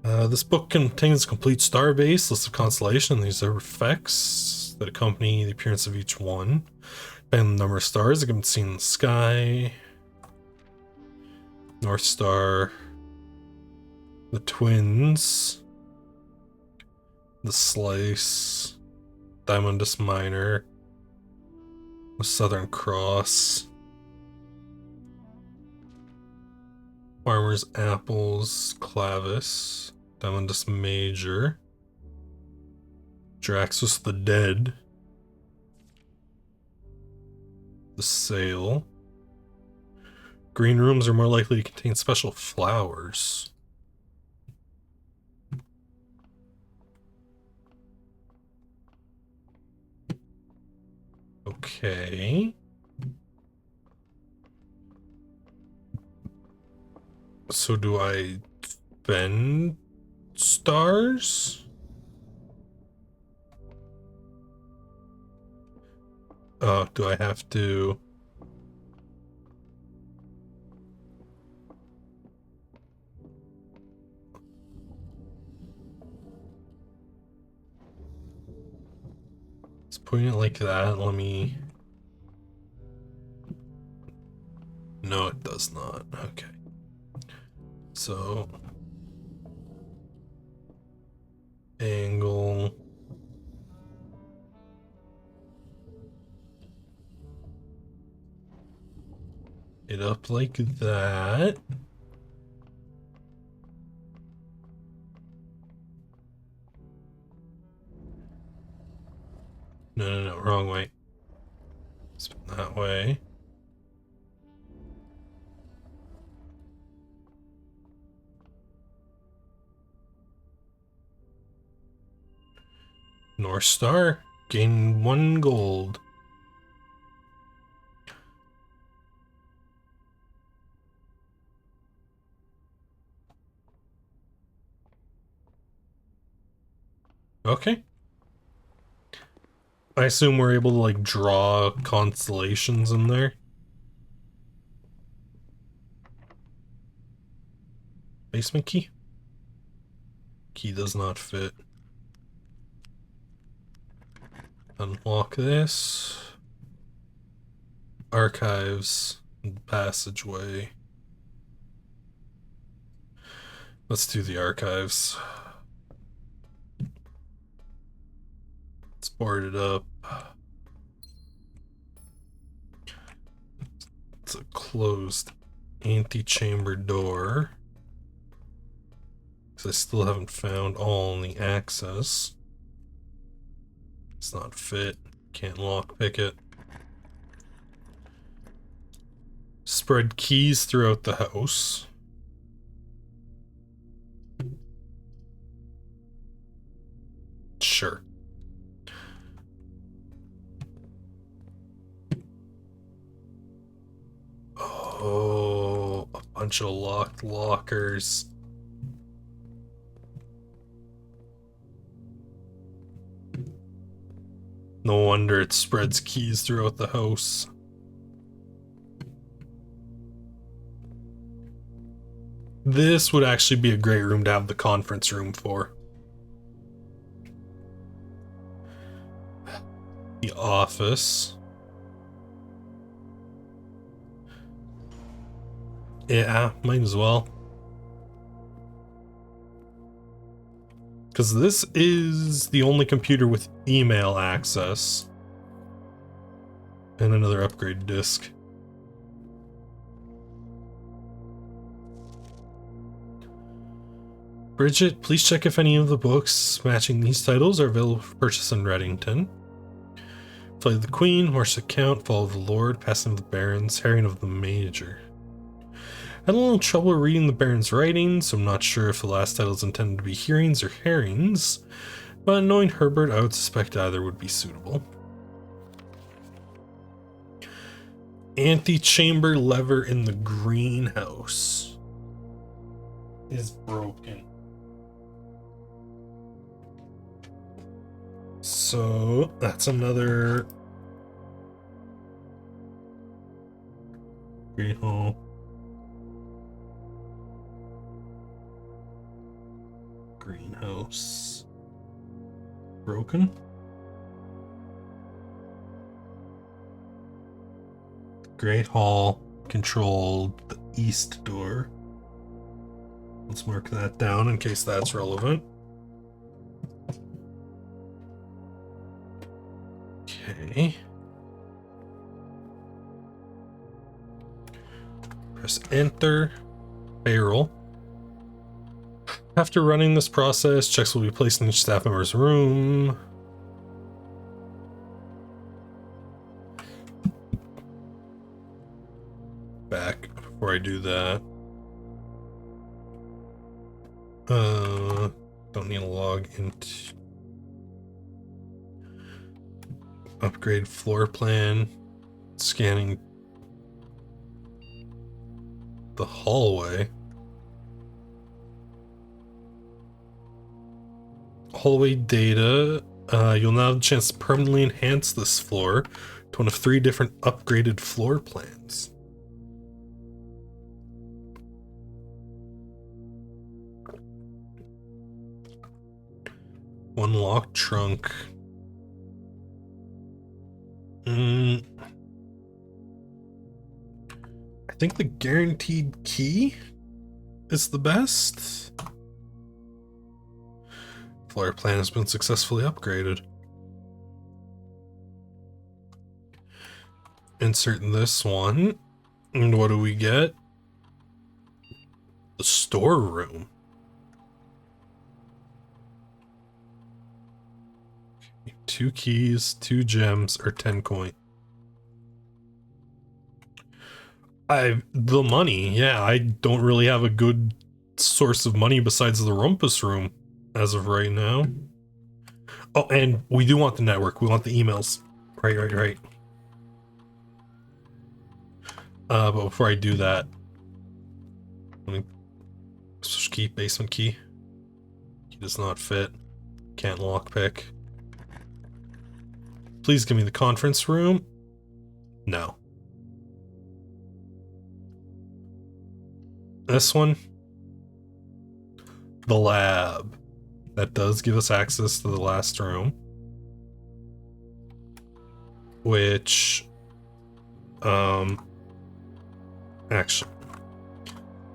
This book contains a complete star base, list of constellations. These are effects that accompany the appearance of each one. And the number of stars that can be seen in the sky. North Star. The Twins. The Slice. Diamondus Minor. The Southern Cross. Farmer's Apples. Clavis. Diamondus Major. Draxus the Dead. The Sail. Green rooms are more likely to contain special flowers. Okay. So do I spend stars? Do I have to? It's putting it like that. Let me. No, it does not. Okay. So. Angle. It up like that. No, wrong way. Spin that way. North Star, gain 1 gold. Okay. I assume we're able to like draw constellations in there. Basement key? Key does not fit. Unlock this. Archives. Passageway. Let's do the archives. Let's board it up. It's a closed antechamber door. Because I still haven't found all the access. It's not fit. Can't lockpick it. Spread keys throughout the house. Sure. Oh, a bunch of locked lockers. No wonder it spreads keys throughout the house. This would actually be a great room to have the conference room for. The office. Yeah, might as well. Because this is the only computer with email access. And another upgrade disk. Bridget, please check if any of the books matching these titles are available for purchase in Reddington. Flight of the Queen, Horse of Count, Fall of the Lord, Passing of the Barons, Herring of the Major. I had a little trouble reading the Baron's writing, so I'm not sure if the last title is intended to be hearings or herrings, but knowing Herbert, I would suspect either would be suitable. Antechamber lever in the greenhouse is broken. So that's another greenhouse. Greenhouse broken. Great Hall controlled the east door. Let's mark that down in case that's relevant. Okay. Press enter. Payroll. After running this process, checks will be placed in each staff member's room. Back before I do that. Don't need to log into upgrade floor plan. Scanning the hallway. Hallway data. You'll now have a chance to permanently enhance this floor to one of 3 different upgraded floor plans. One locked trunk. I think the guaranteed key is the best. Floor plan has been successfully upgraded. Insert this one. And what do we get? The storeroom. 2 keys, 2 gems, or 10 coin. The money, yeah, I don't really have a good source of money besides the rumpus room as of right now. Oh, and we do want the network. We want the emails. Right. But before I do that, let me switch key, basement key. Key does not fit. Can't lockpick. Please give me the conference room. No. This one. The lab. That does give us access to the last room. Which, actually,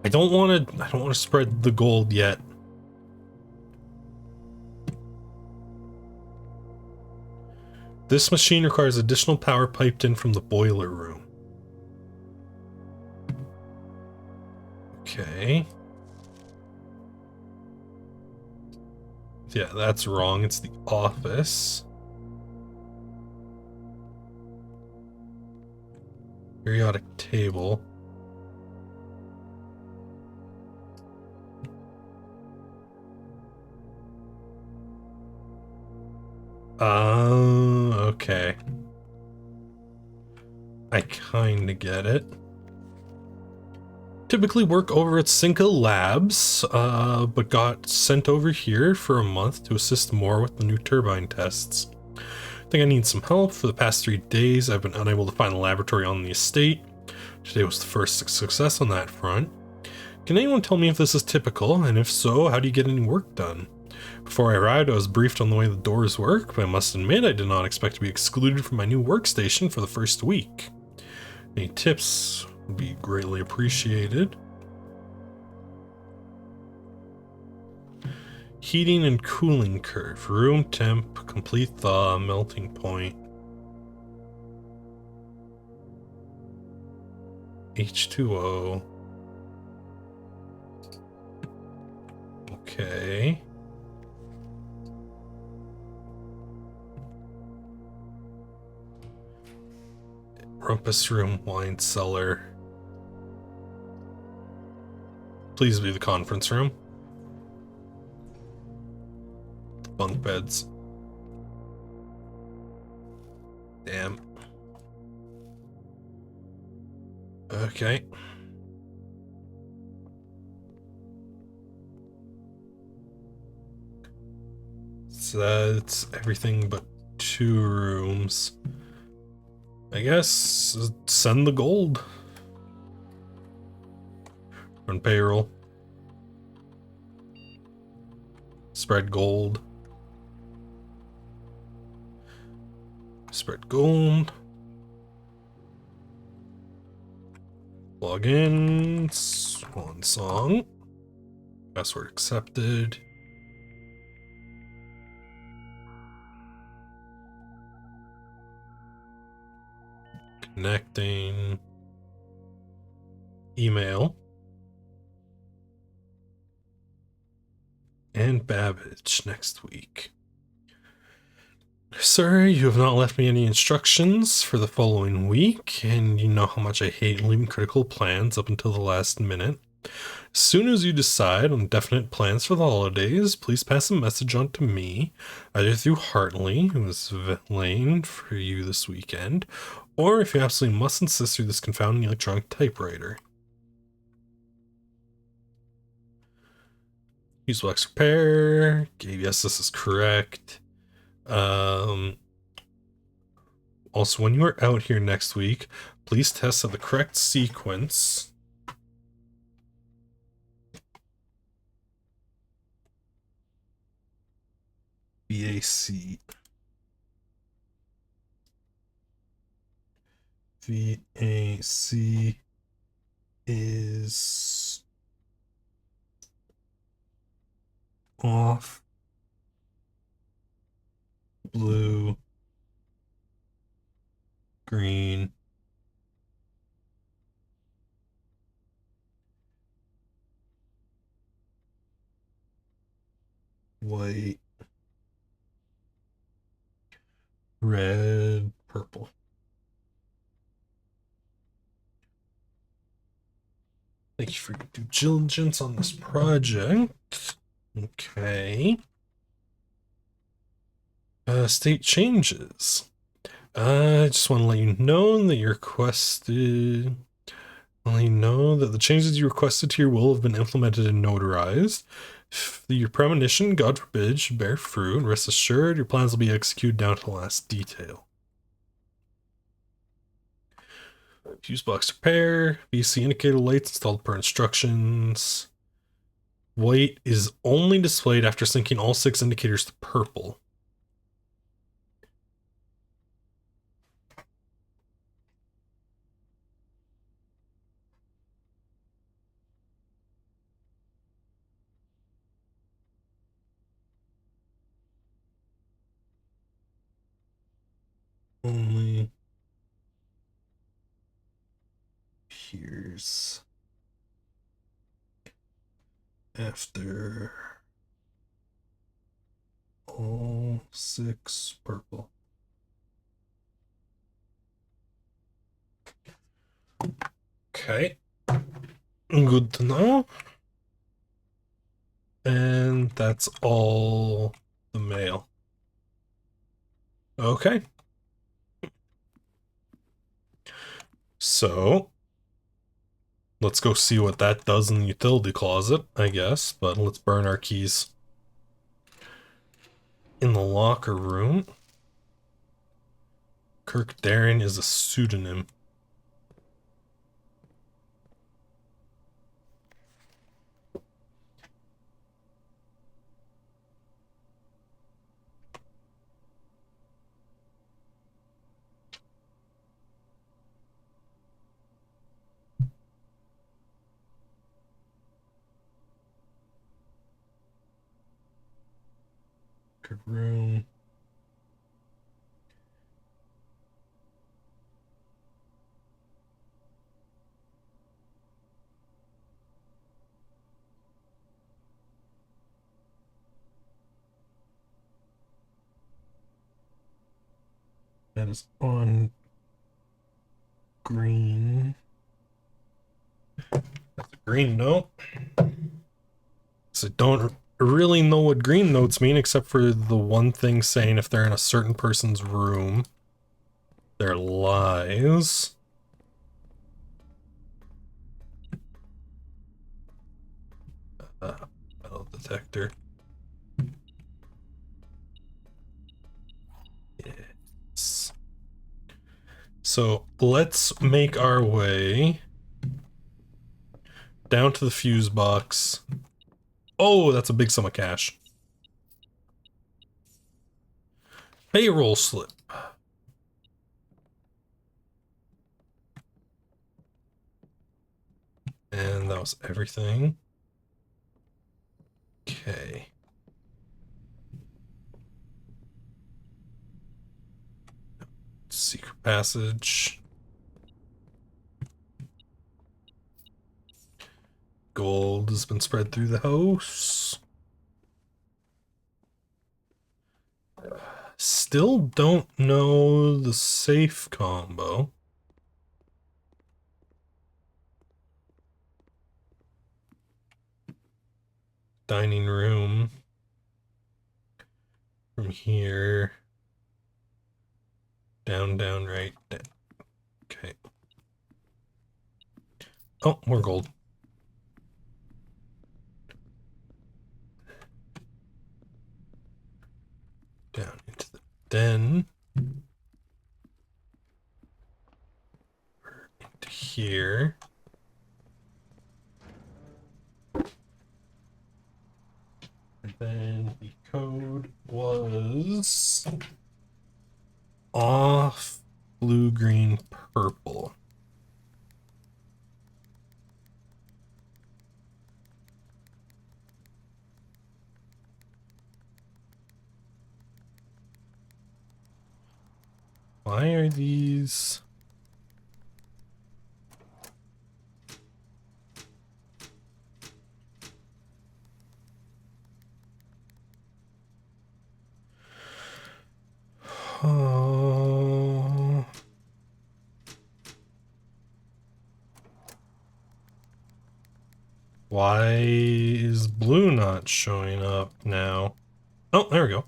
I don't want to spread the gold yet. This machine requires additional power piped in from the boiler room. Okay. Yeah, that's wrong. It's the office. Periodic table. Okay. I kinda get it. Typically work over at Cinca Labs, but got sent over here for a month to assist more with the new turbine tests. I think I need some help. For the past 3 days, I've been unable to find a laboratory on the estate. Today was the first success on that front. Can anyone tell me if this is typical, and if so, how do you get any work done? Before I arrived, I was briefed on the way the doors work, but I must admit I did not expect to be excluded from my new workstation for the first week. Any tips would be greatly appreciated. Heating and cooling curve. Room temp, complete thaw, melting point. H2O. Okay. Rumpus room, wine cellar. Please be the conference room. Bunk beds. Damn. Okay. So that's everything but 2 rooms. I guess send the gold. On payroll. Spread gold. Spread gold. Login. Swan song. Password accepted. Connecting. Email. And Babbage next week. Sir, you have not left me any instructions for the following week, and you know how much I hate leaving critical plans up until the last minute. As soon as you decide on definite plans for the holidays, please pass a message on to me, either through Hartley, who is valeting for you this weekend, or if you absolutely must insist, through this confounding electronic typewriter. Use wax repair. Okay, yes, this is correct. Also, when you are out here next week, please test at the correct sequence. VAC. VAC is off. Blue. Green. White. Red. Purple. Thank you for your due diligence on this project. Okay. State changes. I just want to let you know that you requested. I'll let you know that the changes you requested here will have been implemented and notarized. If your premonition, God forbid, should bear fruit, rest assured your plans will be executed down to the last detail. Fuse box repair. VC indicator lights installed per instructions. White is only displayed after syncing all 6 indicators to purple. Only appears after all 6 purple. Okay. Good to know. And that's all the mail. Okay. So, let's go see what that does in the utility closet, I guess. But let's burn our keys. In the locker room. Kirk Darren is a pseudonym. Good room. That is on green. That's a green note. So don't really know what green notes mean, except for the one thing saying if they're in a certain person's room, they're lies. Metal detector. Yes. So let's make our way down to the fuse box. Oh, that's a big sum of cash. Payroll slip. And that was everything. Okay. Secret passage. Gold has been spread through the house. Still don't know the safe combo. Dining room. From here. Down, right. Down. Okay. Oh, more gold. Down into the den. Into here. And then the code was off, blue, green, purple. Why are these? Oh. Why is blue not showing up now? Oh, there we go.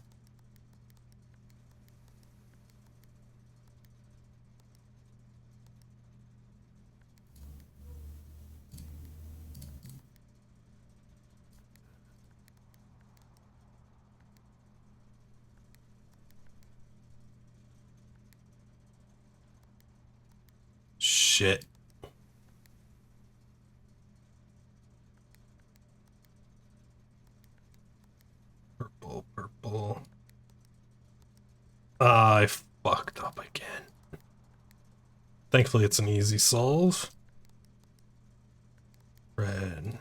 Shit. Purple, purple. I fucked up again. Thankfully, it's an easy solve. Red.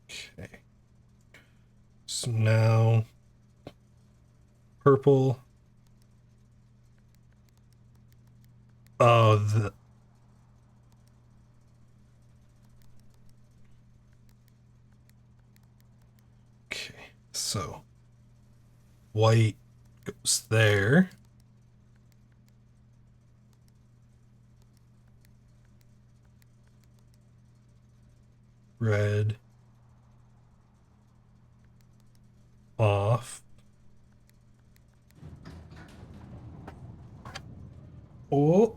Okay. So now, purple. Oh, So white goes there. Red off. Oh.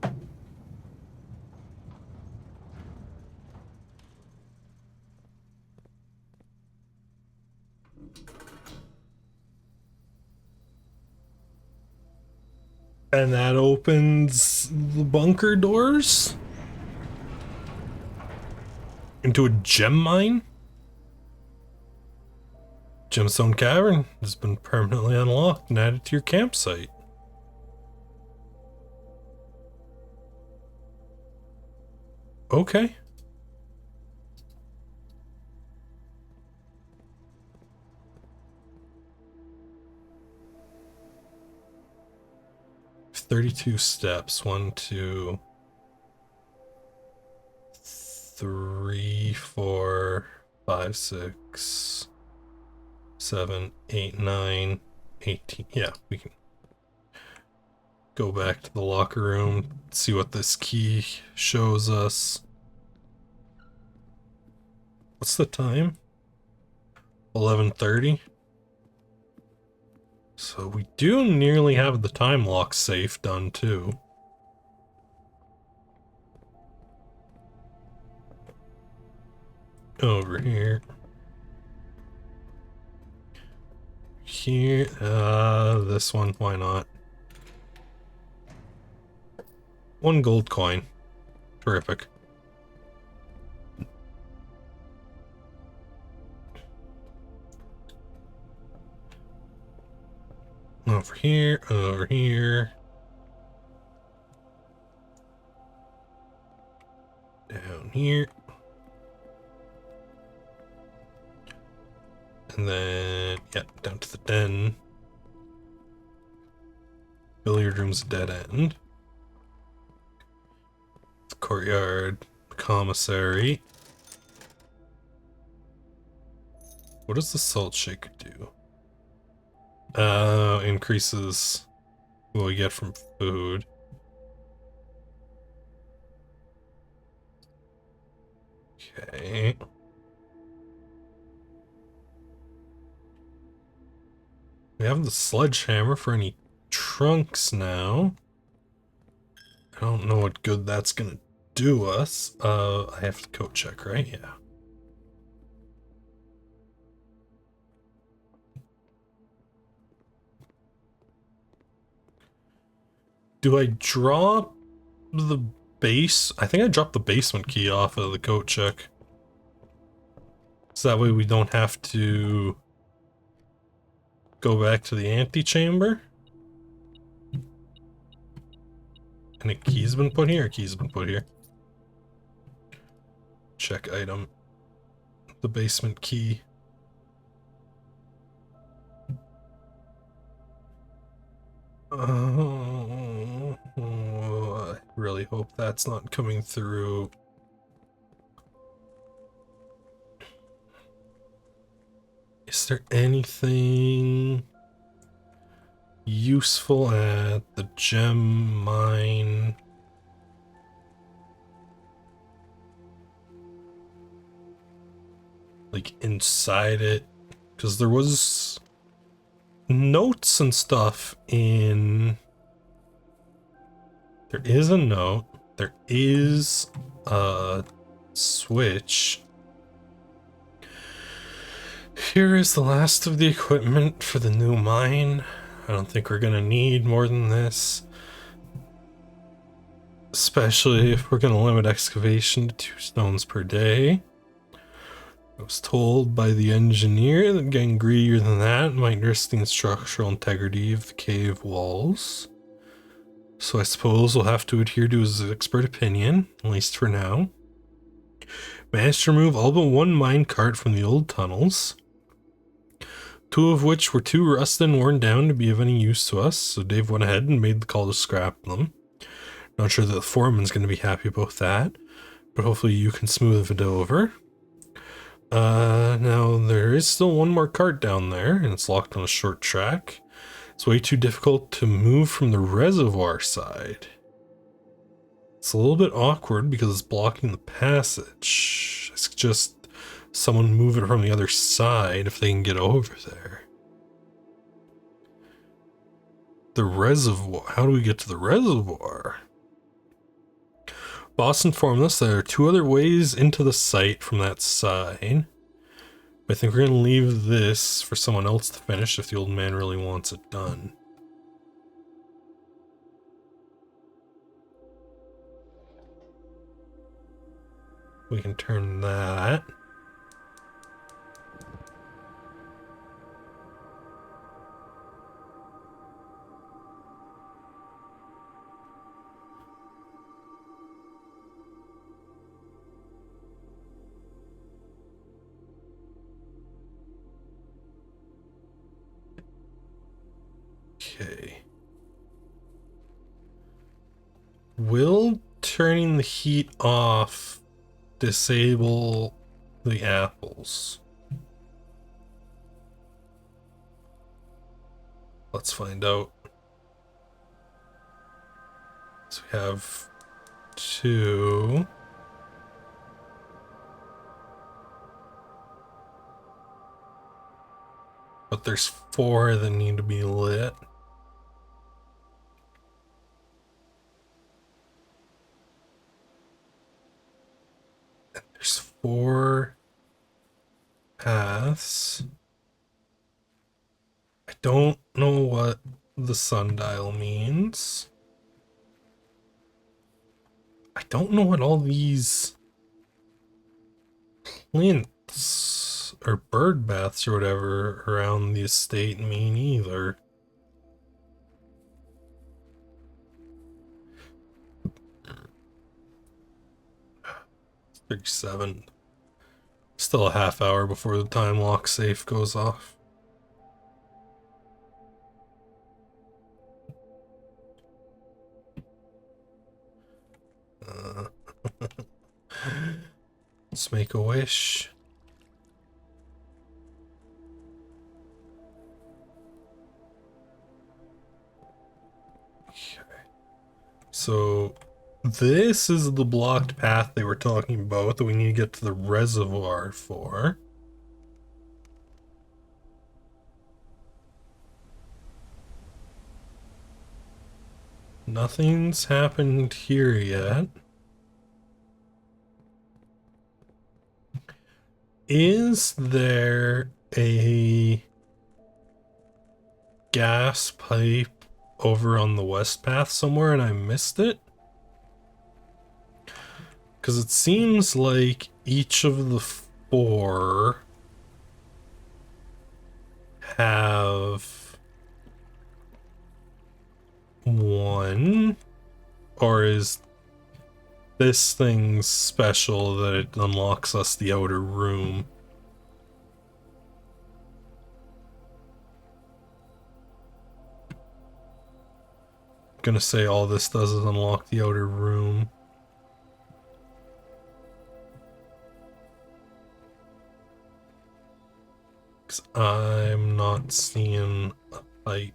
And that opens the bunker doors into a gem mine. Gemstone Cavern has been permanently unlocked and added to your campsite. Okay. "32 steps. 1, 2, 3, 4, 5, 6, 7, 8, 9, 18. Yeah, we can go back to the locker room, see what this key shows us. What's the time? 11:30. So we do nearly have the time lock safe done too. Over here. Here, this one, why not? 1 gold coin. Terrific. Over here, over here. Down here. And then, yeah, down to the den. Billiard room's a dead end. The courtyard, commissary. What does the salt shaker do? Increases what we get from food. Okay. We have the sledgehammer for any trunks now. I don't know what good that's gonna do us. I have to coat check, right? Yeah. Do I drop the base? I think I dropped the basement key off of the coat check. So that way we don't have to go back to the antechamber. And a key's been put here? A key's been put here. Check item. The basement key. I really hope that's not coming through. Is there anything useful at the gem mine? Like inside it? Because there was notes and stuff in... There is a note. There is a switch. Here is the last of the equipment for the new mine. I don't think we're gonna need more than this. Especially if we're gonna limit excavation to 2 stones per day. I was told by the engineer that getting greedier than that might risk the structural integrity of the cave walls. So I suppose we'll have to adhere to his expert opinion, at least for now. Managed to remove all but 1 mine cart from the old tunnels. 2 of which were too rusted and worn down to be of any use to us, so Dave went ahead and made the call to scrap them. Not sure that the foreman's going to be happy about that, but hopefully you can smooth it over. Now there is still one more cart down there, and it's locked on a short track. It's way too difficult to move from the reservoir side. It's a little bit awkward because it's blocking the passage. It's just someone move it from the other side if they can get over there. The reservoir. How do we get to the reservoir? Boss informed us there are 2 other ways into the site from that side. I think we're going to leave this for someone else to finish if the old man really wants it done. We can turn that. Okay. Will turning the heat off disable the apples? Let's find out. So we have 2. But there's 4 that need to be lit. And there's 4 paths. I don't know what the sundial means. I don't know what all these plinths or bird baths or whatever around the estate mean either. It's 37. Still a half hour before the time lock safe goes off. Let's make a wish. Okay. So this is the blocked path they were talking about that we need to get to the reservoir for. Nothing's happened here yet. Is there a gas pipe over on the west path somewhere and I missed it? Because it seems like each of the 4 have 1, or is this thing special that it unlocks us the outer room? I'm gonna say all this does is unlock the outer room. Because I'm not seeing a pipe.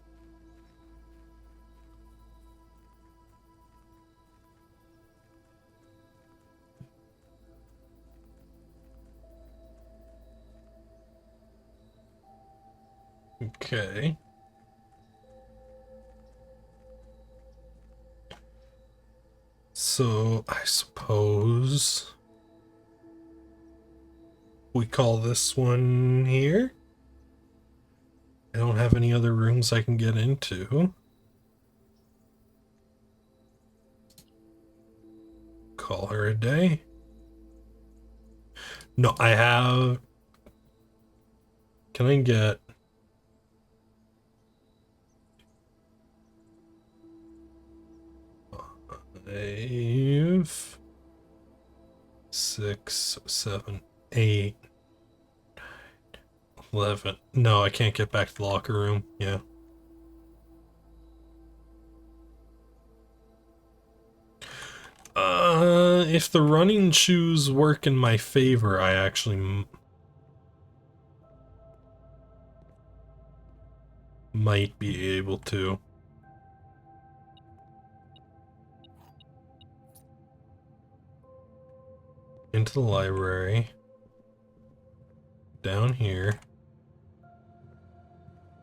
Okay. So I suppose we call this one here. I don't have any other rooms I can get into. Call her a day. No, I have. Can I get 5, 6, 7, 8, 9, 11. No, I can't get back to the locker room. Yeah. If the running shoes work in my favor, I actually might be able to. Into the library. Down here.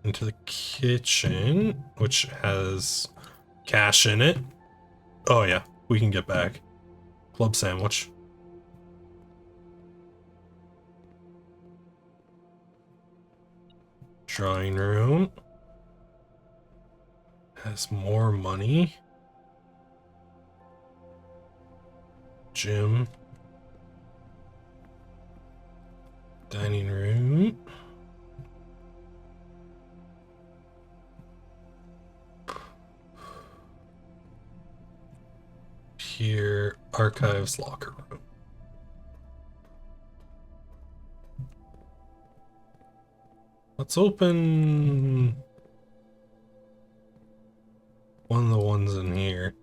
Into the kitchen, which has cash in it. Oh yeah, we can get back. Club sandwich. Drawing room. Has more money. Gym. Dining room. Here, archives locker room. Let's open one of the ones in here.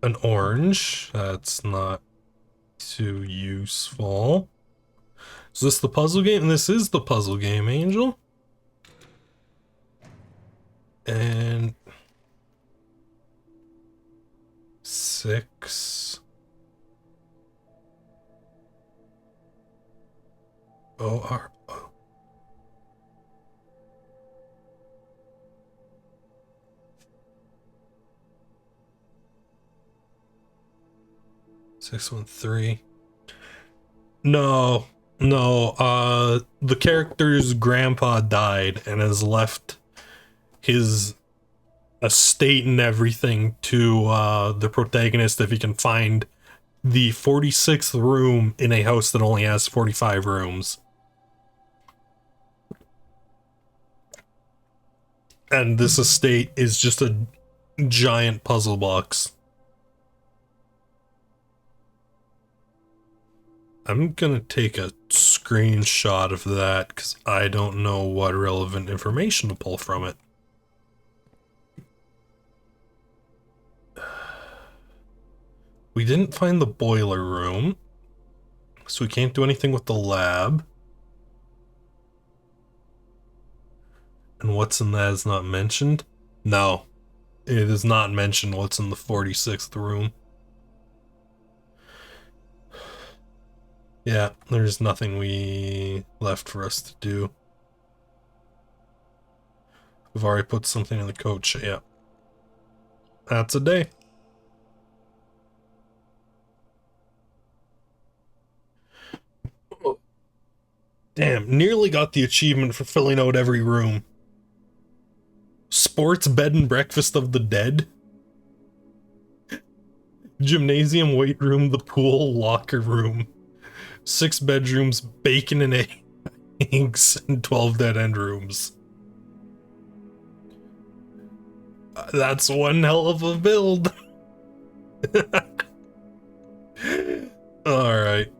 An orange. That's not too useful. Is this the puzzle game? This is the puzzle game, Angel. And 6. O-R. 613. No, the character's grandpa died and has left his estate and everything to the protagonist if he can find the 46th room in a house that only has 45 rooms. And this estate is just a giant puzzle box. I'm gonna take a screenshot of that because I don't know what relevant information to pull from it. We didn't find the boiler room, so we can't do anything with the lab. And what's in that is not mentioned? No, it is not mentioned what's in the 46th room. Yeah, there's nothing left for us to do. We've already put something in the coach, yeah. That's a day. Oh. Damn, nearly got the achievement for filling out every room. Sports bed and breakfast of the dead. Gymnasium, weight room, the pool, locker room. 6 bedrooms, bacon and eggs, and 12 dead end rooms. That's one hell of a build. Alright.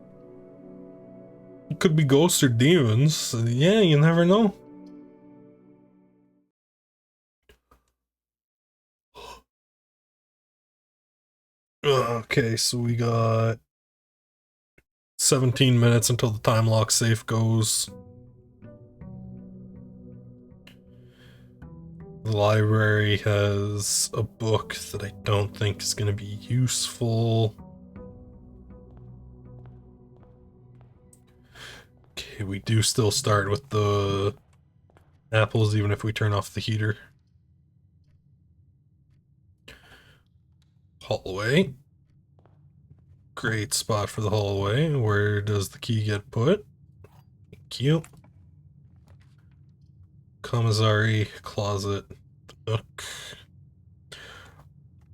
Could be ghosts or demons. Yeah, you never know. Okay, so we got 17 minutes until the time lock safe goes. The library has a book that I don't think is going to be useful. Okay, we do still start with the apples even if we turn off the heater. Hallway. Great spot for the hallway. Where does the key get put? Thank you. Commissary, closet, nook.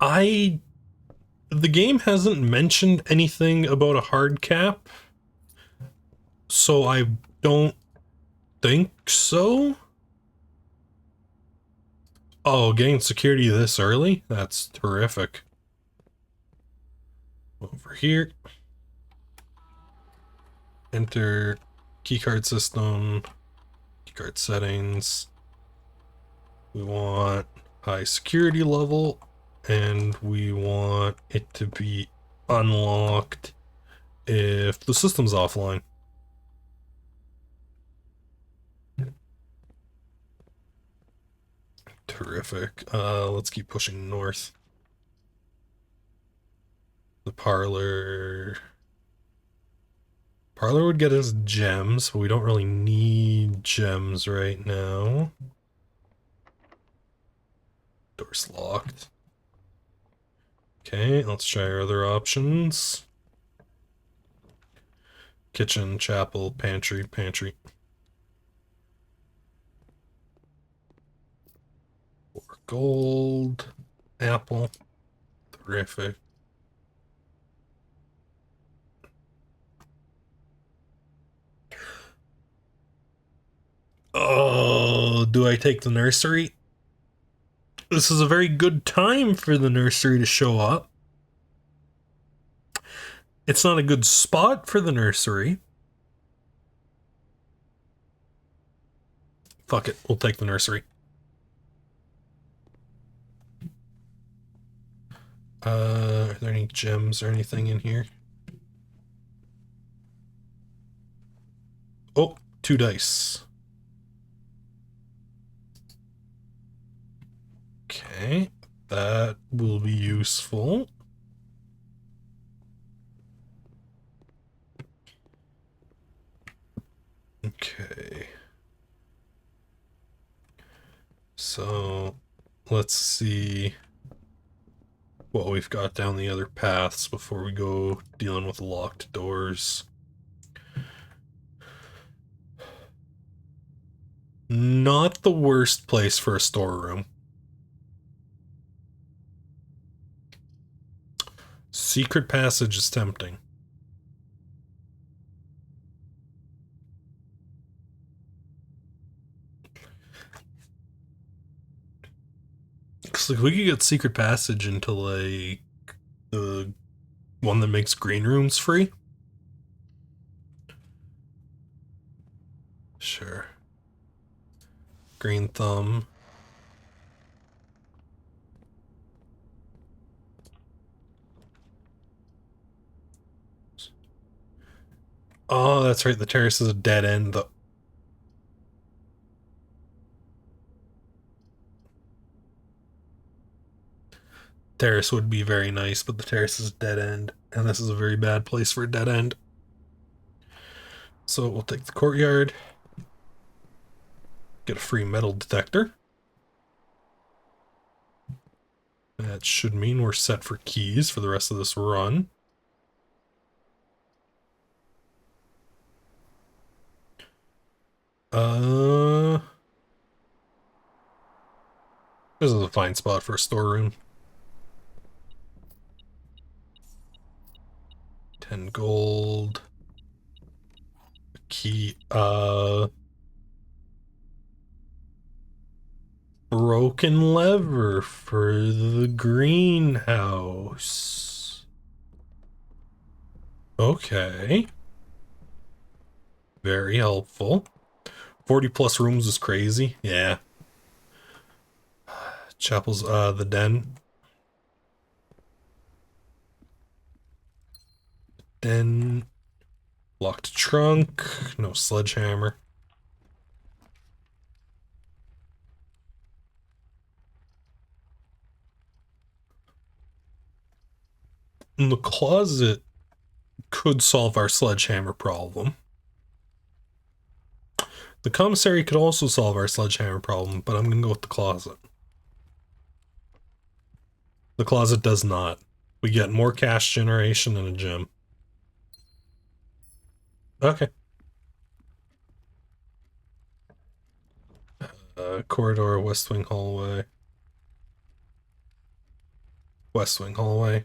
The game hasn't mentioned anything about a hard cap, so I don't think so. Oh, getting security this early? That's terrific. Over here. Enter keycard system, keycard settings. We want high security level, and we want it to be unlocked if the system's offline. Terrific. Let's keep pushing north. The parlor. Parlor would get us gems, but we don't really need gems right now. Door's locked. Okay, let's try our other options. Kitchen, chapel, pantry, pantry. 4 gold. Apple. Terrific. Oh, do I take the nursery? This is a very good time for the nursery to show up. It's not a good spot for the nursery. Fuck it, we'll take the nursery. Are there any gems or anything in here? Oh, 2 dice. Okay, that will be useful. Okay. So, let's see what we've got down the other paths before we go dealing with locked doors. Not the worst place for a storeroom. Secret passage is tempting. Looks like we could get secret passage into like the one that makes green rooms free. Sure. Green thumb. Oh, that's right. The terrace is a dead end. The terrace would be very nice, but the terrace is a dead end, and this is a very bad place for a dead end. So we'll take the courtyard. Get a free metal detector. That should mean we're set for keys for the rest of this run. This is a fine spot for a storeroom. 10 gold. Key, broken lever for the greenhouse. Okay. Very helpful. 40 plus rooms is crazy. Yeah. Chapel's, the den. Den. Locked trunk. No sledgehammer. And the closet could solve our sledgehammer problem. The commissary could also solve our sledgehammer problem, but I'm gonna go with the closet. The closet does not. We get more cash generation and a gem. Okay. Corridor, west wing hallway. West wing hallway.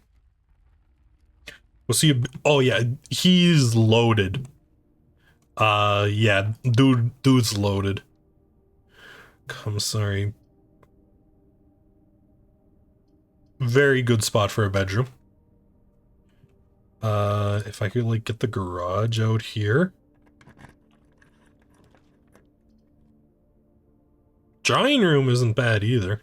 We'll see. Oh yeah, he's loaded. Yeah, dude's loaded. Commissary. Very good spot for a bedroom. If I could like get the garage out here. Drying room isn't bad either.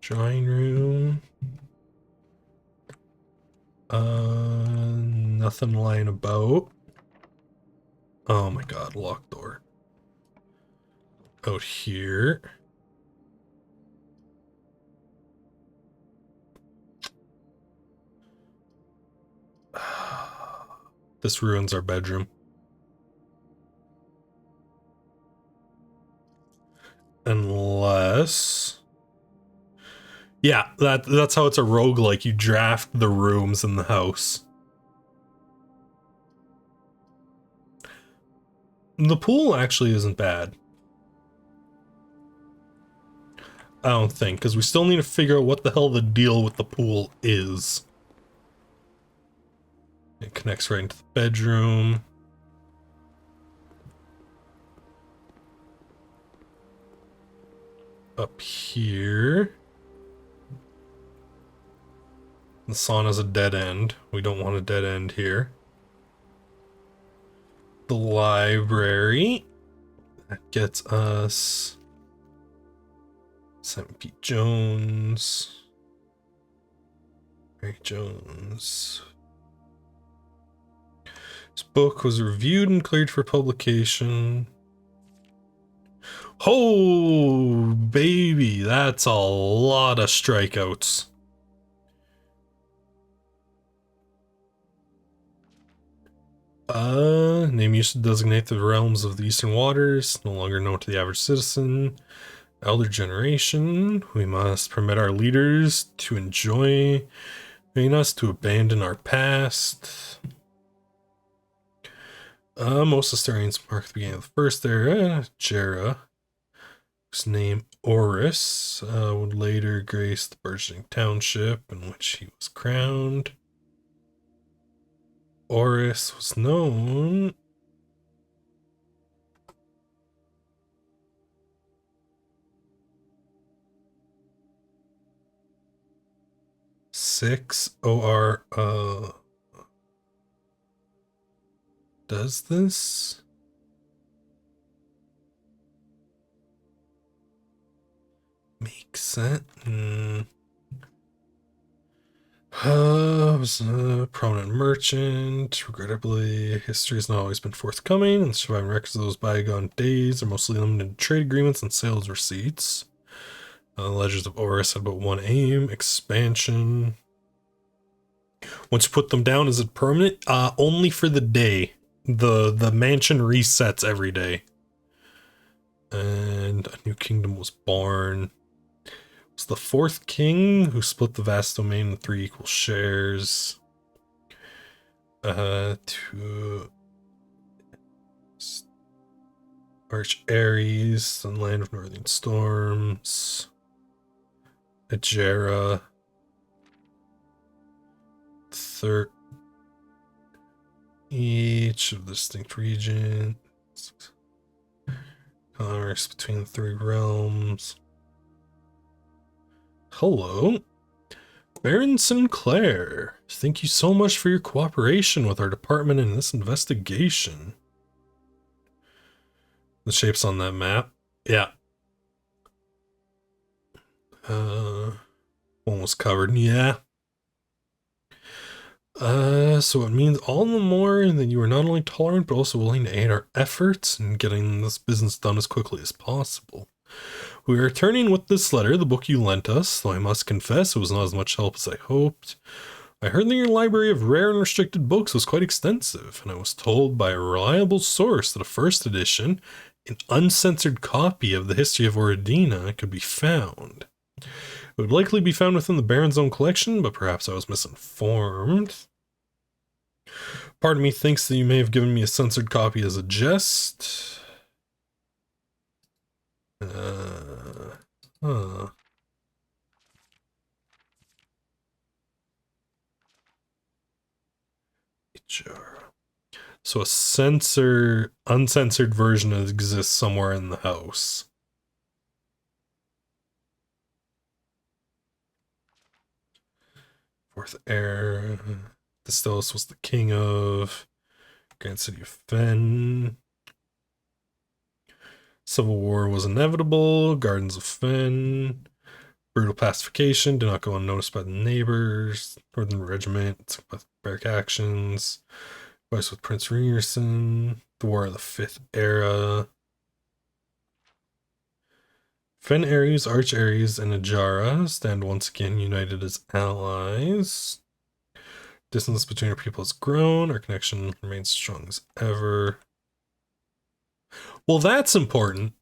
Drying room. Nothing lying about. Oh my god, locked door. Out here. This ruins our bedroom. Unless... Yeah, that's how it's a roguelike. You draft the rooms in the house. The pool actually isn't bad. I don't think, because we still need to figure out what the hell the deal with the pool is. It connects right into the bedroom. Up here. The sauna's a dead end. We don't want a dead end here. The library. That gets us... St. Pete Jones. Mary Jones. This book was reviewed and cleared for publication. Oh, baby, that's a lot of strikeouts. Name used to designate the realms of the Eastern Waters, no longer known to the average citizen. Elder generation, we must permit our leaders to enjoin us to abandon our past. Most historians mark the beginning of the first era. Jera, whose name Oris, would later grace the burgeoning township in which he was crowned. Oris was known... Six OR, does this? Make sense? Was a prominent merchant. Regrettably, history has not always been forthcoming, and the surviving records of those bygone days are mostly limited to trade agreements and sales receipts. Legends of Oris had but one aim: expansion. Once you put them down, is it permanent? Only for the day. The mansion resets every day. And a new kingdom was born. It was the fourth king who split the vast domain in 3 equal shares. To Arch Ares, the land of northern storms. Ajera. Third. Each of the distinct regions. Commerce between the 3 realms. Hello. Baron Sinclair. Thank you so much for your cooperation with our department in this investigation. The shape's on that map. Yeah. One was covered. Yeah. So it means all the more that you are not only tolerant, but also willing to aid our efforts in getting this business done as quickly as possible. We are returning with this letter, the book you lent us, though I must confess it was not as much help as I hoped. I heard that your library of rare and restricted books was quite extensive, and I was told by a reliable source that a first edition, an uncensored copy of the history of Oradina, could be found. It would likely be found within the Baron's own collection, but perhaps I was misinformed. Part of me thinks that you may have given me a censored copy as a jest. So a uncensored version exists somewhere in the house. Fourth heir. Distellus was the king of Grand City of Fen. Civil War was inevitable. Gardens of Fen. Brutal pacification did not go unnoticed by the neighbors. Northern Regiment, barrack actions. Advice with Prince Rierson. The War of the Fifth Era. Fen Ares, Arch Ares, and Ajara stand once again united as allies. Distance between our people has grown. Our connection remains strong as ever. Well, that's important.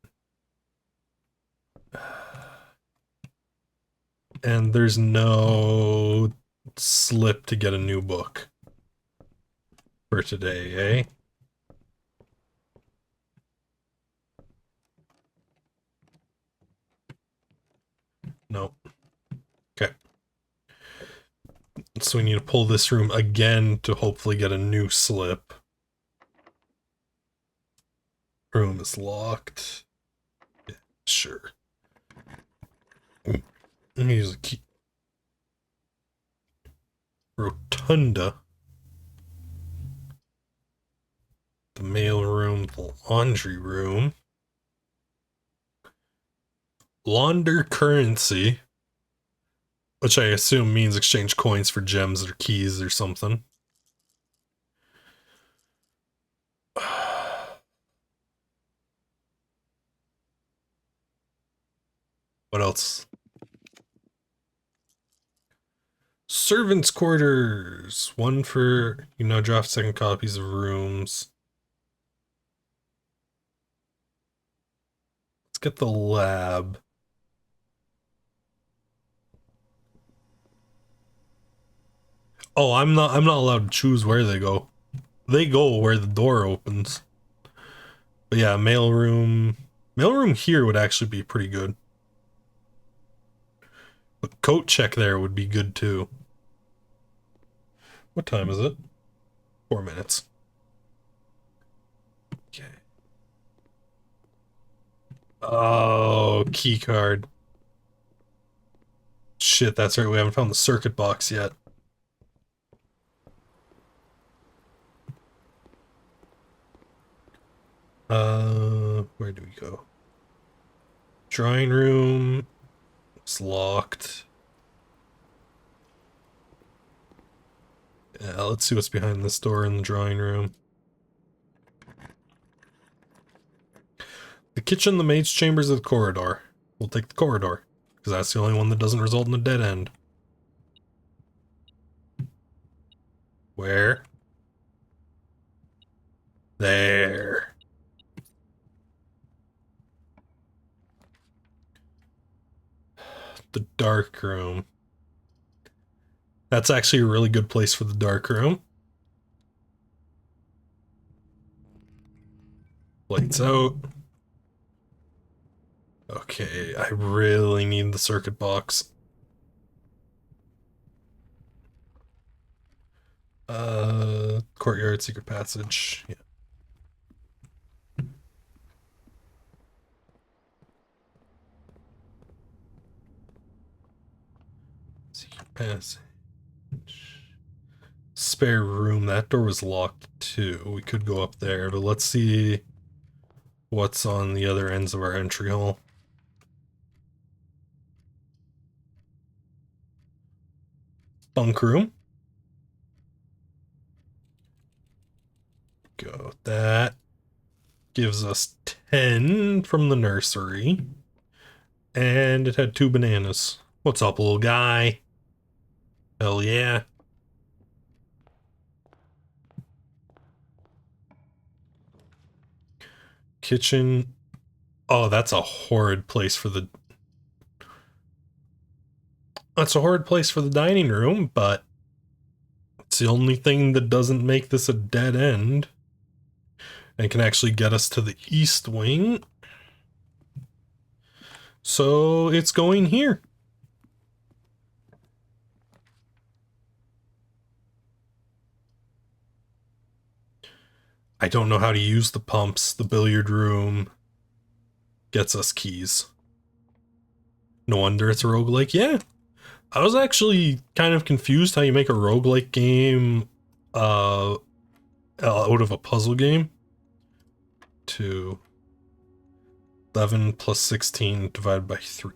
And there's no slip to get a new book for today, eh? Nope. Okay. So we need to pull this room again to hopefully get a new slip. Room is locked. Yeah, sure. Let me use a key. Rotunda. The mail room, the laundry room. Launder currency. Which I assume means exchange coins for gems or keys or something. What else? Servants' quarters. One for, draft second copies of rooms. Let's get the lab. Oh, I'm not allowed to choose where they go. They go where the door opens. But yeah, mailroom. Mailroom here would actually be pretty good. But coat check there would be good too. What time is it? 4 minutes. Okay. Oh, key card. Shit, that's right. We haven't found the circuit box yet. Where do we go? Drawing room. It's locked. Yeah, let's see what's behind this door in the drawing room. The kitchen, the maid's chambers, or the corridor. We'll take the corridor, because that's the only one that doesn't result in a dead end. Where? There. The dark room. That's actually a really good place for the dark room. Lights out. Okay, I really need the circuit box. Courtyard, secret passage. Yeah. Secret passage. Spare room. That door was locked too. We could go up there, but let's see what's on the other ends of our entry hall. Bunk room. Go. That gives us 10 from the nursery. And it had 2 bananas. What's up, little guy? Hell yeah. Kitchen. Oh, that's a horrid place for the... That's a horrid place for the dining room, but it's the only thing that doesn't make this a dead end and can actually get us to the east wing. So it's going here. I don't know how to use the pumps. The billiard room gets us keys. No wonder it's a roguelike. Yeah. I was actually kind of confused how you make a roguelike game out of a puzzle game. 11 plus 16 divided by 3.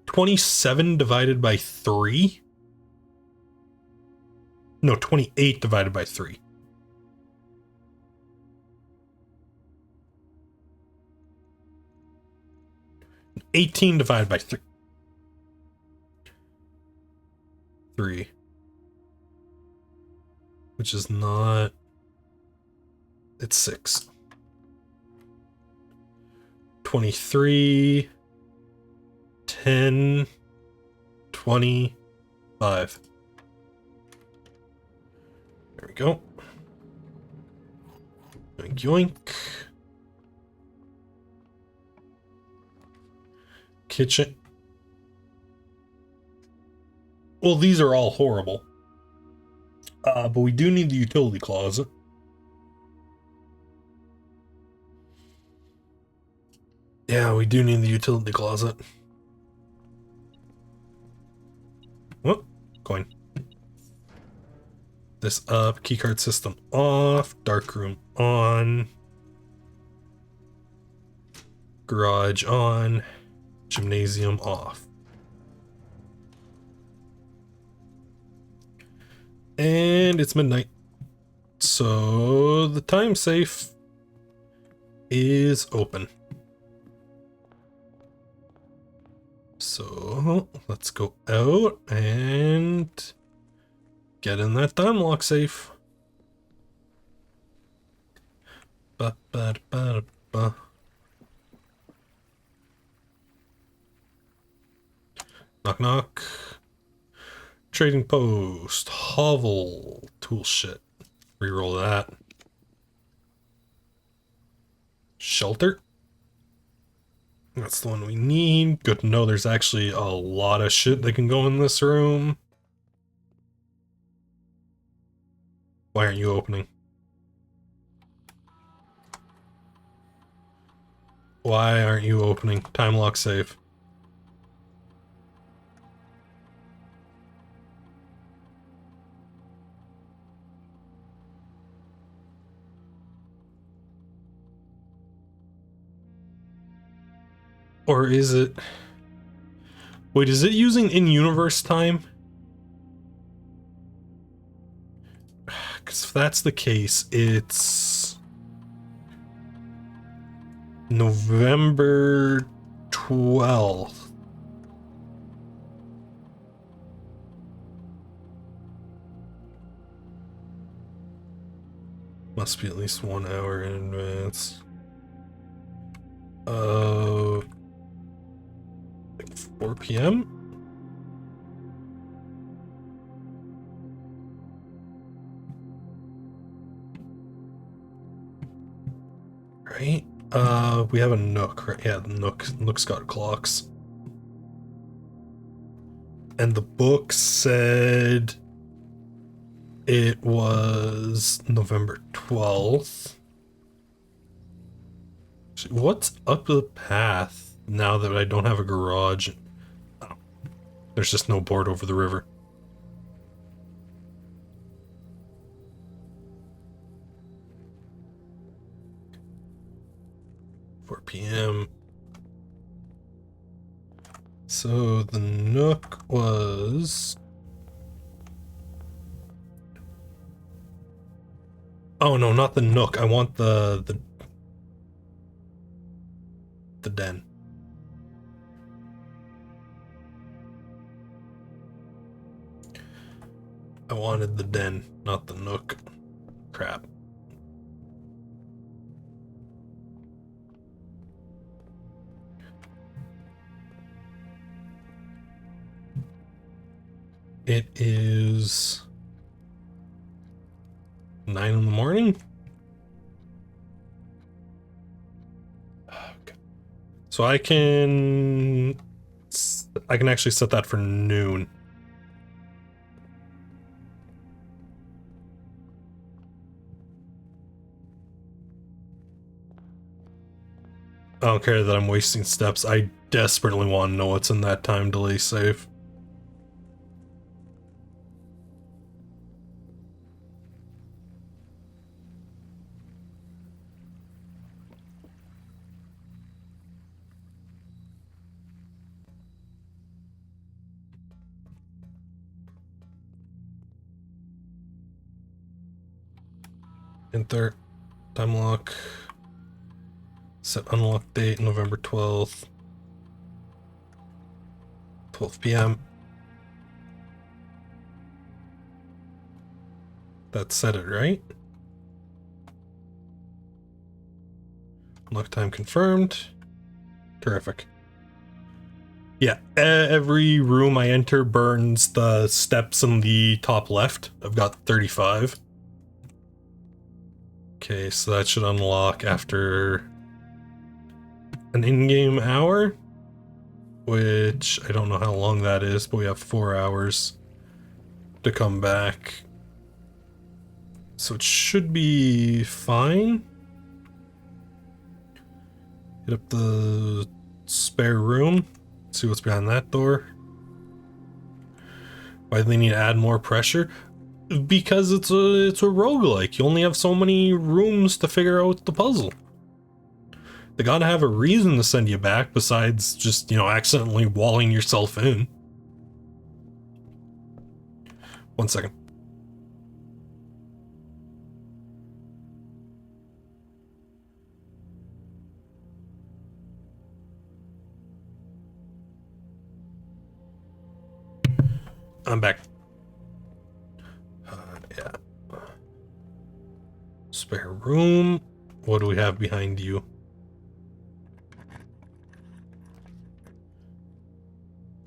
27 divided by 3? No, 28 divided by 3. 18 divided by 3. 3. Which is not... It's 6. 23, 10, 25. There we go. Yoink, yoink. Kitchen. Well, these are all horrible. But we do need the utility closet. Yeah, we do need the utility closet. Whoop, coin. This up, keycard system off, darkroom on, garage on, gymnasium off. And it's midnight. So the time safe is open. So let's go out and get in that time lock safe. Ba, ba, ba, ba. Knock knock. Trading post. Hovel. Tool shit. Reroll that. Shelter. That's the one we need. Good to know there's actually a lot of shit that can go in this room. Why aren't you opening? Why aren't you opening? Time lock safe. Or is it... Wait, is it using in-universe time? Because if that's the case, it's... November 12th. Must be at least 1 hour in advance. Like 4 p.m.? Right? We have a Nook, right? Yeah, the Nook's got clocks. And the book said it was November 12th. What's up the path now that I don't have a garage? Oh, there's just no board over the river. PM. So the Nook was... Oh no, not the Nook. I want the den. I wanted the den, not the Nook. Crap. It is 9 in the morning. Okay. So I can actually set that for noon. I don't care that I'm wasting steps. I desperately want to know what's in that time delay safe. Enter. Time lock. Set unlock date November 12th. 12 p.m. That said it, right? Unlock time confirmed. Terrific. Yeah, every room I enter burns the steps in the top left. I've got 35. Okay, so that should unlock after an in-game hour, which I don't know how long that is, but we have 4 hours to come back. So it should be fine. Hit up the spare room, see what's behind that door. Why do they need to add more pressure? Because it's a roguelike. You only have so many rooms to figure out the puzzle. They gotta have a reason to send you back besides just, you know, accidentally walling yourself in. 1 second. I'm back. Yeah. Spare room. What do we have behind you?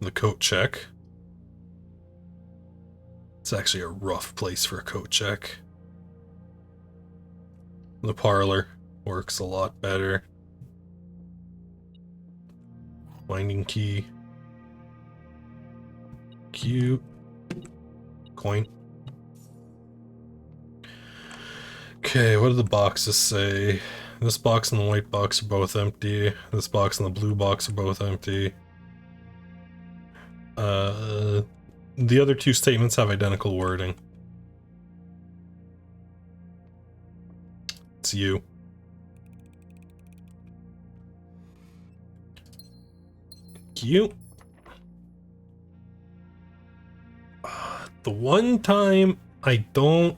The coat check. It's actually a rough place for a coat check. The parlor works a lot better. Winding key. Cute. Coin. Okay, what do the boxes say? This box and the white box are both empty. This box and the blue box are both empty. The other two statements have identical wording. It's you. Cute. The one time I don't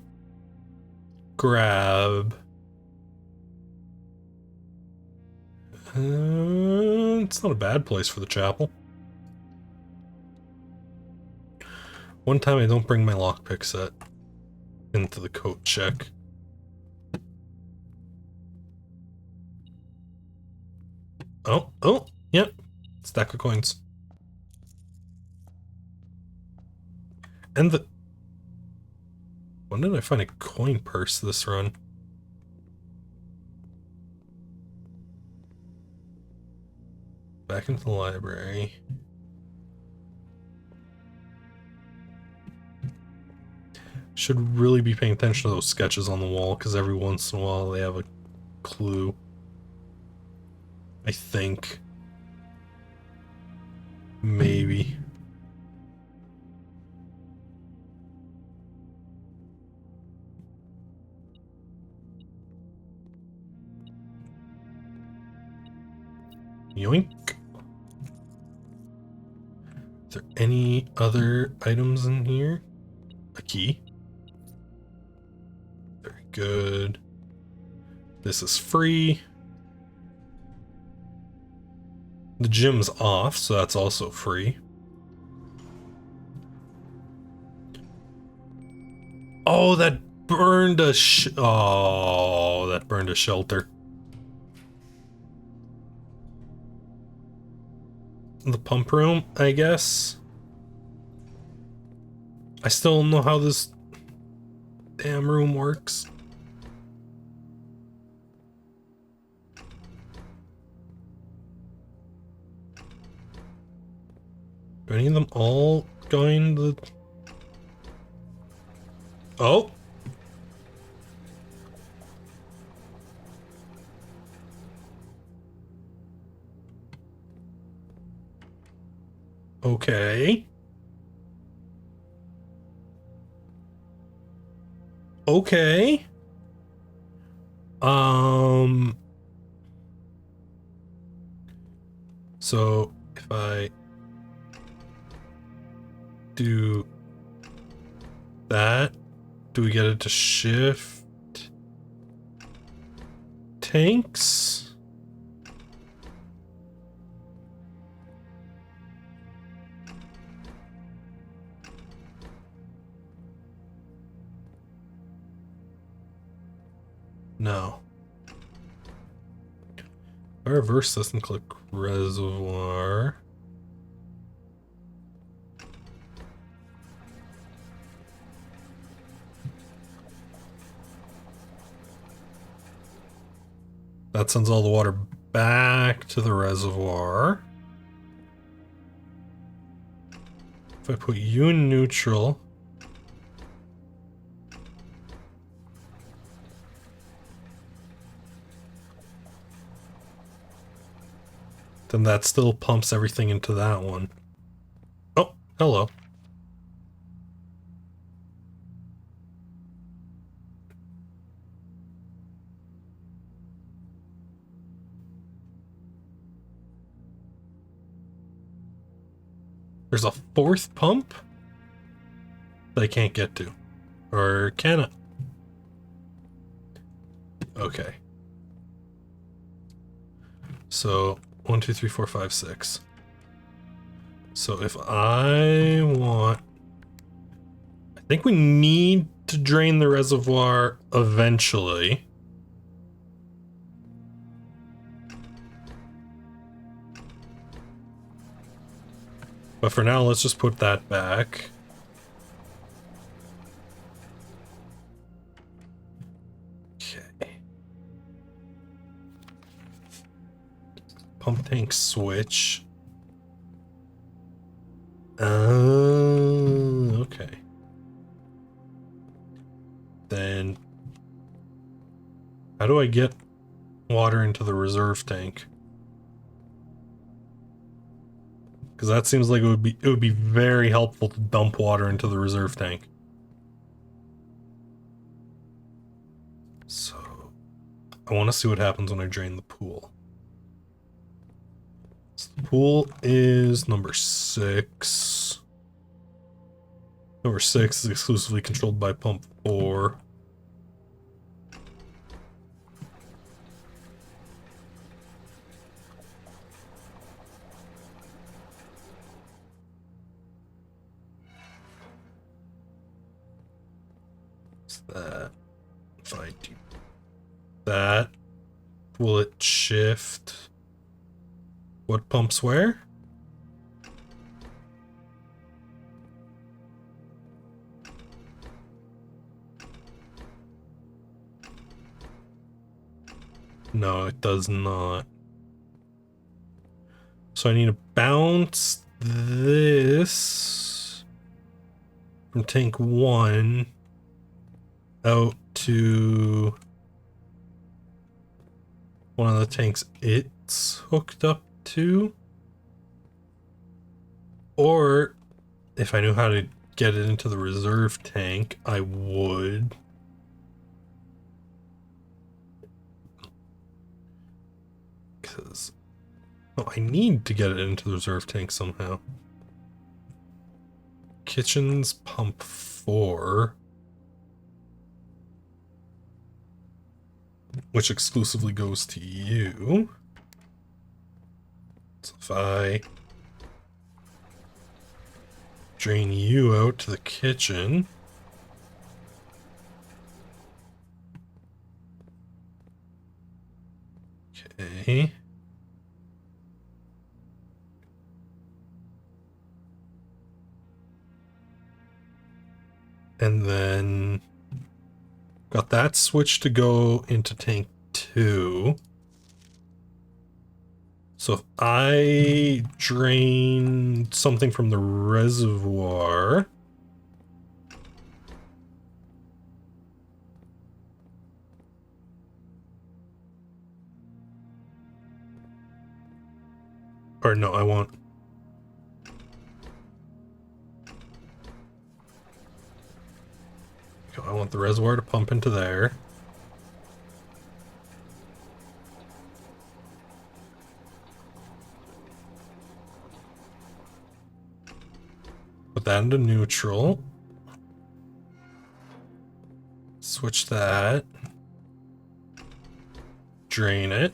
grab... it's not a bad place for the chapel. One time I don't bring my lockpick set into the coat check. Oh, yep. Stack of coins. And the... When did I find a coin purse this run? Back into the library. Should really be paying attention to those sketches on the wall, because every once in a while they have a clue. I think. Maybe. Yoink. Is there any other items in here? A key. Very good. This is free. The gym's off, so that's also free. Oh, that burned a that burned a shelter. The pump room, I guess. I still don't know how this damn room works. Do any of them all going to the... Oh! Okay. Okay. So if I do that, do we get it to shift tanks? No. I reverse this and click reservoir. That sends all the water back to the reservoir. If I put you in neutral, then that still pumps everything into that one. Oh, hello. There's a fourth pump that I can't get to. Or can I? Okay. So 1, 2, 3, 4, 5, 6. So if I want, I think we need to drain the reservoir eventually. But for now, let's just put that back. Okay. Pump tank switch. Okay. Then how do I get water into the reserve tank? Because that seems like it would be very helpful to dump water into the reserve tank. So I want to see what happens when I drain the pool. So the pool is number 6. Number 6 is exclusively controlled by pump 4. That if I do that, will it shift what pumps where? No, it does not. So I need to bounce this from tank 1 out to one of the tanks it's hooked up to. Or if I knew how to get it into the reserve tank, I would. Because I need to get it into the reserve tank somehow. Kitchen's pump 4. Which exclusively goes to you. So if I drain you out to the kitchen. Okay. And then got that switch to go into tank 2. So if I drain something from the reservoir, or no, I want. I want the reservoir to pump into there. Put that into neutral. Switch that. Drain it.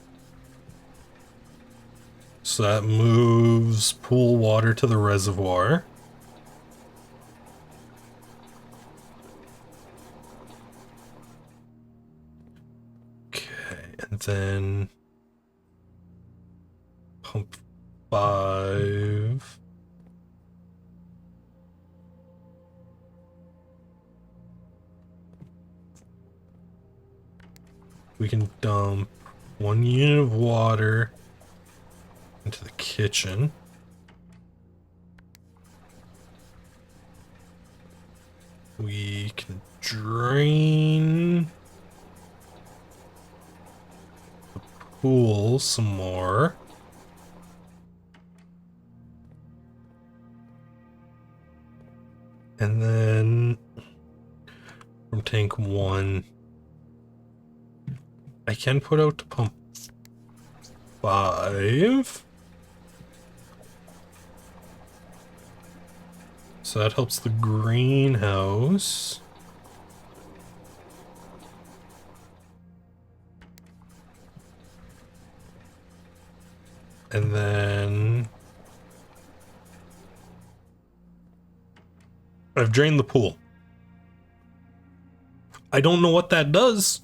So that moves pool water to the reservoir. then pump 5. We can dump 1 unit of water into the kitchen. We can drain the pool some more. And then from tank 1, I can put out to pump 5. So that helps the greenhouse. And then I've drained the pool. I don't know what that does,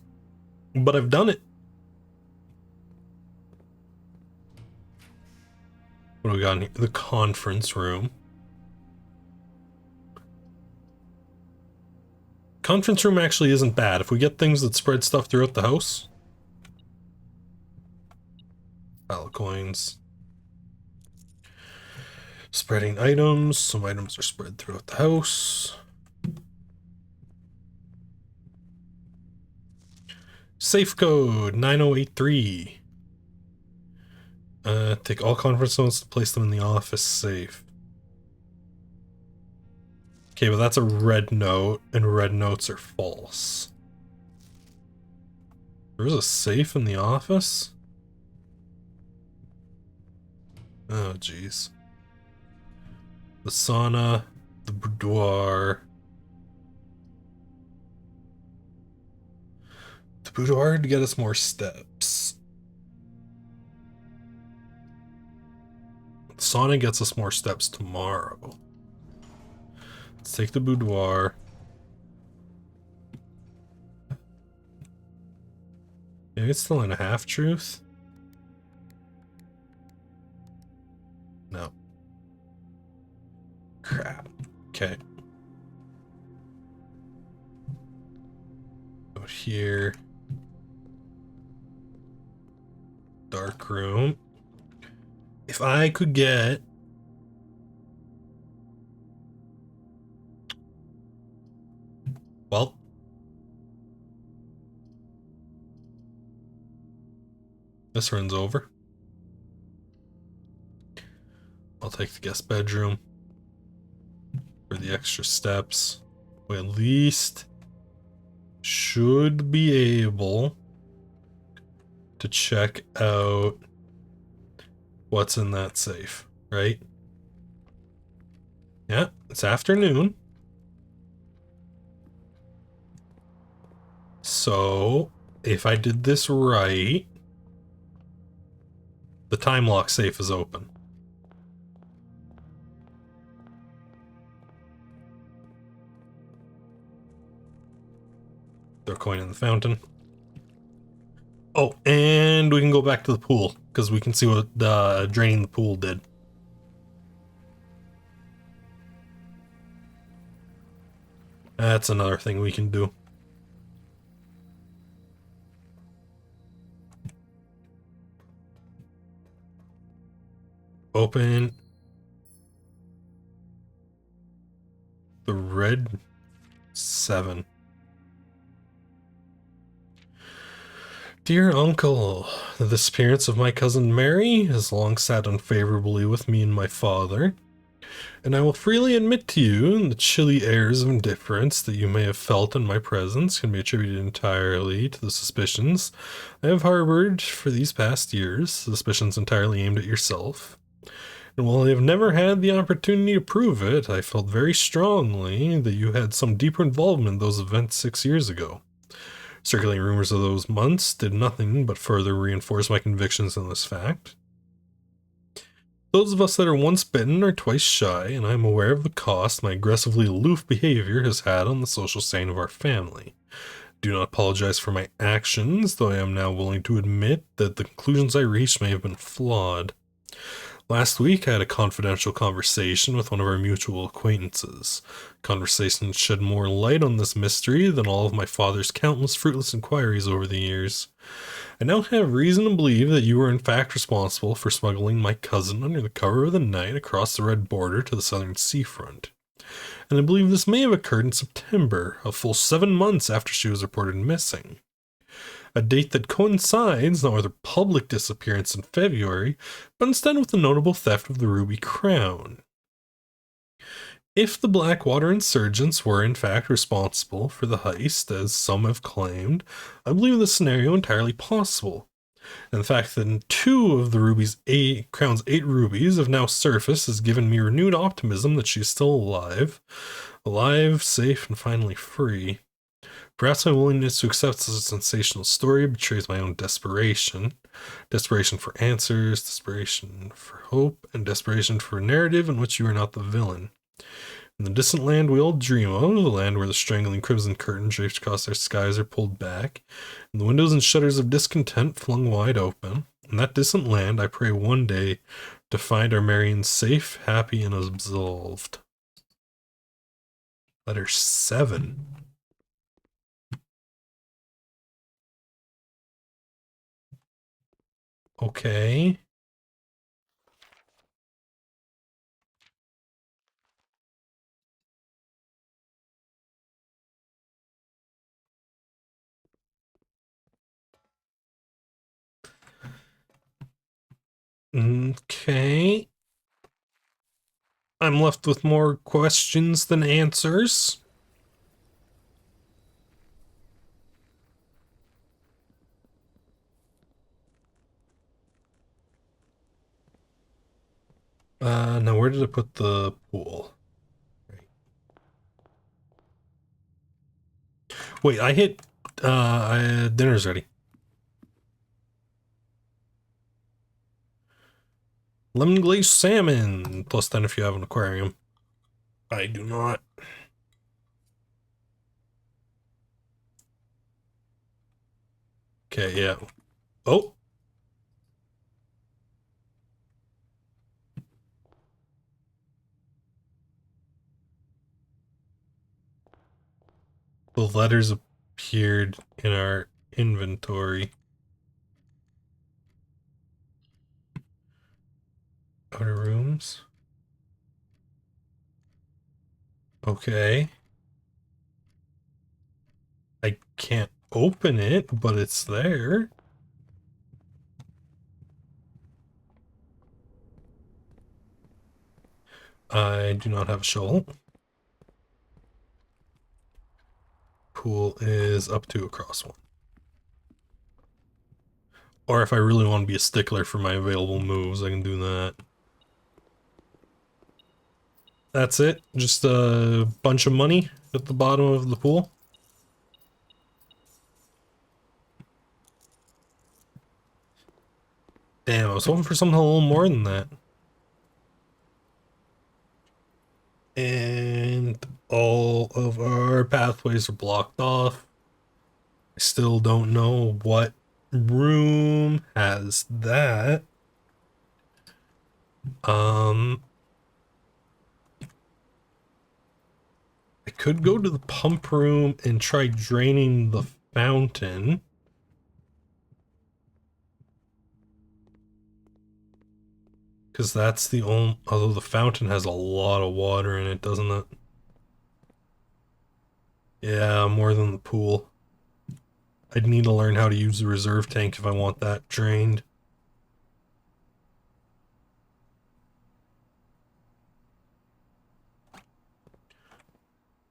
but I've done it. What do we got in here? The conference room. Conference room actually isn't bad. If we get things that spread stuff throughout the house. Pile of coins. Spreading items. Some items are spread throughout the house. Safe code 9083. Take all conference notes to place them in the office safe. Okay, but that's a red note, and red notes are false. There's a safe in the office? Oh, jeez. The sauna, the boudoir. The boudoir to get us more steps. The sauna gets us more steps tomorrow. Let's take the boudoir. Maybe it's still in a half-truth? No. Crap. Okay. Out here. Dark room. If I could get... Well... This runs over. I'll take the guest bedroom for the extra steps. We at least should be able to check out what's in that safe, right? Yeah, it's afternoon. So, if I did this right, the time lock safe is open. Throw a coin in the fountain. Oh, and we can go back to the pool, because we can see what draining the pool did. That's another thing we can do. Open the red 7. Dear Uncle, the disappearance of my cousin Mary has long sat unfavorably with me and my father, and I will freely admit to you the chilly airs of indifference that you may have felt in my presence can be attributed entirely to the suspicions I have harbored for these past years, suspicions entirely aimed at yourself. And while I have never had the opportunity to prove it, I felt very strongly that you had some deeper involvement in those events 6 years ago. Circulating rumors of those months did nothing but further reinforce my convictions in this fact. Those of us that are once bitten are twice shy, and I am aware of the cost my aggressively aloof behavior has had on the social sane of our family. do not apologize for my actions, though I am now willing to admit that the conclusions I reached may have been flawed. Last week, I had a confidential conversation with one of our mutual acquaintances. Conversation shed more light on this mystery than all of my father's countless fruitless inquiries over the years. I now have reason to believe that you were in fact responsible for smuggling my cousin under the cover of the night across the red border to the southern seafront. And I believe this may have occurred in September, a full 7 months after she was reported missing. A date that coincides not with her public disappearance in February, but instead with the notable theft of the ruby crown. If the Blackwater insurgents were in fact responsible for the heist, as some have claimed, I believe this scenario entirely possible. And the fact that 2 of the crown's 8 rubies have now surfaced has given me renewed optimism that she's still alive, safe, and finally free. Perhaps my willingness to accept such a sensational story betrays my own desperation. Desperation for answers, desperation for hope, and desperation for a narrative in which you are not the villain. In the distant land we all dream of, the land where the strangling crimson curtain draped across our skies are pulled back, and the windows and shutters of discontent flung wide open, in that distant land I pray one day to find our Marion safe, happy, and absolved. Letter 7. Okay. Okay. I'm left with more questions than answers. Now where did I put the pool? Wait, I hit, dinner's ready. Lemon glazed salmon, plus 10 if you have an aquarium. I do not. Okay, yeah. Oh! The letters appeared in our inventory. Outer rooms. Okay. I can't open it, but it's there. I do not have a shovel. Pool is up to across 1. Or if I really want to be a stickler for my available moves, I can do that. That's it? Just a bunch of money at the bottom of the pool? Damn, I was hoping for something a little more than that. And all of our pathways are blocked off. I still don't know what room has that. I could go to the pump room and try draining the fountain. Because that's the only... Although the fountain has a lot of water in it, doesn't it? Yeah, more than the pool. I'd need to learn how to use the reserve tank if I want that drained.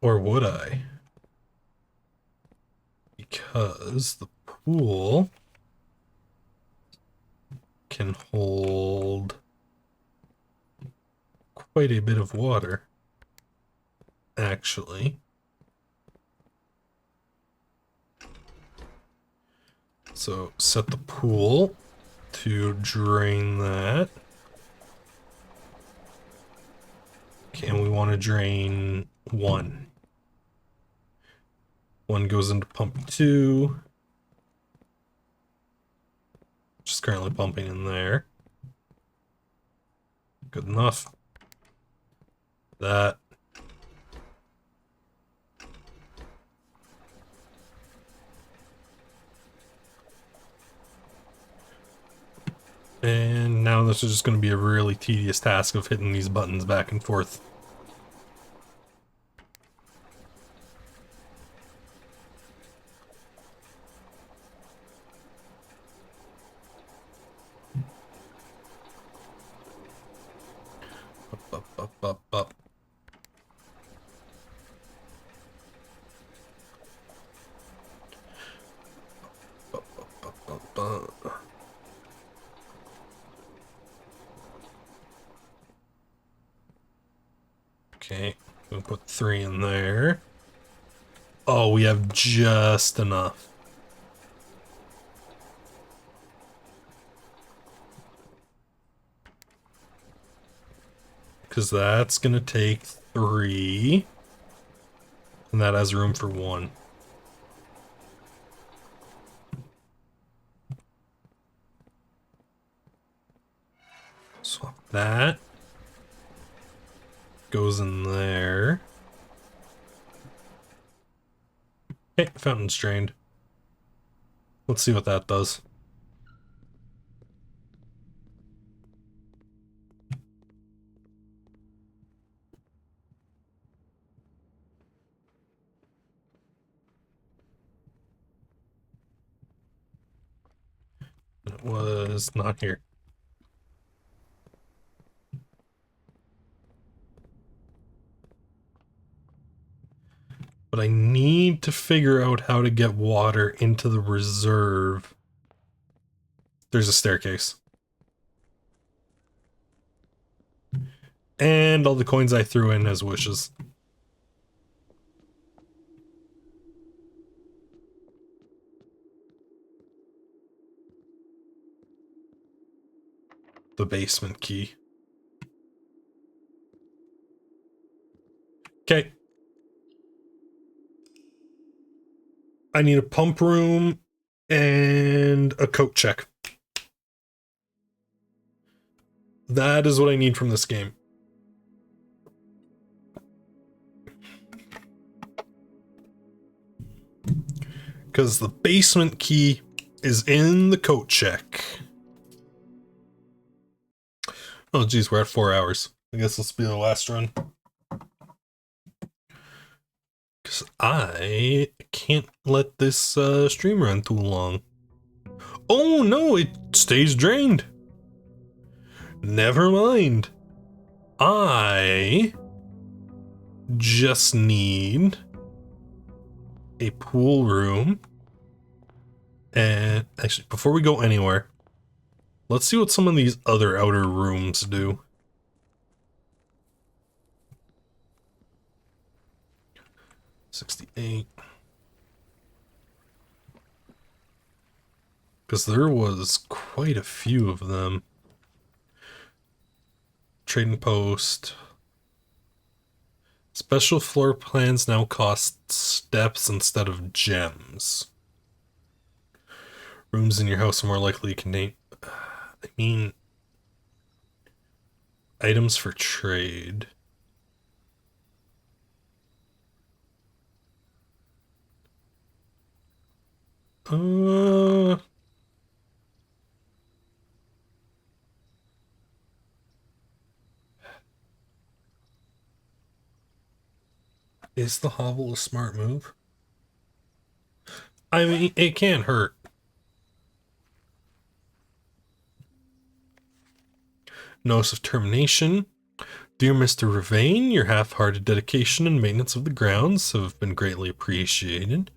Or would I? Because the pool can hold quite a bit of water, actually. So set the pool to drain that. Okay, and we want to drain 1. One goes into pump 2. Just currently pumping in there. Good enough. That. And now this is just going to be a really tedious task of hitting these buttons back and forth. Up, up, up, up. Up, up, up, up, up. Okay, we'll put 3 in there. Oh, we have just enough. Because that's going to take 3. And that has room for 1. Swap that. Goes in there. Okay, fountain's drained. Let's see what that does. It was not here. But I need to figure out how to get water into the reserve. There's a staircase. And all the coins I threw in as wishes. The basement key. Okay. I need a pump room and a coat check. That is what I need from this game. Because the basement key is in the coat check. Oh geez, we're at 4 hours. I guess this will be the last run. Because I can't let this stream run too long. Oh no, it stays drained. Never mind. I just need a pool room. And actually, before we go anywhere, let's see what some of these other outer rooms do. $68. Because there was quite a few of them. Trading post. Special floor plans now cost steps instead of gems. Rooms in your house are more likely to contain... I mean... items for trade. Is the hovel a smart move? I mean, it can't hurt. Notice of termination. Dear Mr. Ravain, your half-hearted dedication and maintenance of the grounds have been greatly appreciated.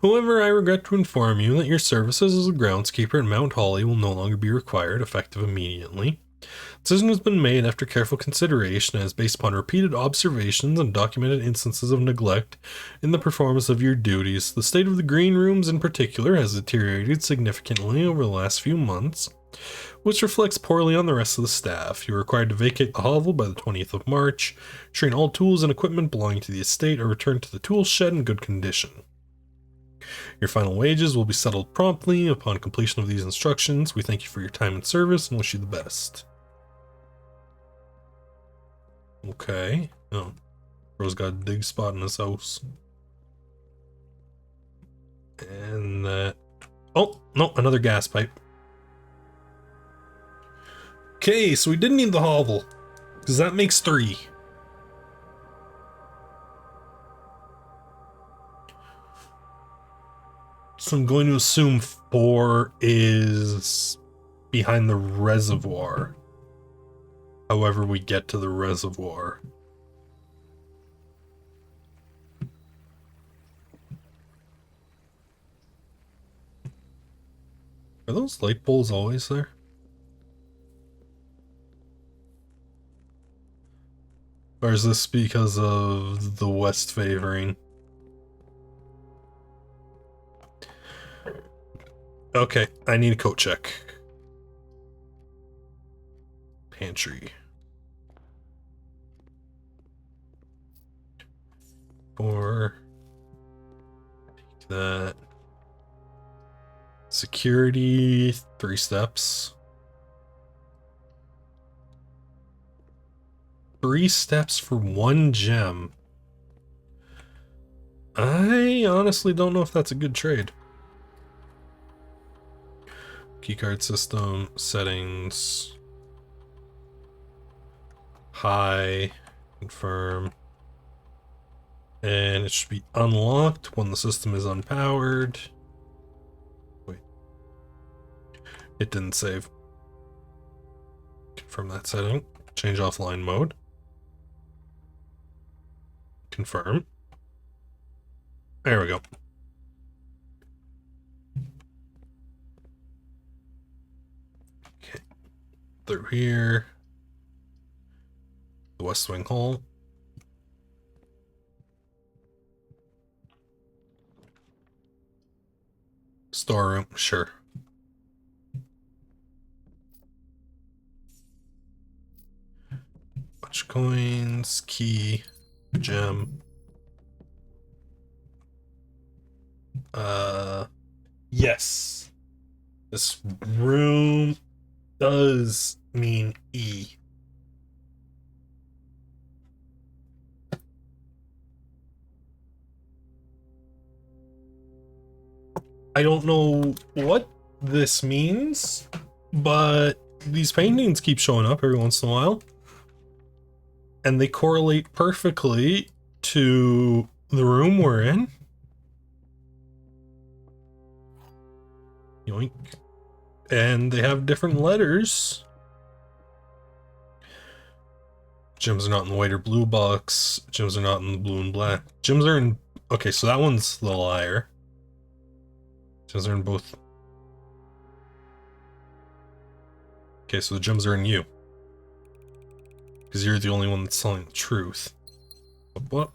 However, I regret to inform you that your services as a groundskeeper at Mount Holly will no longer be required, effective immediately. The decision has been made after careful consideration and is based upon repeated observations and documented instances of neglect in the performance of your duties. The state of the green rooms in particular has deteriorated significantly over the last few months, which reflects poorly on the rest of the staff. You are required to vacate the hovel by the 20th of March. Ensuring all tools and equipment belonging to the estate are returned to the tool shed in good condition. Your final wages will be settled promptly upon completion of these instructions. We thank you for your time and service and wish you the best. Okay. Oh. Bro's got a dig spot in his house. And that... Oh, no, another gas pipe. Okay, so we didn't need the hovel, because that makes 3. So I'm going to assume 4 is behind the reservoir. However we get to the reservoir. Are those light poles always there? Or is this because of the west favoring? Okay, I need a coat check. Pantry. 4. Take that. Security, 3 steps. 3 steps for 1 gem. I honestly don't know if that's a good trade. Keycard system, settings. High, confirm. And it should be unlocked when the system is unpowered. Wait. It didn't save. Confirm that setting. Change offline mode. Confirm. There we go. Okay. Through here. The West Wing Hall. Storeroom, sure. Bunch of coins, key, gem. Yes. This room does mean E. I don't know what this means, but these paintings keep showing up every once in a while. And they correlate perfectly to the room we're in. Yoink. And they have different letters. Gems are not in the white or blue box. Gems are not in the blue and black. Gems are in... Okay, so that one's the liar. Gems are in both. Okay, so the gems are in you. Because you're the only one that's telling the truth. What?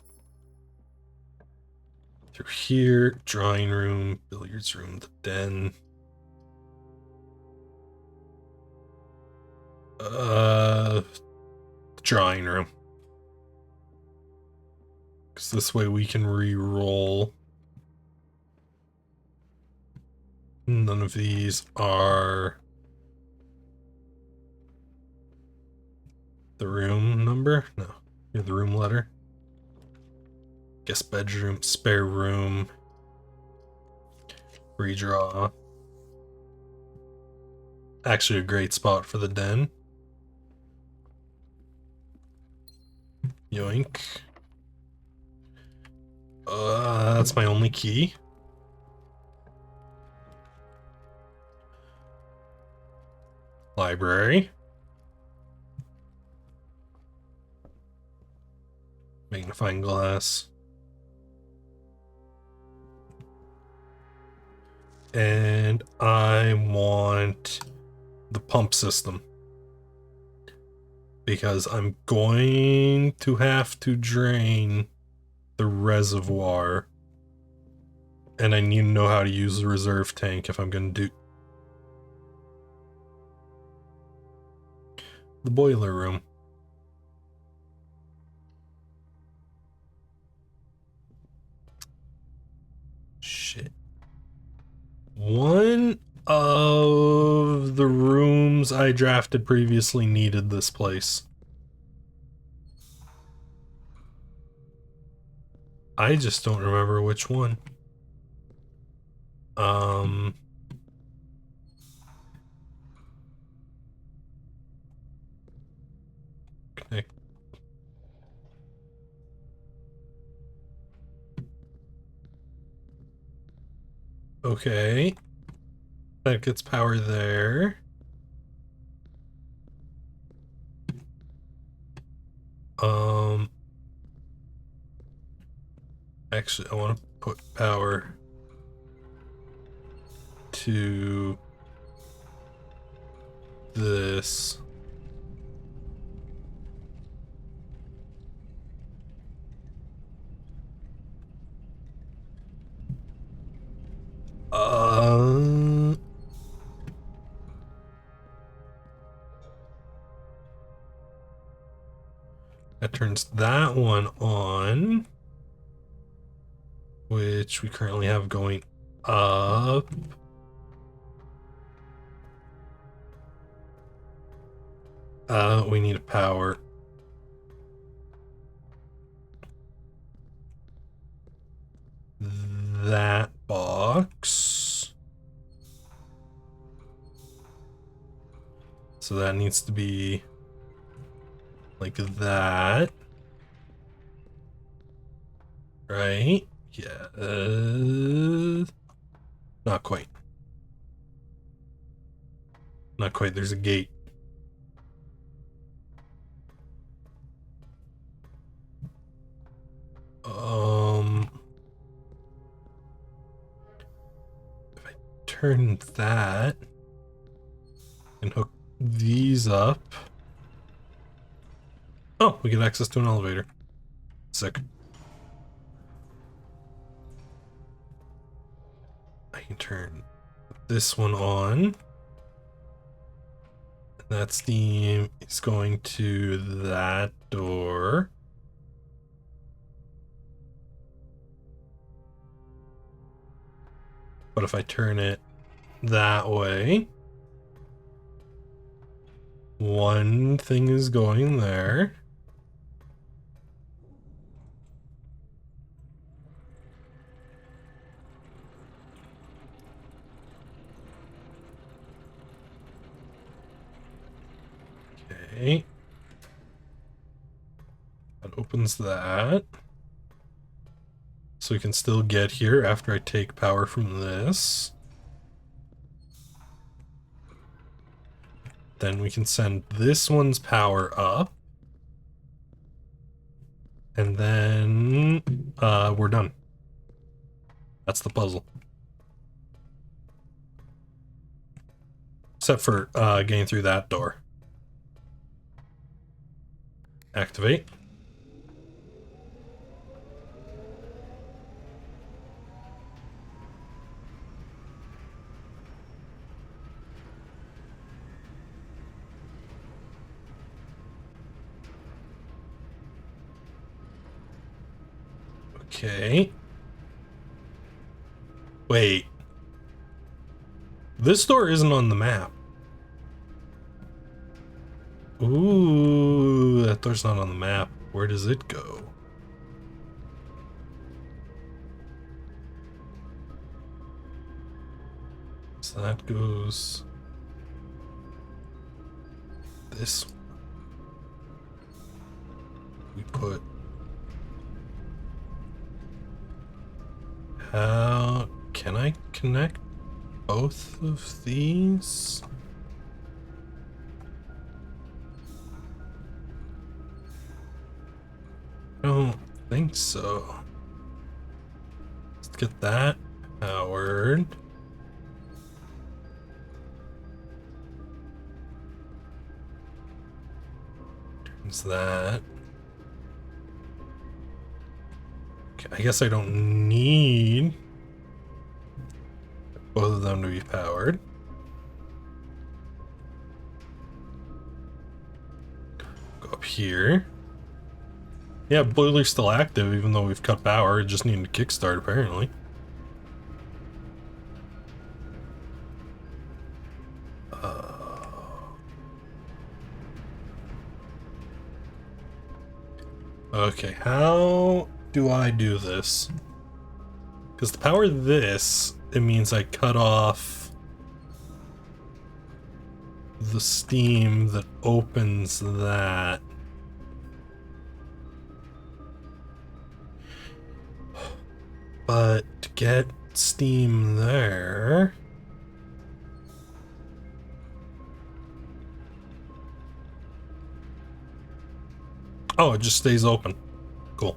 Through here, drawing room, billiards room, the den. Drawing room. Because this way we can re-roll. None of these are the room number? No. You're the room letter. Guest bedroom, spare room. Redraw. Actually a great spot for the den. Yoink. That's my only key. Library. Magnifying glass. And I want the pump system. Because I'm going to have to drain the reservoir. And I need to know how to use the reserve tank if I'm going to do... The boiler room. Shit. One of the rooms I drafted previously needed this place. I just don't remember which one. Connect. Okay. That gets power there. Actually, I want to put power to this. That turns that one on, which we currently have going up. We need a power. That box. So that needs to be like that. Right? Yeah. Not quite. Not quite. There's a gate. If I turn that and hook these up. Oh, we get access to an elevator. Sick. I can turn this one on. That steam is going to that door. But if I turn it that way, one thing is going there. Okay. That opens that. So we can still get here after I take power from this. Then we can send this one's power up. And then we're done. That's the puzzle. Except for getting through that door. Activate. Okay. Wait. This door isn't on the map. Ooh, that door's not on the map. Where does it go? So that goes this. We put. How can I connect both of these? I don't think so. Let's get that powered. Turns that. Okay, I guess I don't need both of them to be powered. Go up here. Yeah, boiler's still active even though we've cut power. It just needed to kickstart apparently. Okay, how do I do this? Because to power this, it means I cut off the steam that opens that. But to get steam there... Oh, it just stays open. Cool.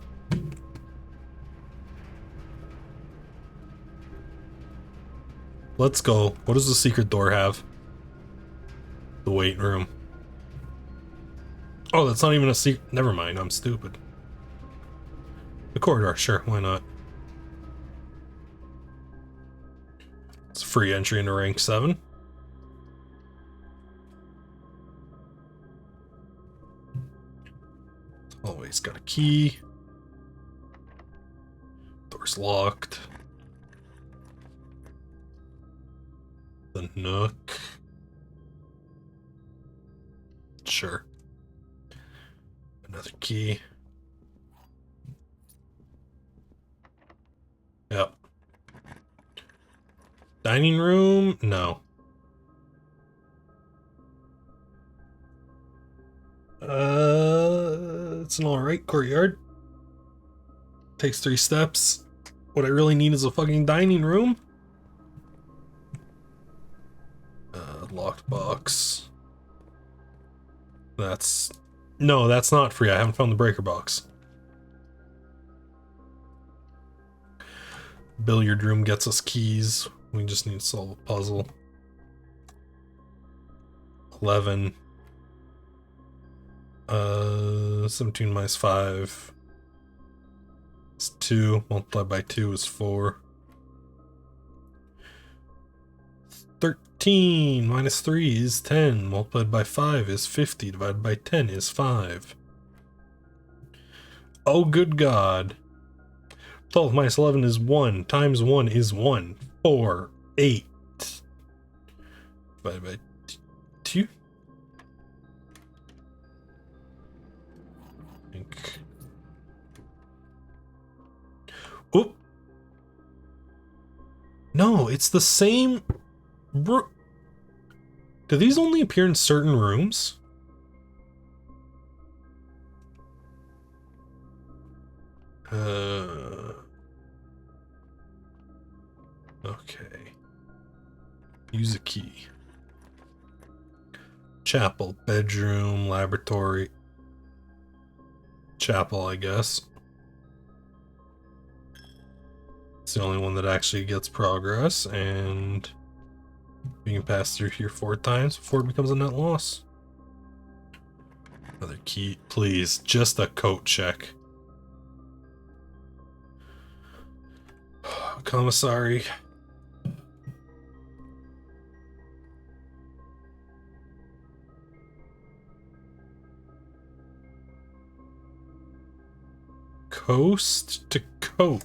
Let's go. What does the secret door have? The weight room. Oh, that's not even a secret. Never mind, I'm stupid. The corridor, sure, why not? It's a free entry into rank 7. Always got a key. Door's locked. The nook. Sure. Another key. Yep. Dining room? No. It's an alright courtyard. Takes 3 steps. What I really need is a fucking dining room. Locked box. That's... No, that's not free. I haven't found the breaker box. Billiard room gets us keys. We just need to solve a puzzle. 11. 17 minus 5 is 2. Multiplied by 2 is 4. 13 minus 3 is 10. Multiplied by 5 is 50. Divided by 10 is 5. Oh, good God. 12 minus 11 is 1. Times 1 is 1. 4. 8. Divided by 2. Oop. No, it's the same... Do these only appear in certain rooms? Okay. Use a key. Chapel, bedroom, laboratory. Chapel, I guess. It's the only one that actually gets progress, and you can pass through here 4 times before it becomes a net loss. Another key, please. Just a coat check. Commissary. Coast to coat.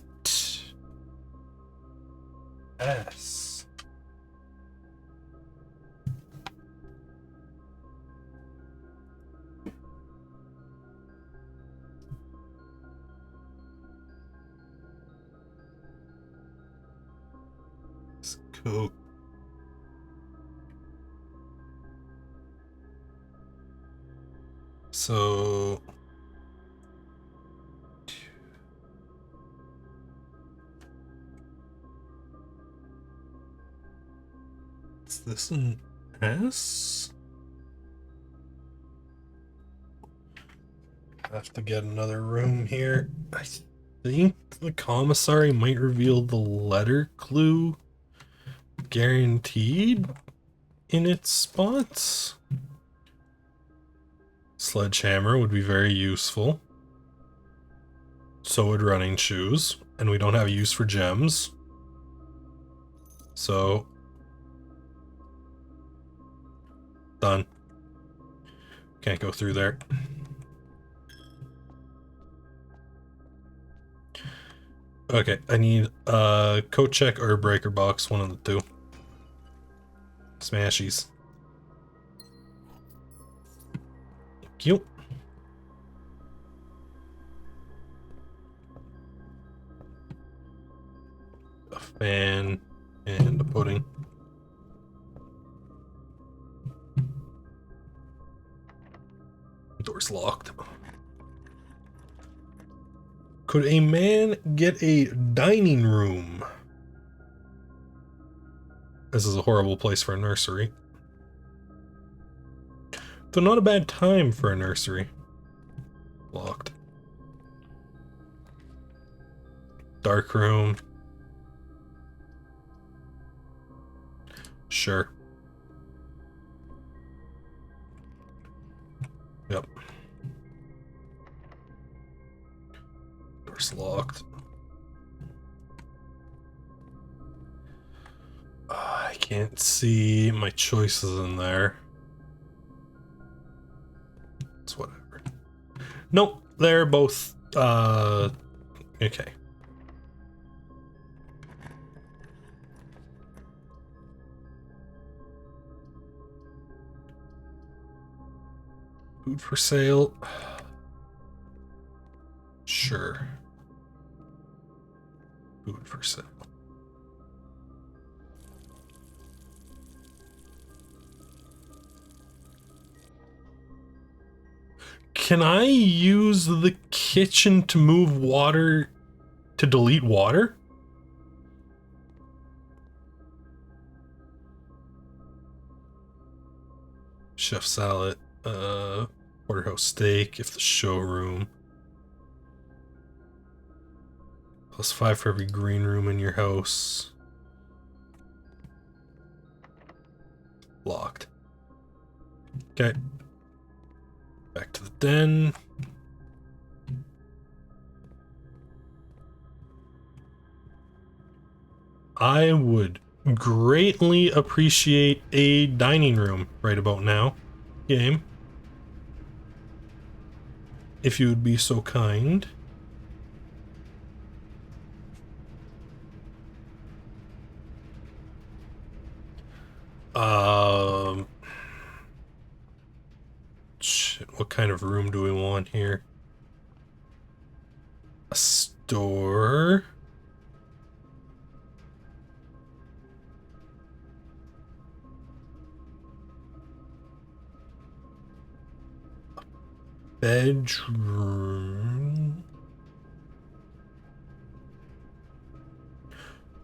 S. Coat. So is this an S? I have to get another room here. I think the commissary might reveal the letter clue guaranteed in its spots. Sledgehammer would be very useful. So would running shoes. And we don't have a use for gems. So... done. Can't go through there. Okay, I need a coat check or a breaker box, one of the two. Smashies. Thank you. fan, and a pudding. Door's locked. Could a man get a dining room? This is a horrible place for a nursery. Though not a bad time for a nursery. Locked. Dark room. Sure. Yep. Door's locked. I can't see my choices in there. It's whatever. Nope, they're both, okay. Food for sale. Sure. Food for sale. Can I use the kitchen to move water, to delete water? Chef salad, porterhouse steak, if the showroom. +5 for every green room in your house. Locked. Okay. Back to the den. I would greatly appreciate a dining room right about now, game. If you would be so kind. Shit, what kind of room do we want here? A store. Bedroom.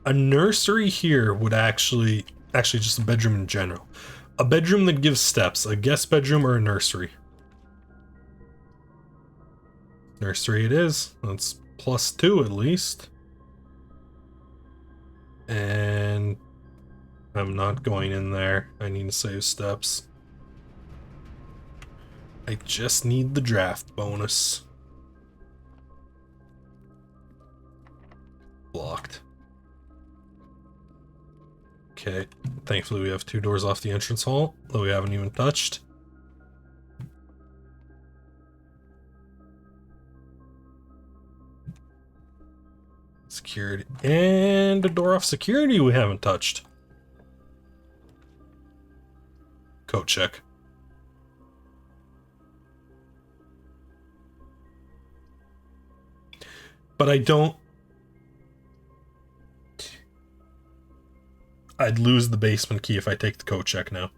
A nursery here would actually just a bedroom in general. A bedroom that gives steps, a guest bedroom or a nursery. Nursery it is. That's +2 at least. And I'm not going in there. I need to save steps. I just need the draft bonus. Blocked. Okay, thankfully we have 2 doors off the entrance hall that we haven't even touched. Security, and a door off security we haven't touched. Coat check. But I don't... I'd lose the basement key if I take the coat check now.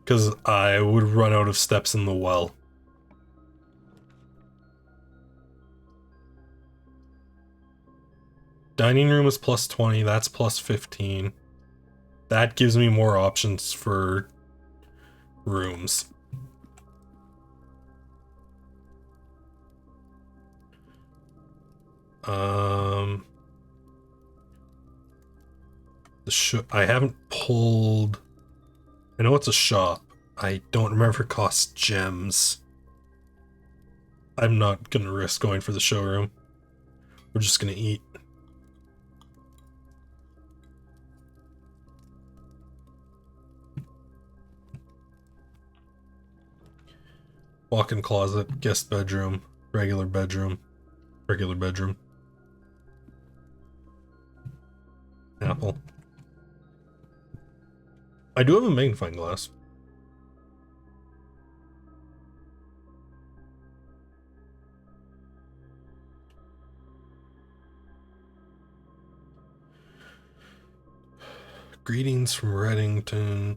Because I would run out of steps in the well. Dining room is +20, that's +15. That gives me more options for rooms. I haven't pulled... I know it's a shop. I don't remember if it costs gems. I'm not gonna risk going for the showroom. We're just gonna eat. Walk-in closet, guest bedroom, regular bedroom, regular bedroom. Apple. I do have a magnifying glass. Greetings from Reddington.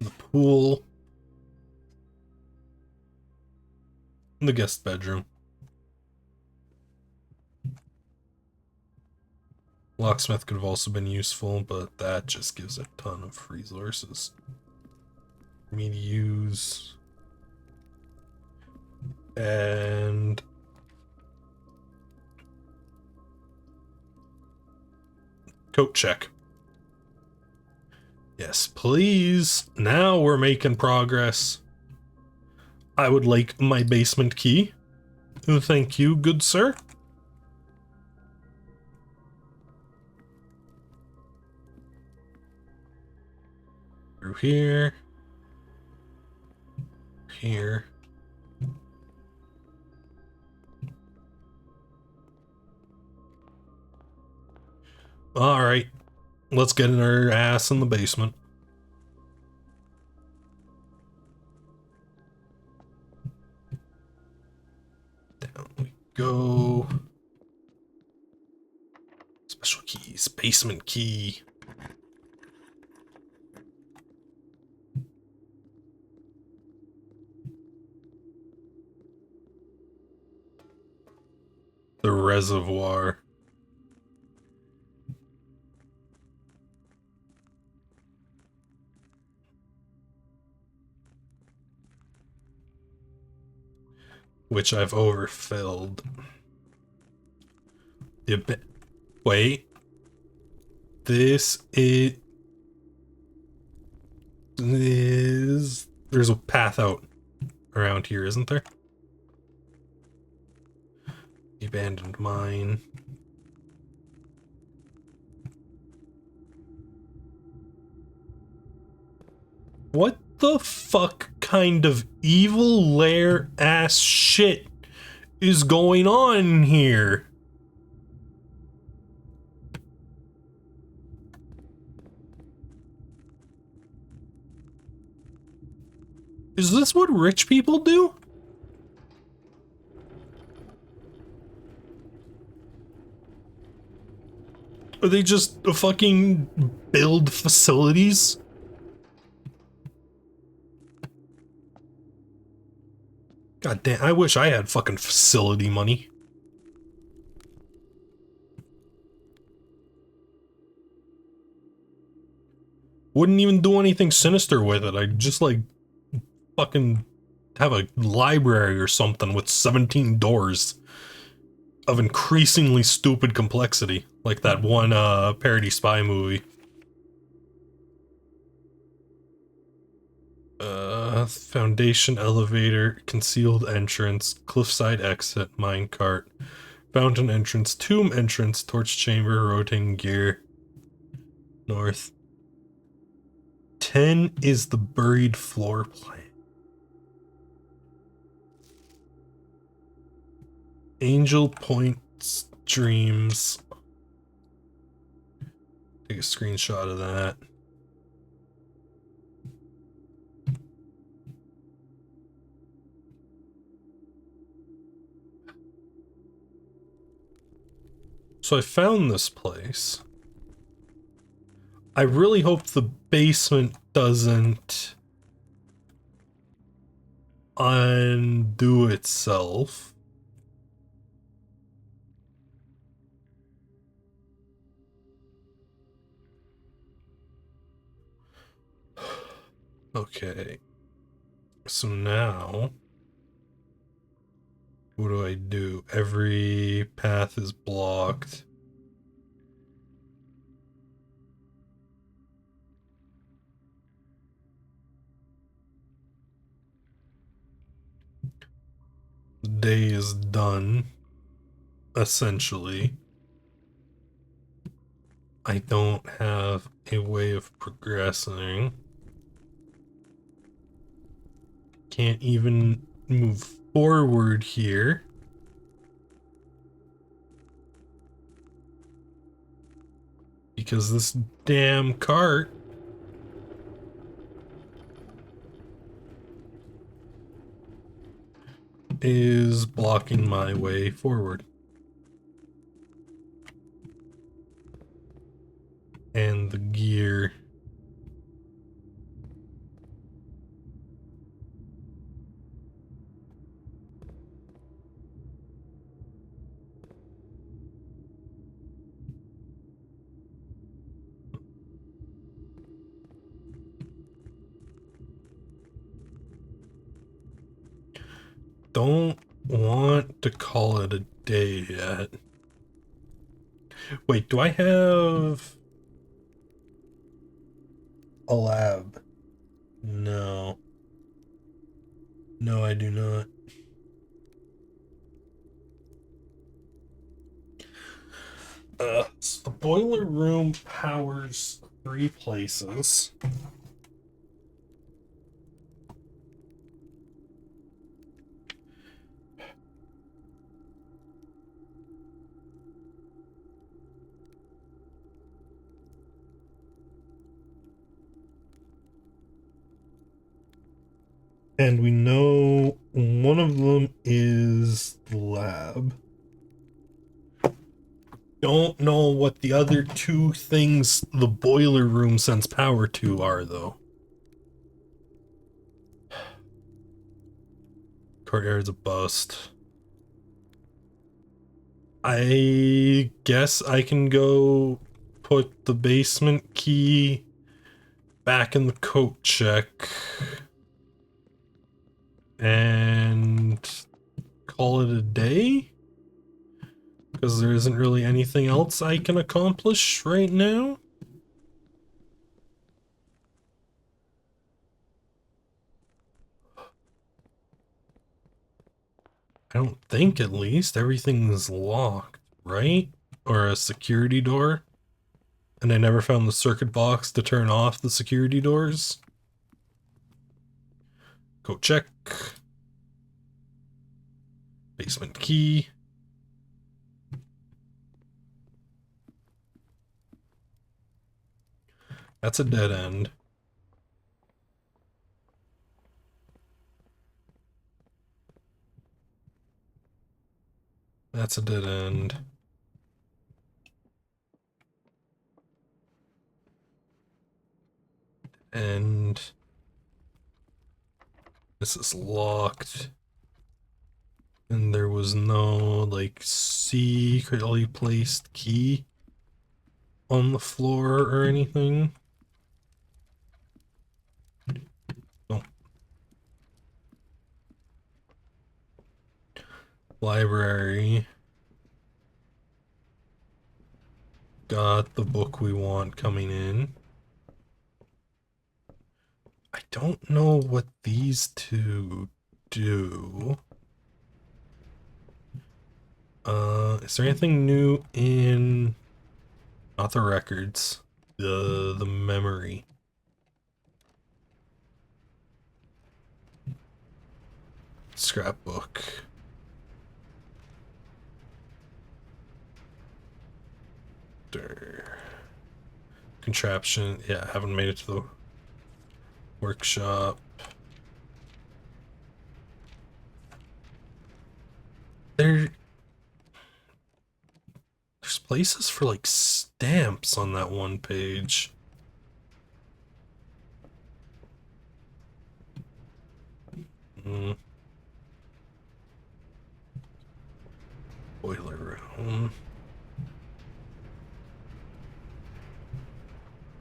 The pool. The guest bedroom. Locksmith could have also been useful, but that just gives a ton of resources for me to use. And coat check. Yes, please. Now we're making progress. I would like my basement key. Thank you, good sir. Through here. Here. Alright. Let's get our ass in the basement. Down we go. Special keys. Basement key. The reservoir. Which I've overfilled. Wait. This is... There's a path out around here, isn't there? Abandoned mine. What the fuck kind of evil lair ass shit is going on here? Is this what rich people do? Or they just fucking build facilities? God damn, I wish I had fucking facility money. Wouldn't even do anything sinister with it. I'd just like fucking have a library or something with 17 doors of increasingly stupid complexity, like that one parody spy movie. Foundation elevator, concealed entrance, cliffside exit, minecart, fountain entrance, tomb entrance, torch chamber, rotating gear, north. 10 is the buried floor plan. Angel Point's dreams. Take a screenshot of that. So I found this place. I really hope the basement doesn't undo itself. Okay. So now, what do I do? Every path is blocked. The day is done, essentially. I don't have a way of progressing. Can't even move forward here. Because this damn cart is blocking my way forward. And the gear. Don't want to call it a day yet. Wait, do I have a lab? No. No, I do not. So the boiler room powers 3 places. And we know one of them is the lab. Don't know what the other 2 things the boiler room sends power to are, though. Courtyard's a bust. I guess I can go put the basement key back in the coat check and call it a day, because there isn't really anything else I can accomplish right now. I don't think, at least. Everything's locked, right? Or a security door. And I never found the circuit box to turn off the security doors. Go check. Basement key. That's a dead end. That's a dead end. And this is locked. And there was no, like, secretly placed key on the floor or anything. Oh. Library. Got the book we want coming in. I don't know what these 2 do. Is there anything new in... Not the records. The memory. Scrapbook. Contraption. Yeah, I haven't made it to the workshop. There's places for, like, stamps on that one page. Boiler room.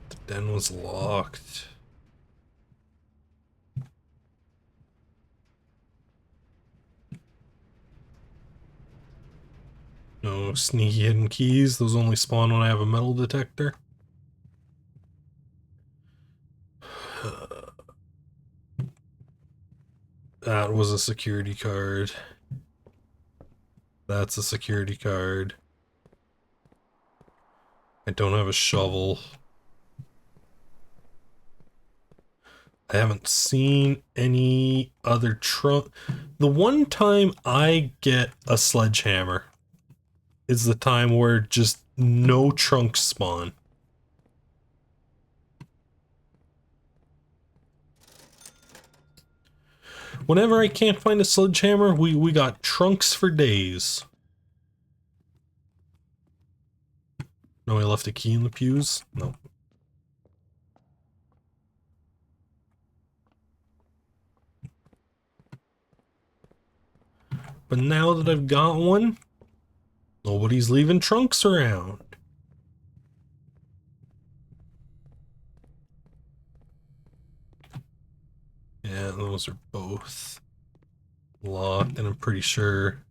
The den was locked. No sneaky hidden keys. Those only spawn when I have a metal detector. That was a security card. That's a security card. I don't have a shovel. I haven't seen any other trunk. The one time I get a sledgehammer is the time where just no trunks spawn. Whenever I can't find a sledgehammer, we got trunks for days. No, I left a key in the pews? No. But now that I've got one, nobody's leaving trunks around. Yeah, those are both locked, and I'm pretty sure...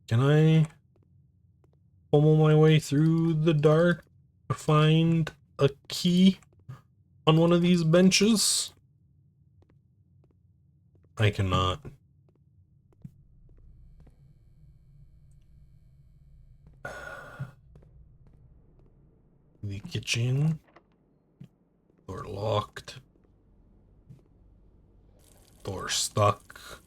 Can I pummel my way through the dark to find a key on one of these benches? I cannot. The kitchen. Door locked. Door stuck.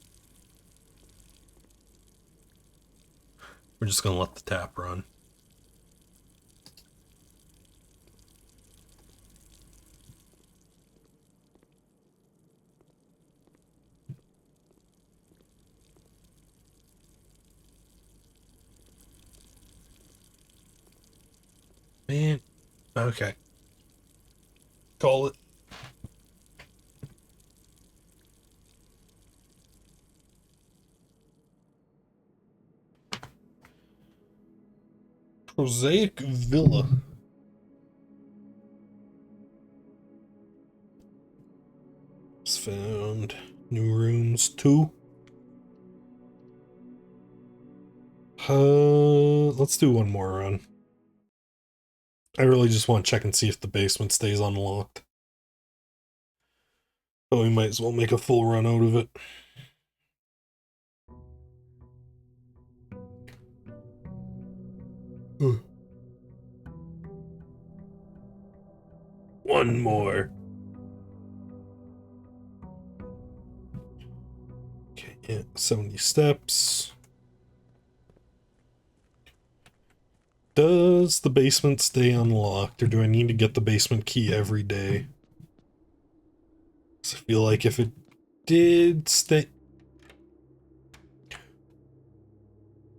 We're just gonna let the tap run. Man, okay. Call it. Prosaic Villa. Just found new rooms too. Let's do one more run. I really just want to check and see if the basement stays unlocked. But we might as well make a full run out of it. One more. Okay, yeah, 70 steps. Does the basement stay unlocked, or do I need to get the basement key every day? I feel like if it did stay...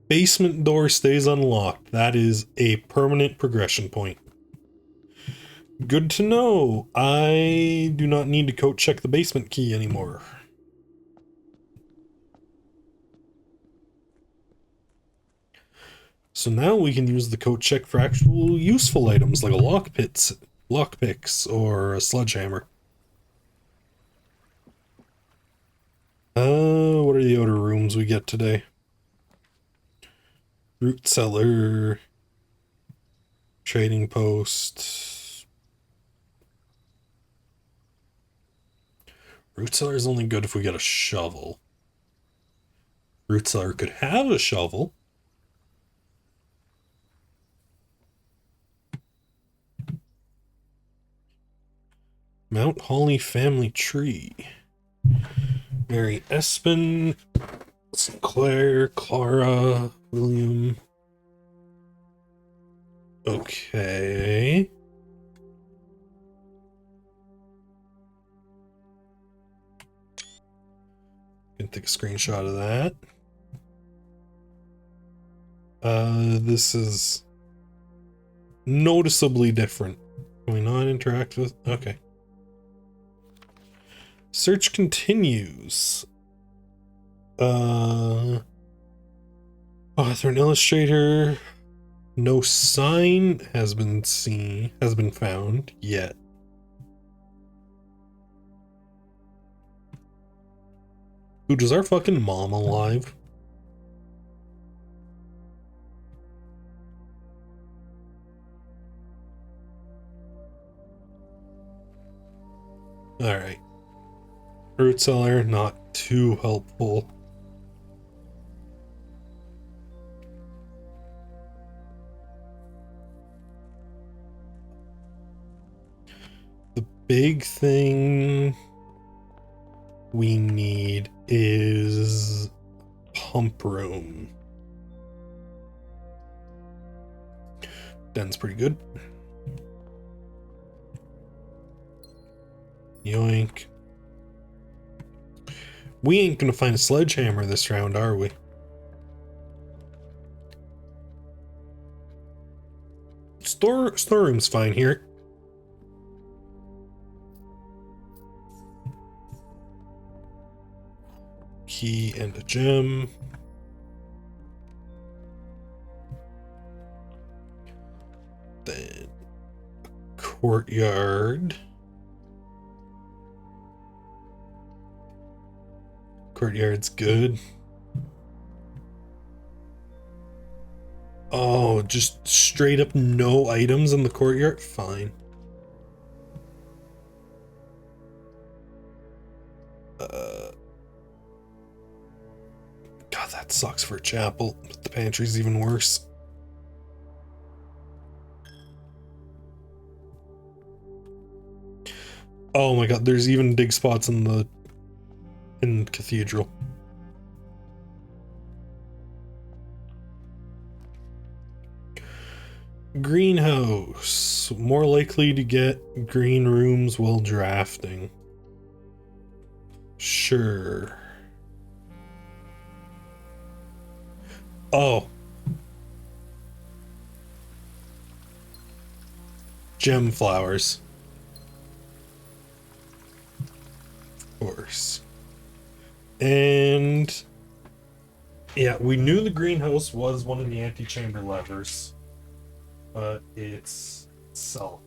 Basement door stays unlocked. That is a permanent progression point. Good to know. I do not need to code check the basement key anymore. So now we can use the code check for actual useful items like a lockpicks, or a sledgehammer. What are the outer rooms we get today? Root cellar, trading post. Root cellar is only good if we get a shovel. Root cellar could have a shovel. Mount Holly family tree. Mary Espen, Sinclair, Clara, William. Okay. Can take a screenshot of that. This is noticeably different. Can we not interact with? Okay. Search continues. Author and illustrator. No sign has been found yet. Dude, is our fucking mom alive? Alright. Root cellar, not too helpful. The big thing we need is pump room. Den's pretty good. Yoink. We ain't gonna find a sledgehammer this round, are we? Storeroom's fine here. Key and a gem. Then courtyard. Courtyard's good. Oh, just straight up no items in the courtyard? Fine. God, that sucks for a chapel. But the pantry's even worse. Oh my god, there's even dig spots in the cathedral. Greenhouse. More likely to get green rooms while drafting. Sure. Oh. Gem flowers. Of course. And yeah, we knew the greenhouse was one of the antechamber levers, but it's itself.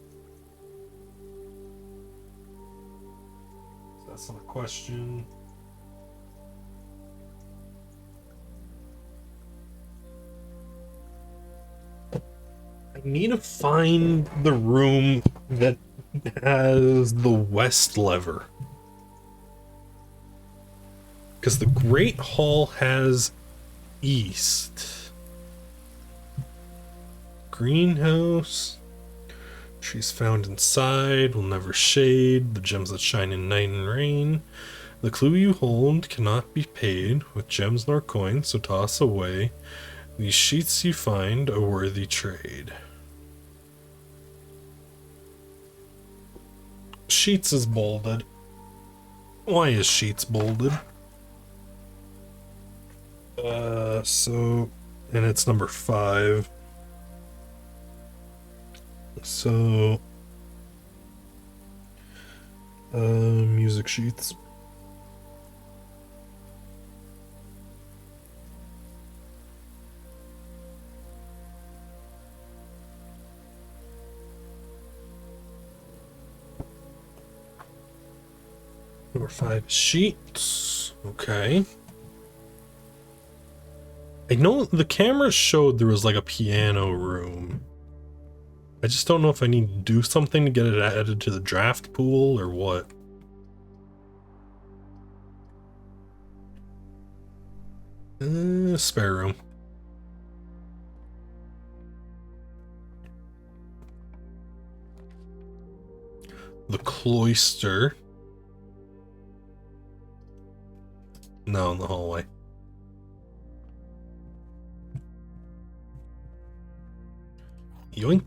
So that's not a question. I need to find the room that has the west lever. Because the Great Hall has east. Greenhouse. Trees found inside will never shade. The gems that shine in night and rain. The clue you hold cannot be paid with gems nor coins, so toss away. These sheets you find a worthy trade. Sheets is bolded. Why is sheets bolded? And it's number 5. So, music sheets. Number 5 sheets. Okay. I know the camera showed there was like a piano room. I just don't know if I need to do something to get it added to the draft pool or what. Spare room. The cloister. No, in the hallway. Yoink.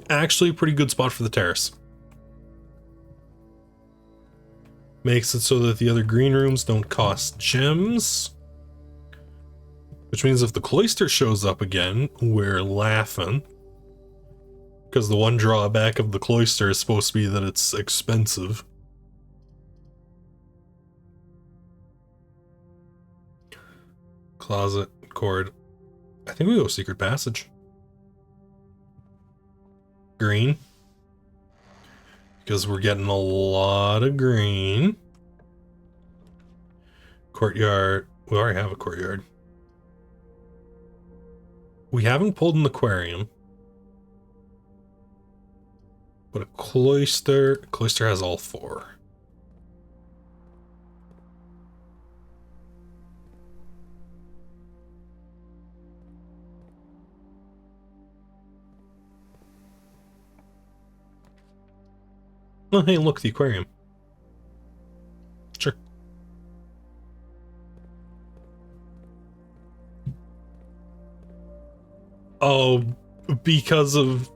Actually, a pretty good spot for the terrace. Makes it so that the other green rooms don't cost gems. Which means if the cloister shows up again, we're laughing. Because the one drawback of the cloister is supposed to be that it's expensive. Closet, cord. I think we go secret passage. Green. Because we're getting a lot of green. Courtyard. We already have a courtyard. We haven't pulled an aquarium. But a cloister. Cloister has all 4. Oh, hey, look, the aquarium. Sure. Oh, because of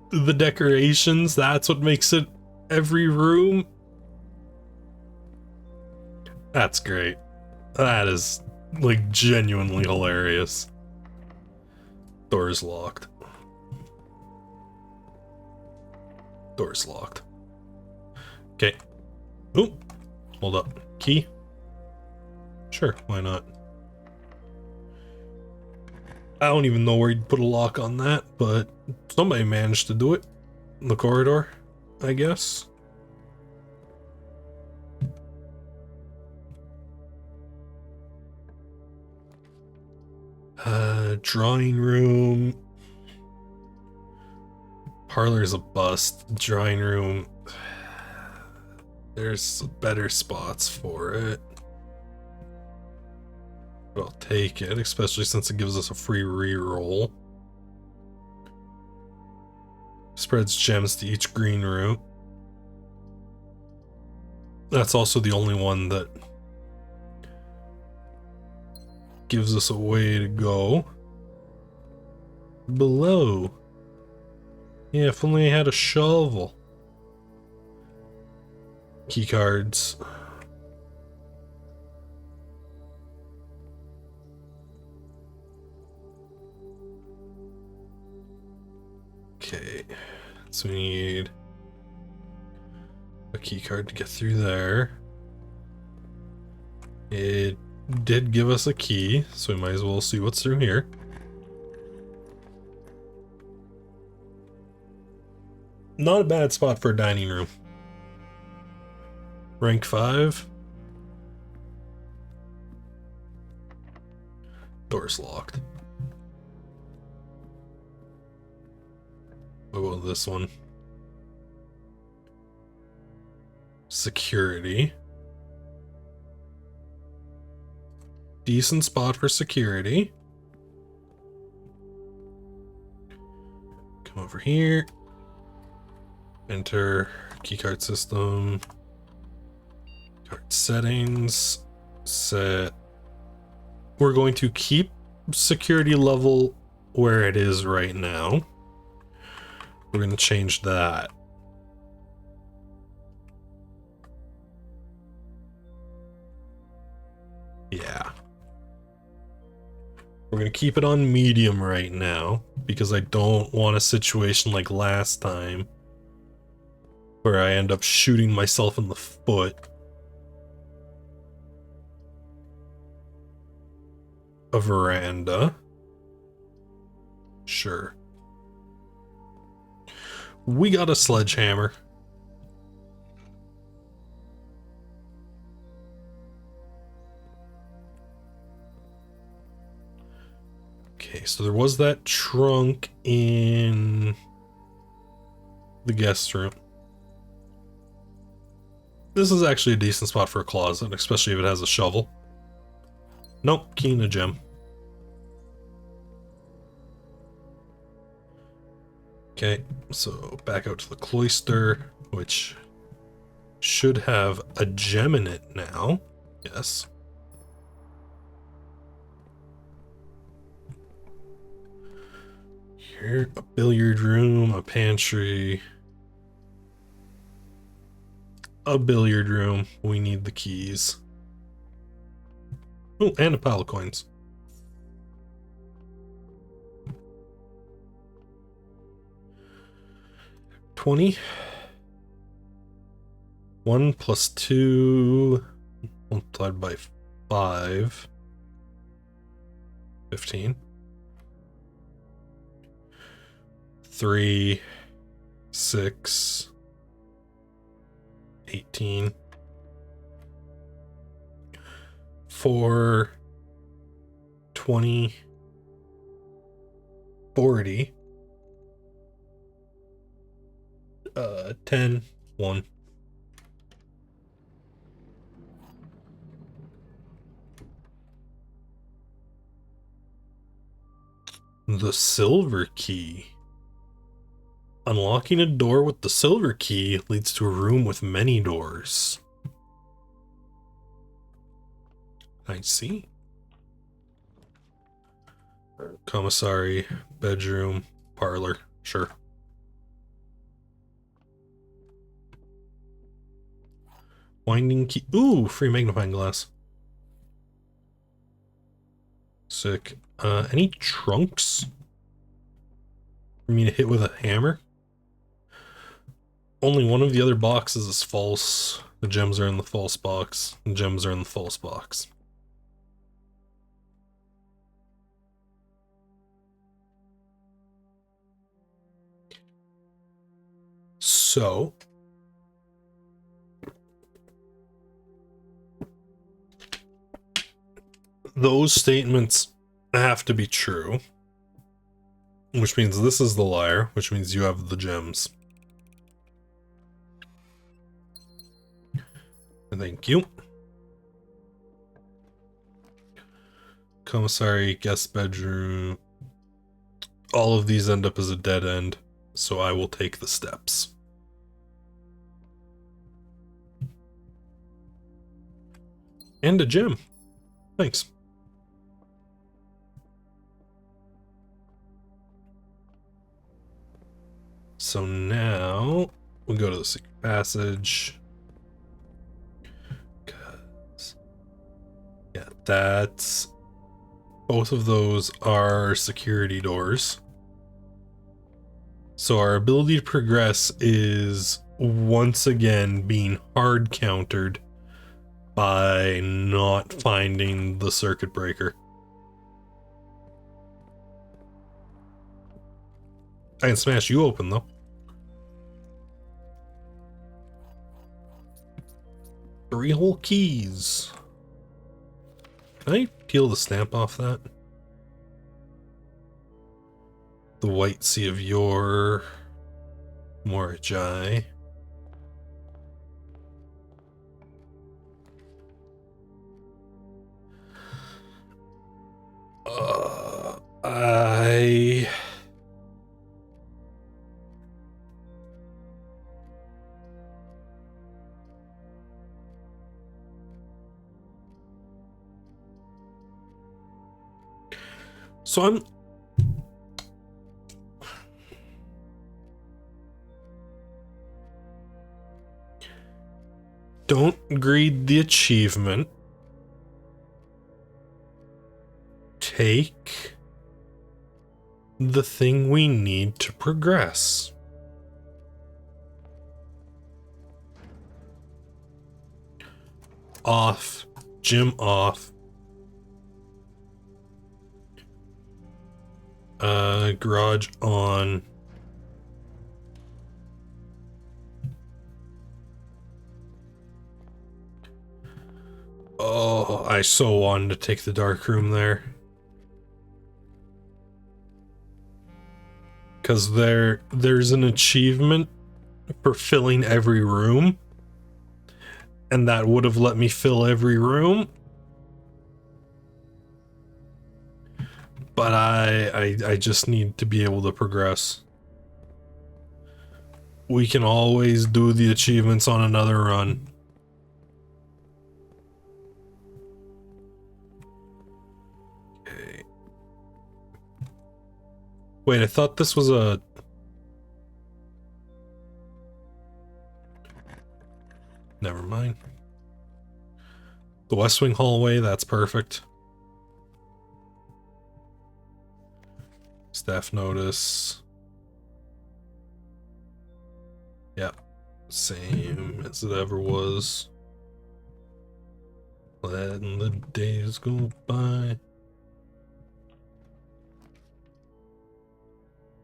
the decorations, that's what makes it every room. That's great. That is, like, genuinely hilarious. Door's locked. Door's locked. Okay. Ooh. Hold up. Key? Sure, why not? I don't even know where you'd put a lock on that, but somebody managed to do it. In the corridor, I guess. Drawing room. Parlor's a bust. Drawing room. There's better spots for it. But I'll take it, especially since it gives us a free reroll. Spreads gems to each green room. That's also the only one that gives us a way to go below. Yeah, if only I had a shovel. Key cards. Okay, so we need a key card to get through there. It did give us a key, so we might as well see what's through here. Not a bad spot for a dining room. Rank 5. Door's locked. What about this one? Security. Decent spot for security. Come over here. Enter keycard system. Card settings. Set. We're going to keep security level where it is right now. We're going to change that. Yeah. We're going to keep it on medium right now because I don't want a situation like last time where I end up shooting myself in the foot. A veranda. Sure. We got a sledgehammer. Okay, so there was that trunk in the guest room. This is actually a decent spot for a closet, especially if it has a shovel. Nope, key and a gem. Okay, so back out to the cloister, which should have a gem in it now. Yes. Here, a billiard room, a pantry. A billiard room. We need the keys. Oh, and a pile of coins. $20. 1 plus 2 multiplied by 5. 15. 3, 6, 18. 4, 20, 40. 10, 1. The silver key. Unlocking a door with the silver key leads to a room with many doors. I see. Commissary, bedroom, parlor. Sure. Winding key. Ooh, free magnifying glass. Sick. Any trunks for me to hit with a hammer? Only one of the other boxes is false. The gems are in the false box. The gems are in the false box. So, those statements have to be true, which means this is the liar, which means you have the gems. Thank you. Commissary, guest bedroom. All of these end up as a dead end, so I will take the steps. And a gem. Thanks. So now we go to the secret passage. Yeah, that's... both of those are security doors. So our ability to progress is once again being hard countered by not finding the circuit breaker. I can smash you open though. 3 whole keys. Can I peel the stamp off that? The White Sea of Yore. Morajai. I... So I'm... Don't greed the achievement. Take the thing we need to progress. Off. Gym off. Garage on. Oh, I so wanted to take the dark room there. Because there's an achievement for filling every room. And that would have let me fill every room. But I just need to be able to progress. We can always do the achievements on another run. Okay. Wait, I thought this was a... Never mind. The West Wing hallway, that's perfect. Staff notice. Yep. Same as it ever was. Letting the days go by.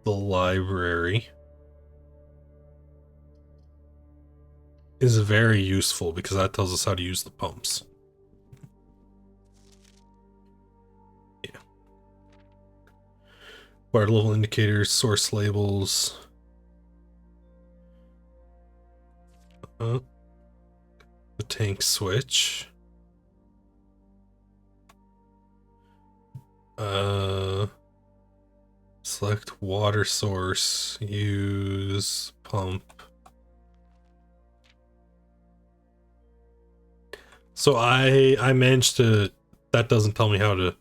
The library is very useful because that tells us how to use the pumps. Yeah. Water level indicators, source labels. The tank switch. Select water source, use pump. So I managed to, that doesn't tell me how to.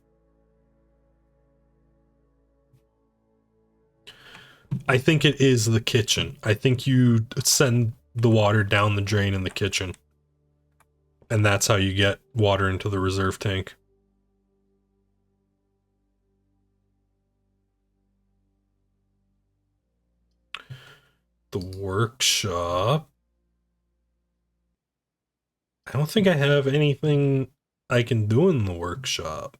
I think it is the kitchen. I think you send the water down the drain in the kitchen. And that's how you get water into the reserve tank. The workshop. I don't think I have anything I can do in the workshop.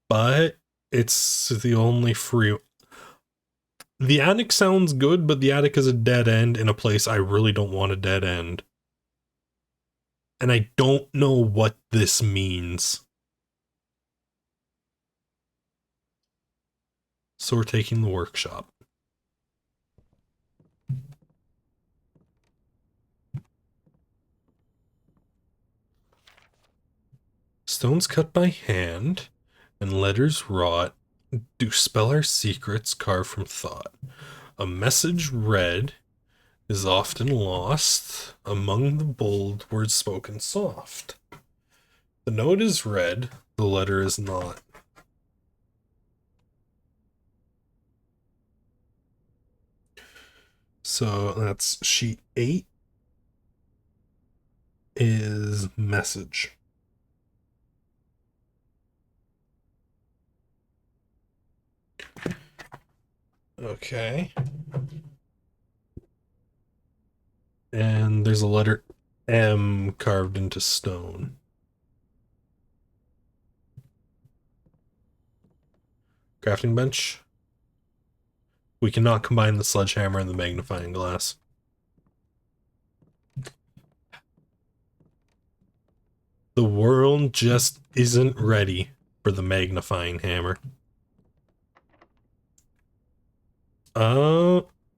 But it's the only free... The attic sounds good, but the attic is a dead end in a place I really don't want a dead end. And I don't know what this means. So we're taking the workshop. Stones cut by hand and letters wrought do spell our secrets carved from thought. A message read is often lost among the bold words spoken soft. The note is read, the letter is not. So that's sheet 8 is message. Okay. And there's a letter M carved into stone. Crafting bench. We cannot combine the sledgehammer and the magnifying glass. The world just isn't ready for the magnifying hammer.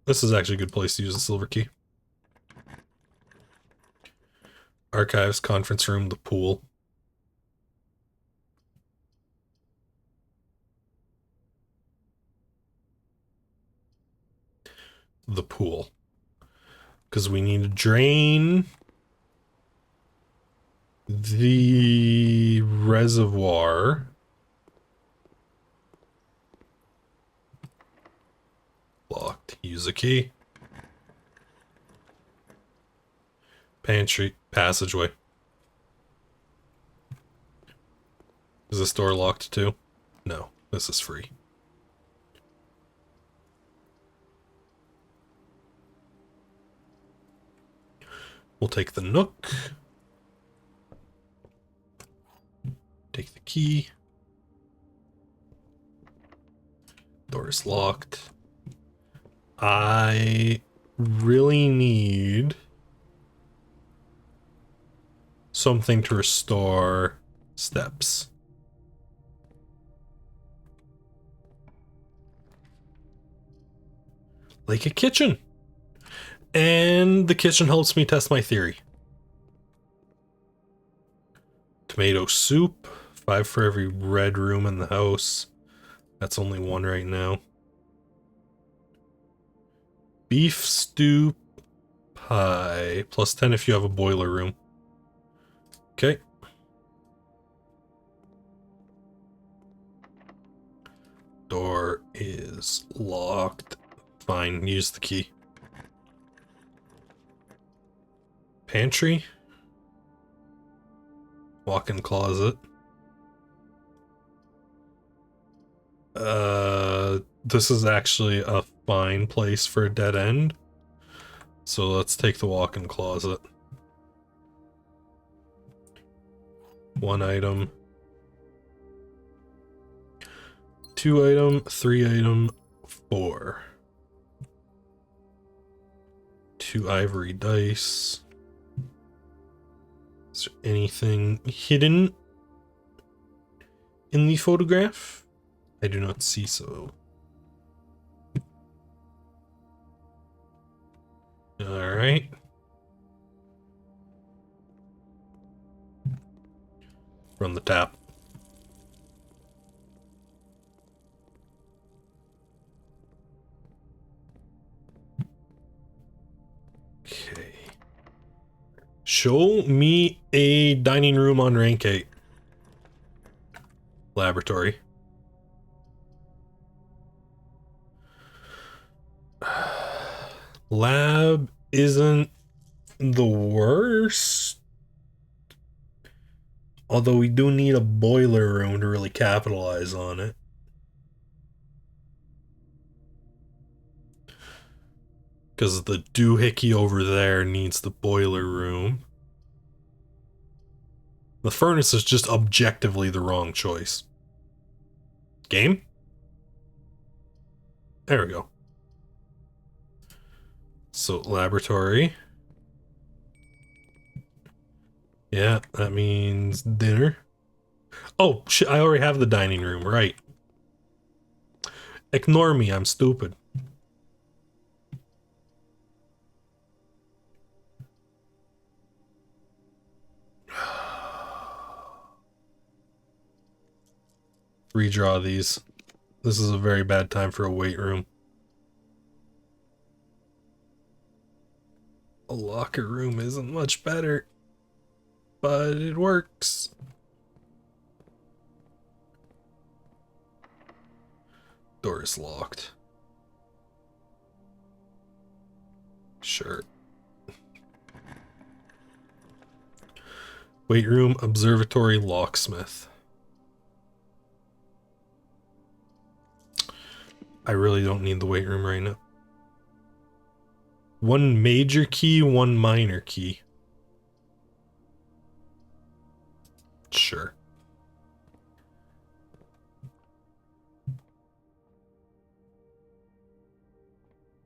This is actually a good place to use the silver key. Archives, conference room, the pool. The pool. Because we need to drain the reservoir. Locked. Use a key. Pantry. Passageway. Is this door locked too? No. This is free. We'll take the nook. Take the key. Door is locked. I really need something to restore steps. Like a kitchen. And the kitchen helps me test my theory. Tomato soup. 5 for every red room in the house. That's only 1 right now. Beef stew pie. Plus 10 if you have a boiler room. Okay. Door is locked. Fine, use the key. Pantry. Walk-in closet. This is actually a fine place for a dead end. So let's take the walk-in closet. 1 item. 2 item, 3 item, 4. 2 ivory dice. Is there anything hidden in the photograph? I do not see so. Alright. Run the tap. Okay. Show me a dining room on rank 8. Laboratory. Lab isn't the worst. Although we do need a boiler room to really capitalize on it. Because the doohickey over there needs the boiler room. The furnace is just objectively the wrong choice. Game? There we go. So, laboratory. Yeah, that means dinner. Oh, shit, I already have the dining room, right. Ignore me, I'm stupid. Redraw these. This is a very bad time for a weight room. A locker room isn't much better, but it works. Door is locked. Sure. Weight room, observatory, locksmith. I really don't need the weight room right now. One major key, one minor key. Sure.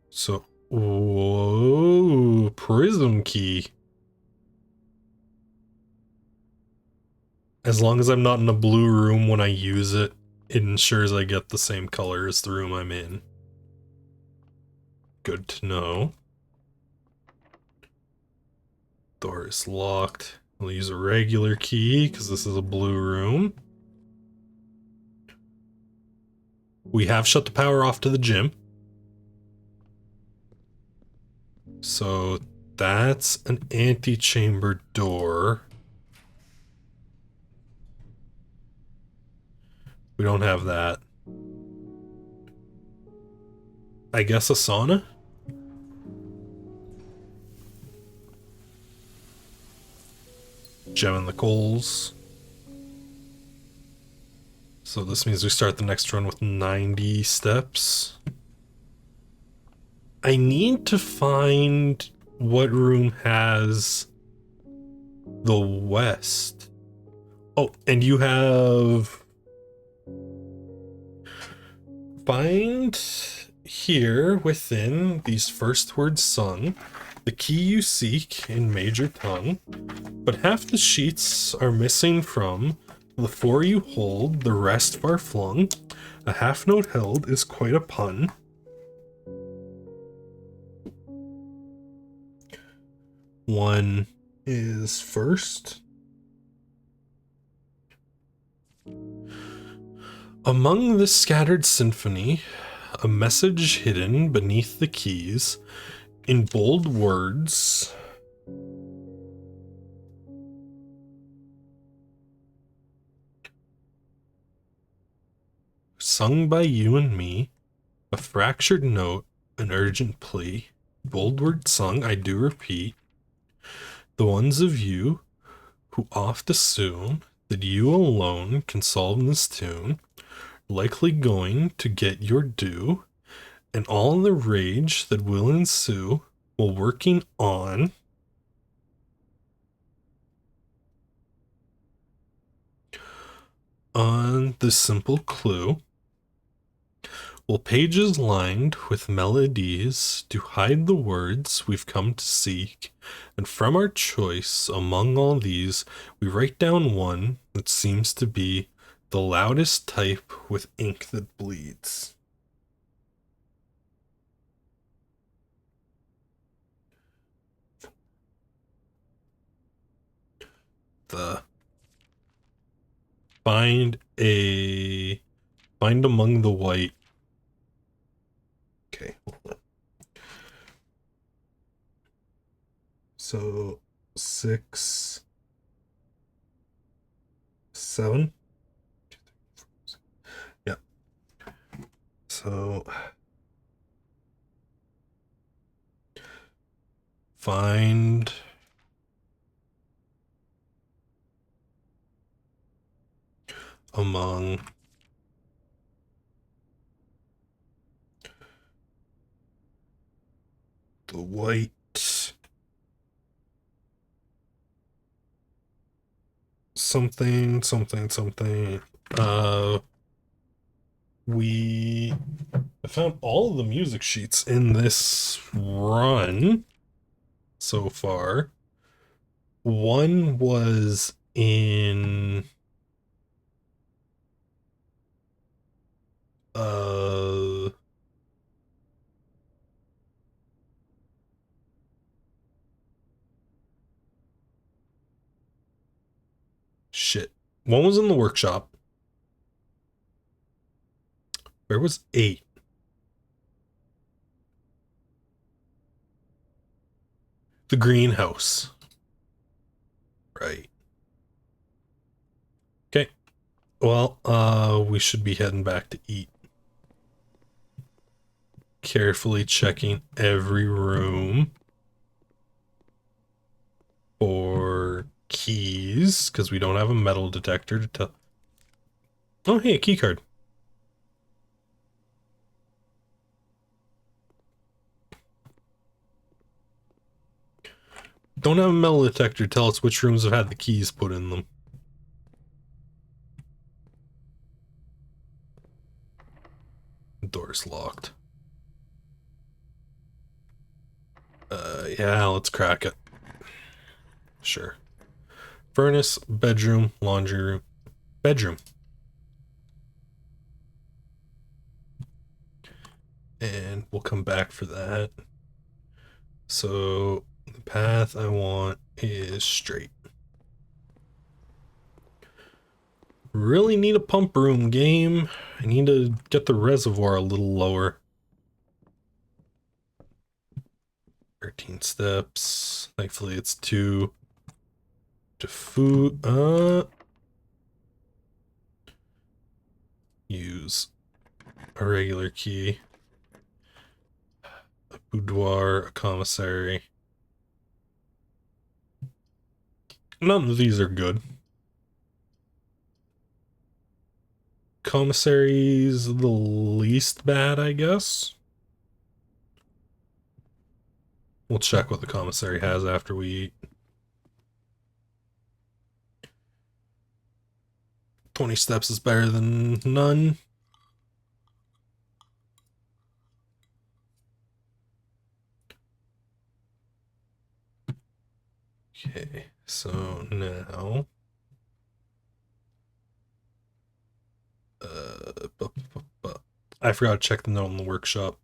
So, whoa, prism key. As long as I'm not in a blue room when I use it, it ensures I get the same color as the room I'm in. Good to know. Door is locked. I'll use a regular key because this is a blue room. We have shut the power off to the gym. So that's an antechamber door. We don't have that. I guess a sauna? Gem in the coals. So this means we start the next run with 90 steps. I need to find what room has the west. Oh, and you have... Find here within these first words sung the key you seek in major tongue, but half the sheets are missing from the four you hold, the rest far flung. A half note held is quite a pun. One is first. Among the scattered symphony, a message hidden beneath the keys, in bold words. Sung by you and me, a fractured note, an urgent plea. Bold words sung, I do repeat. The ones of you who oft assume that you alone can solve this tune, likely going to get your due, and all the rage that will ensue while working on the simple clue, while pages lined with melodies do hide the words we've come to seek, and from our choice among all these we write down one that seems to be the loudest type with ink that bleeds. Find among the white. Okay, hold on. So 6, 7. Yeah. So find among the white something. We found all of the music sheets in this run so far. One was in shit. One was in the workshop. Where was 8? The greenhouse. Right. Okay. Well, we should be heading back to eat. Carefully checking every room for keys, because we don't have a metal detector to tell. Oh, hey, a key card. Don't have a metal detector. Tell us which rooms have had the keys put in them. Door's locked. Yeah, let's crack it. Sure. Furnace, bedroom, laundry room. Bedroom. And we'll come back for that. So the path I want is straight. Really need a pump room, game. I need to get the reservoir a little lower. 13 steps. Thankfully it's 2 to food. Use a regular key. A boudoir, a commissary. None of these are good. Commissary's the least bad, I guess. We'll check what the commissary has after we eat. 20 steps is better than none. Okay, so now I forgot to check the note in the workshop.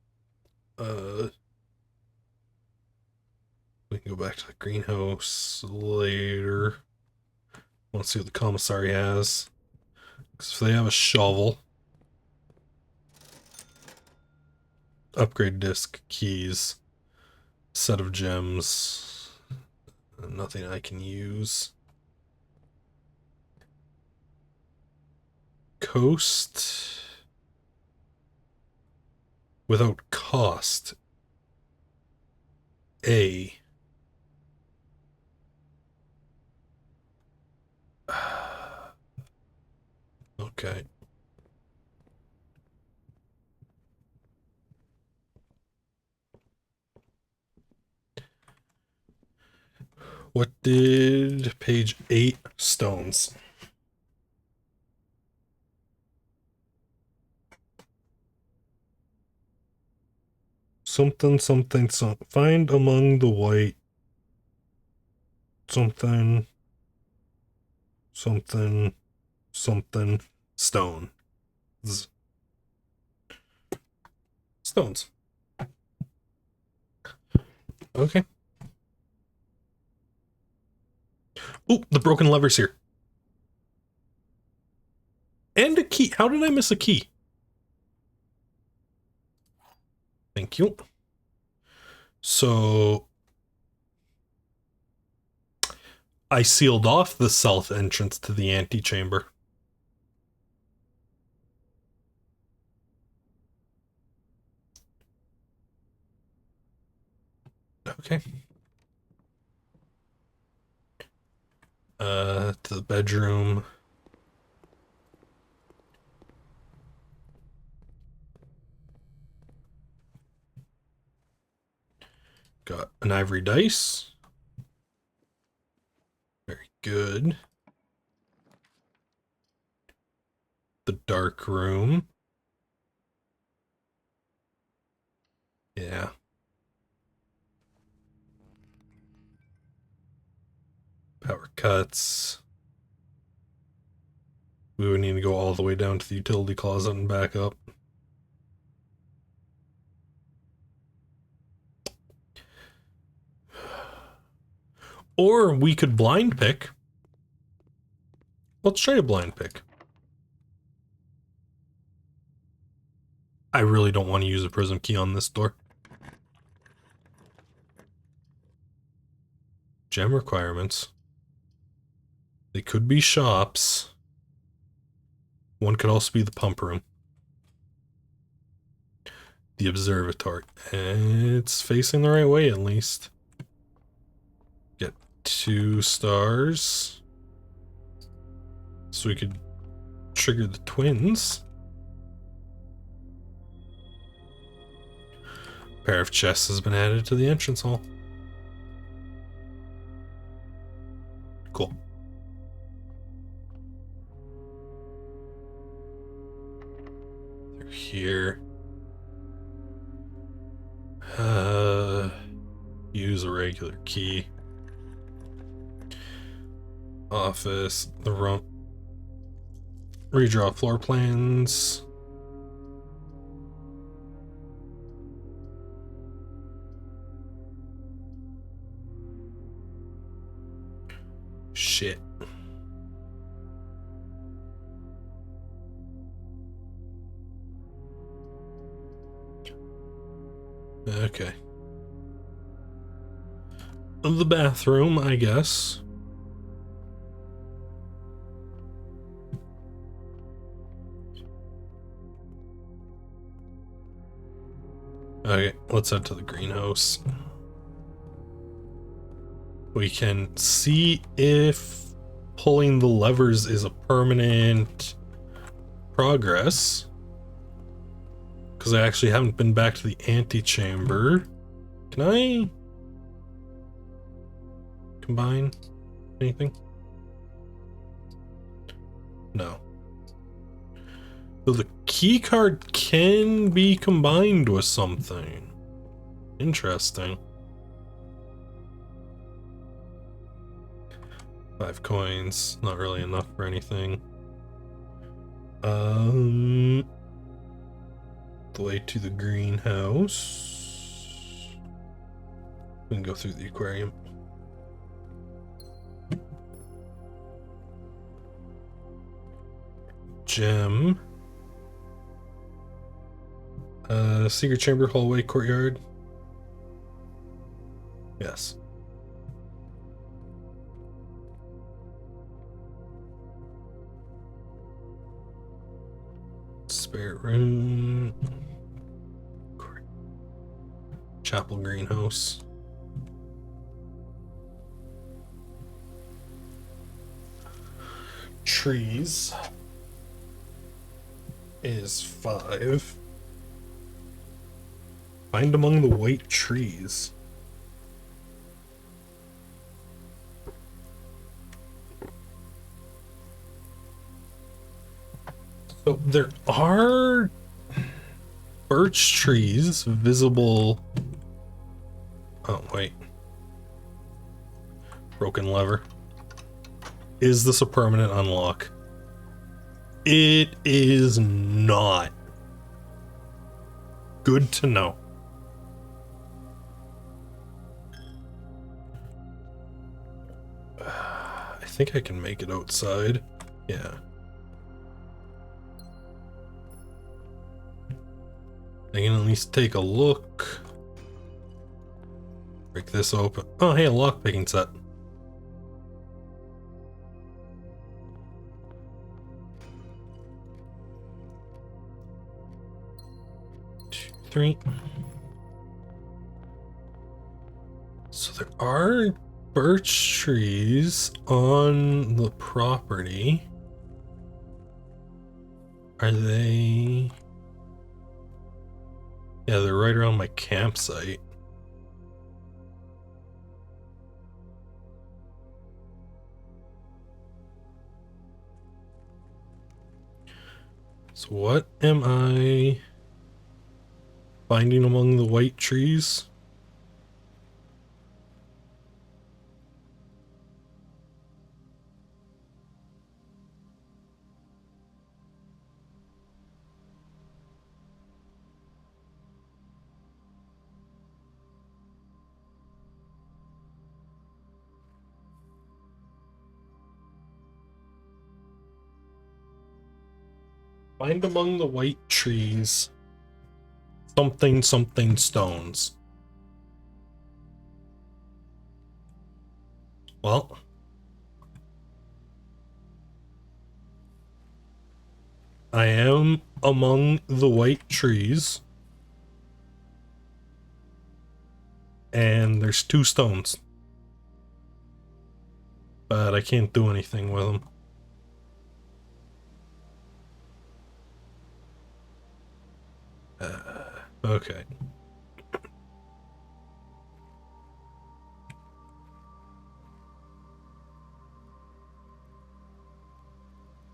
We can go back to the greenhouse later. Let's see what the commissary has. Because if they have a shovel, upgrade disc, keys, set of gems, nothing I can use. Coast without cost. A. Okay. What did page 8 stones? Something. Find among the white. Something. Stone. Stones. Okay. Ooh, the broken lever's here. And a key. How did I miss a key? Thank you. So I sealed off the south entrance to the antechamber. Okay. To the bedroom. Got an ivory dice. Very good. The dark room. Yeah. Power cuts. We would need to go all the way down to the utility closet and back up. Or we could blind pick. Let's try a blind pick. I really don't want to use a prism key on this door. Gem requirements. They could be shops. One could also be the pump room. The observatory. It's facing the right way at least. Get 2 stars. So we could trigger the twins. A pair of chests has been added to the entrance hall. Cool. They're here. Use a regular key. Office, the room. Redraw floor plans. Shit. Okay. The bathroom, I guess. Okay, let's head to the greenhouse. We can see if pulling the levers is a permanent progress. Because I actually haven't been back to the antechamber. Can I combine anything? No. So the key card can be combined with something. Interesting. 5 coins, not really enough for anything. The way to the greenhouse. We can go through the aquarium. Gem. Secret chamber, hallway, courtyard. Yes. Spare room. Chapel greenhouse. Trees is 5. Find among the white trees. So there are birch trees visible. Oh, wait. Broken lever. Is this a permanent unlock? It is not. Good to know. I think I can make it outside. Yeah. I can at least take a look. Break this open. Oh, hey, a lockpicking set. 2, 3. So there are birch trees on the property. Are they... Yeah, they're right around my campsite. So what am I finding among the white trees? Find among the white trees something something stones. Well, I am among the white trees, and there's 2 stones, but I can't do anything with them. Okay.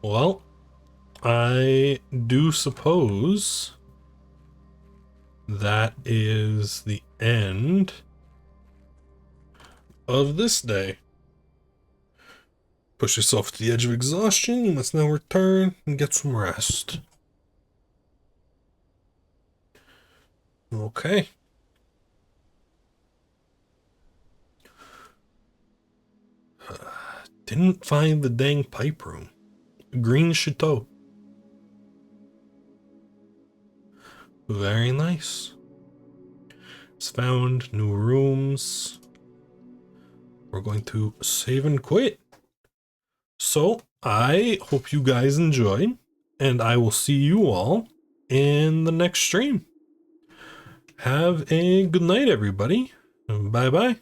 Well, I do suppose that is the end of this day. Push yourself to the edge of exhaustion. You must now return and get some rest. Okay. Didn't find the dang pipe room. Green chateau. Very nice. It's found new rooms. We're going to save and quit. So I hope you guys enjoyed, and I will see you all in the next stream. Have a good night, everybody. Bye bye.